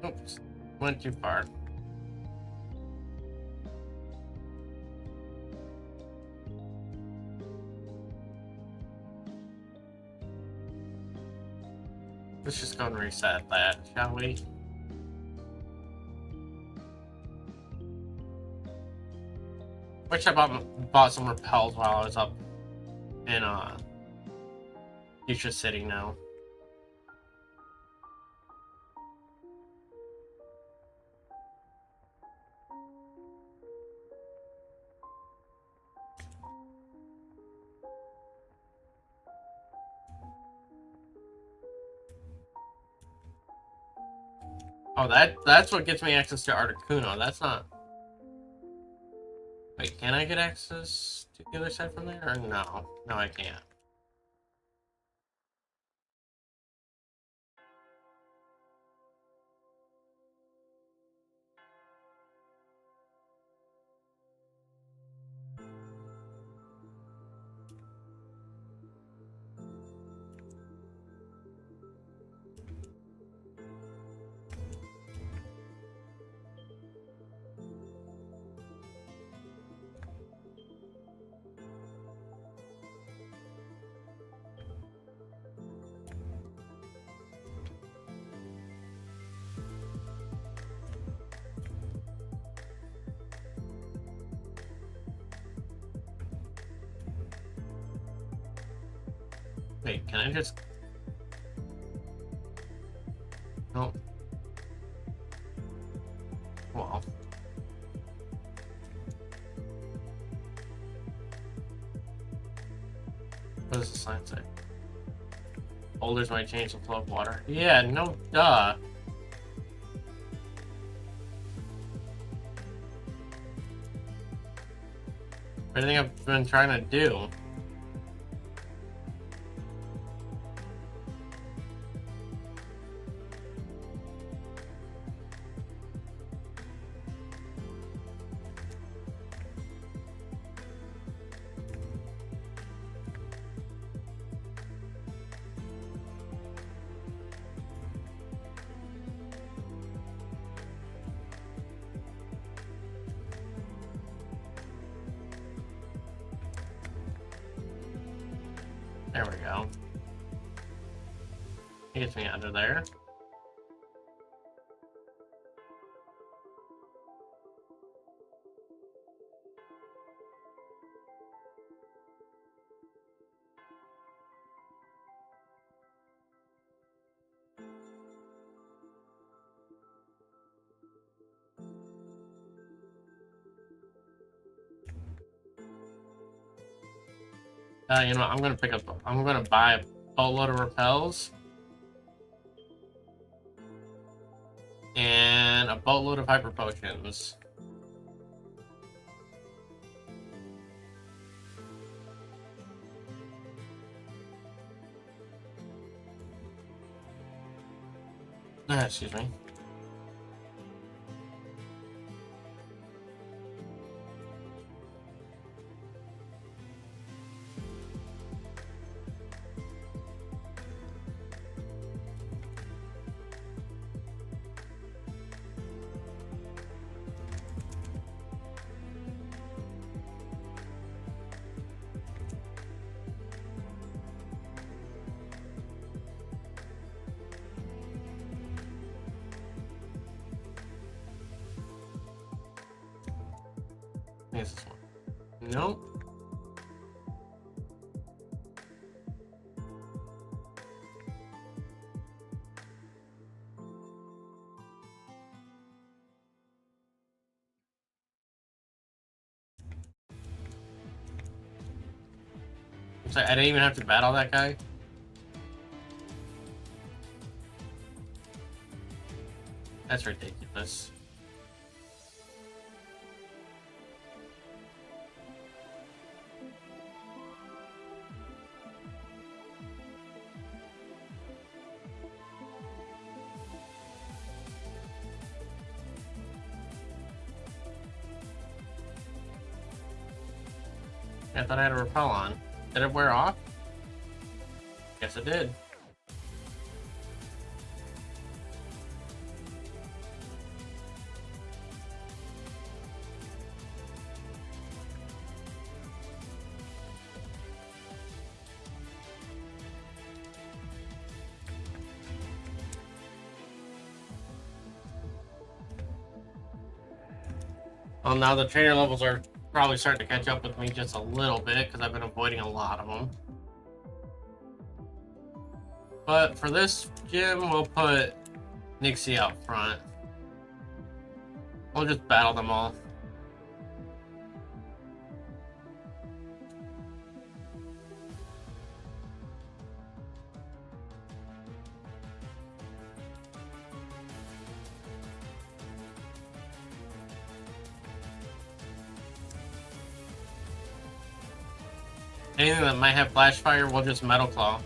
Oops, went too far. Let's just go and reset that, shall we? Wish I bought some repels while I was up in Future City now. Oh, that's what gets me access to Articuno. That's not... Wait, can I get access to the other side from there? Or no? No, I can't. Wait, can I just... No. Well. What does the sign say? Boulders might change the flow of water. Yeah, no duh. Everything I've been trying to do. There we go. It gets me under there. You know what, I'm gonna buy a boatload of repels. And a boatload of hyper potions. Excuse me. This one. Nope. So I didn't even have to battle that guy. That's ridiculous. I thought I had a repel on. Did it wear off? Yes, it did. Well, now the trainer levels are probably starting to catch up with me just a little bit because I've been avoiding a lot of them. But for this gym, we'll put Nixie out front. We'll just battle them all. Anything that might have flash fire, we'll just metal claw.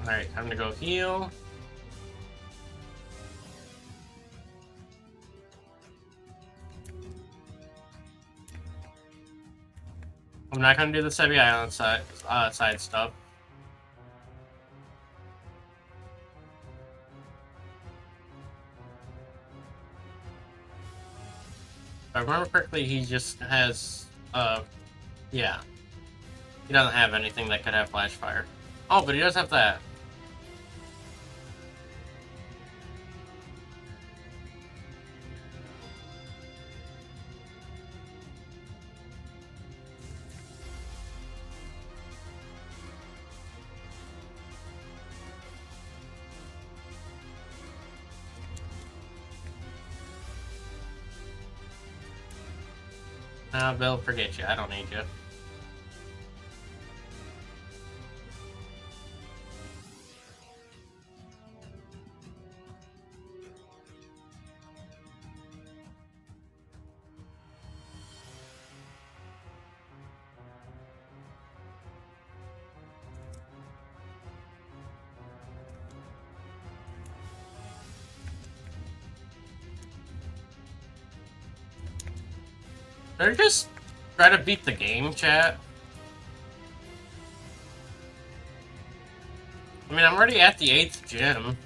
Alright, time to go heal. I'm not gonna do the Sebi Island side stuff. If I remember correctly, he just has, yeah. He doesn't have anything that could have flash fire. Oh, but he does have that. Bill, forget you. I don't need you. They're just try to beat the game, chat. I mean, I'm already at the 8th gym.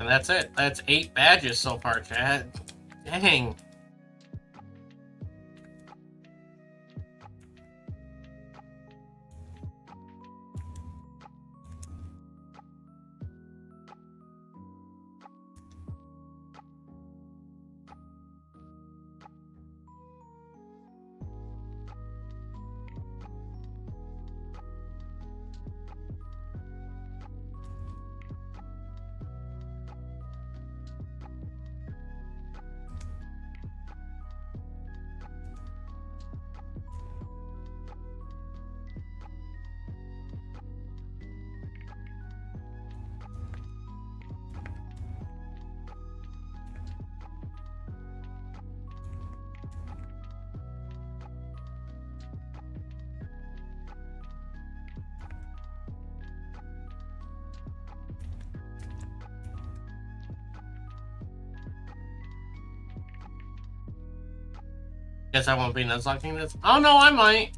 And that's it. That's 8 badges so far, chat. Dang. Guess I won't be nuzlocking this. Oh no, I might.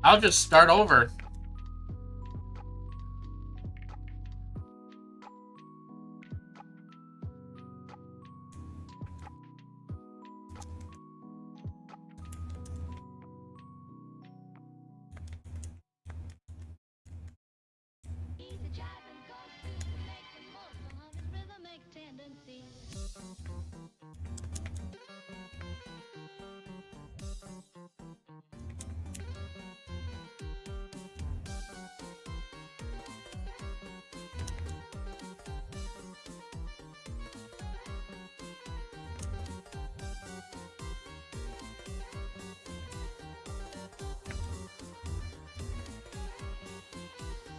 I'll just start over.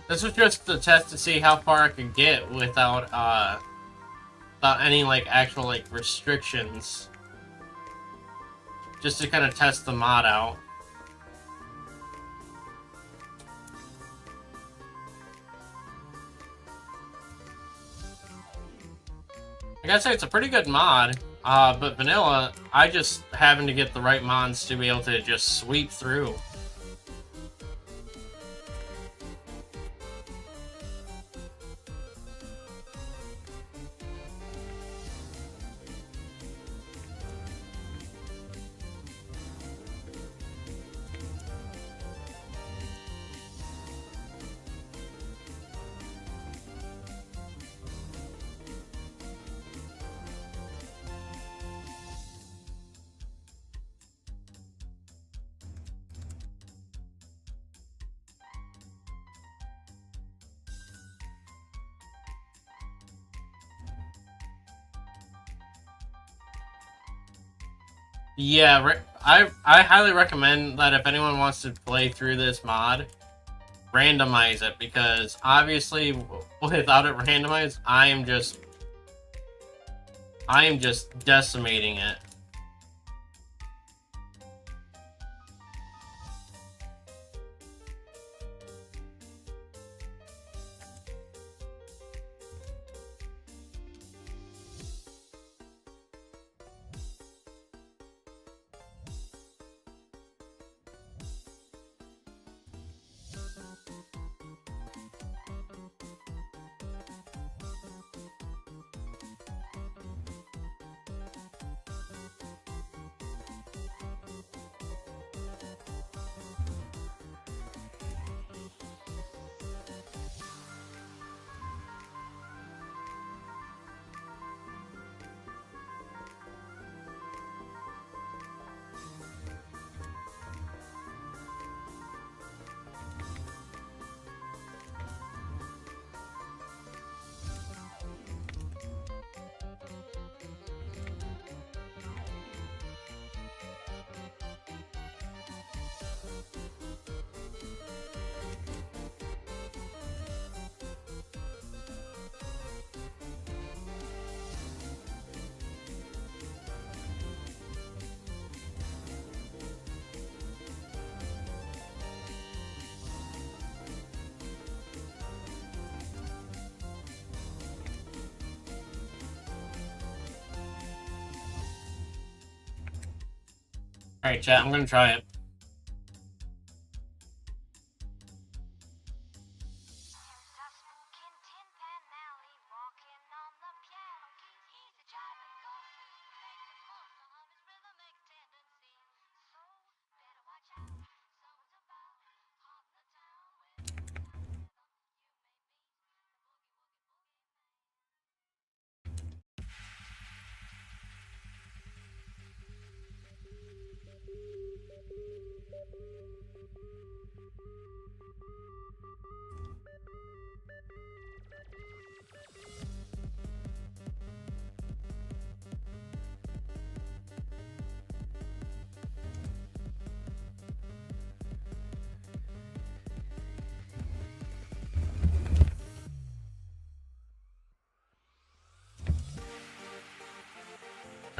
This was just the test to see how far I could get without any like actual like restrictions. Just to kind of test the mod out. I gotta say it's a pretty good mod. But vanilla, I just happen to get the right mods to be able to just sweep through. Yeah, I highly recommend that if anyone wants to play through this mod, randomize it, because obviously without it randomized, I am just decimating it. Alright, chat, I'm gonna try it.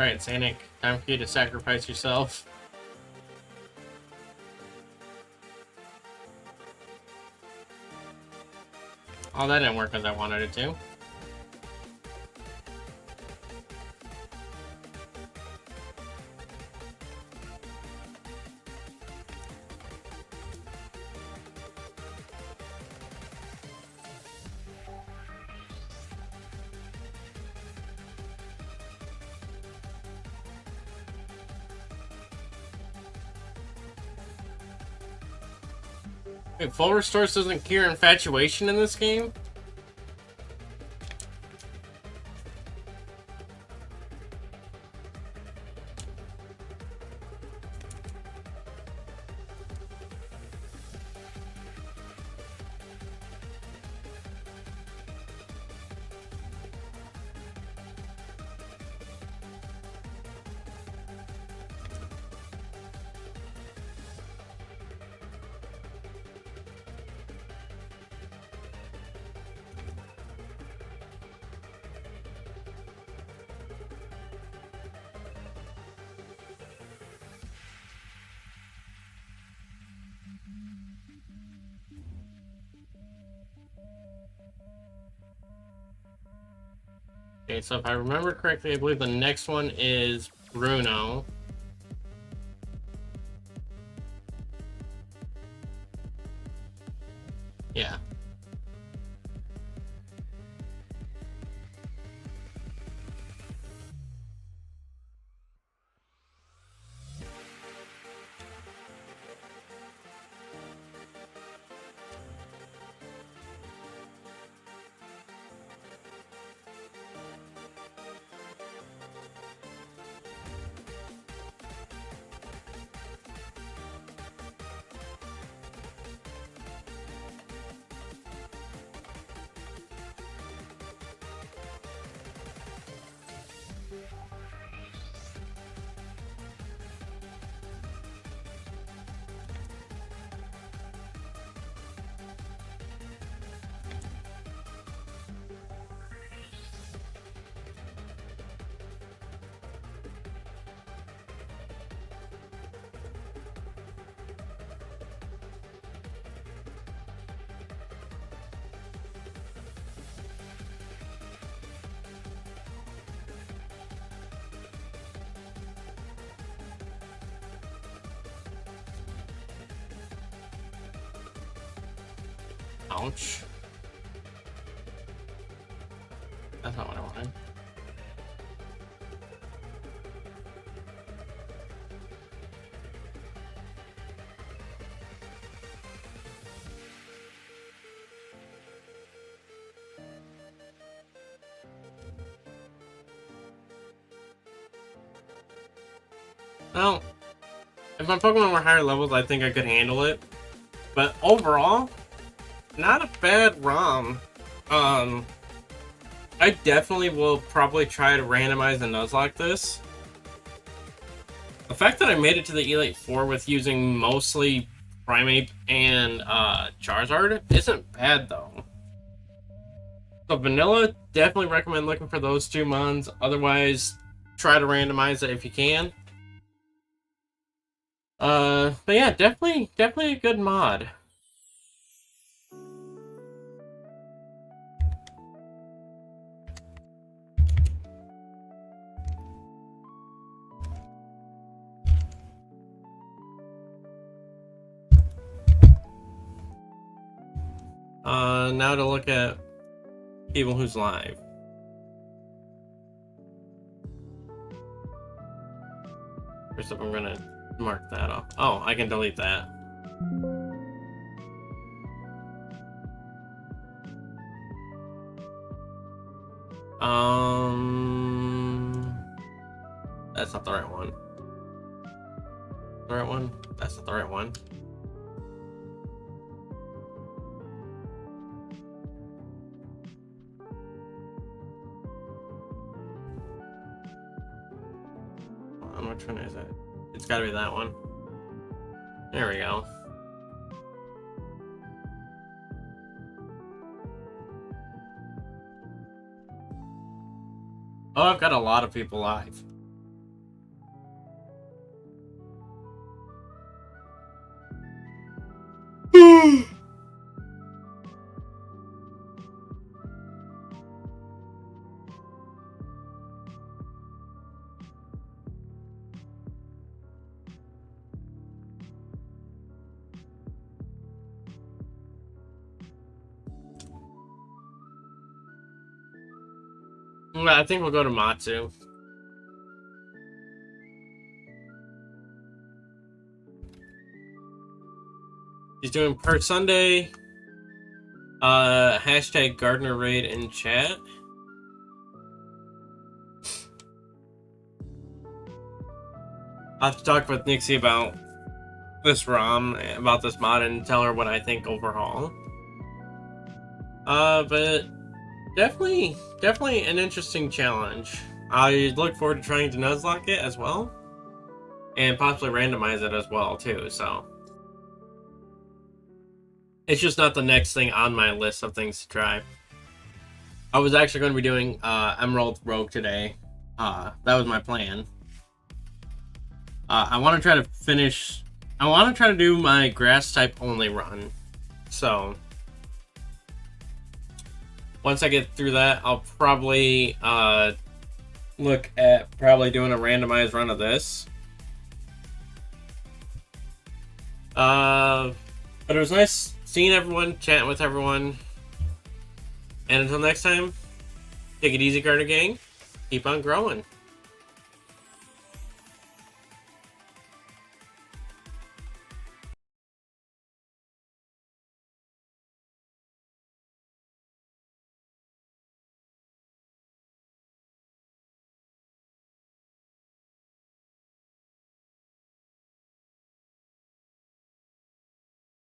Alright, Sanic, time for you to sacrifice yourself. Oh, that didn't work as I wanted it to. Wait, full restores doesn't cure infatuation in this game? Okay, so if I remember correctly, I believe the next one is Bruno. Yeah. Ouch. That's not what I wanted. Well, if my Pokemon were higher levels, I think I could handle it. But overall, not a bad ROM. I definitely will probably try to randomize a Nuzlocke this. The fact that I made it to the Elite Four with using mostly Primeape and Charizard isn't bad though. So vanilla, definitely recommend looking for those 2 mons. Otherwise, try to randomize it if you can. But yeah, definitely a good mod. Now to look at people who's live. First up, I'm gonna mark that off. Oh, I can delete that. That's not the right one. The right one? That's not the right one. Which one is it? It's gotta be that one. There we go. Oh, I've got a lot of people live. I think we'll go to Matsu. He's doing per Sunday. Hashtag Gardner Raid in chat. I have to talk with Nixie about this ROM, about this mod, and tell her what I think overall. But definitely an interesting challenge. I look forward to trying to Nuzlocke it as well, and possibly randomize it as well too. So it's just not the next thing on my list of things to try. I was actually going to be doing Emerald Rogue today. That was my plan. I want to try to finish. I want to try to do my grass type only run. So once I get through that, I'll probably look at doing a randomized run of this. But it was nice seeing everyone, chatting with everyone. And until next time, take it easy, Carter Gang. Keep on growing.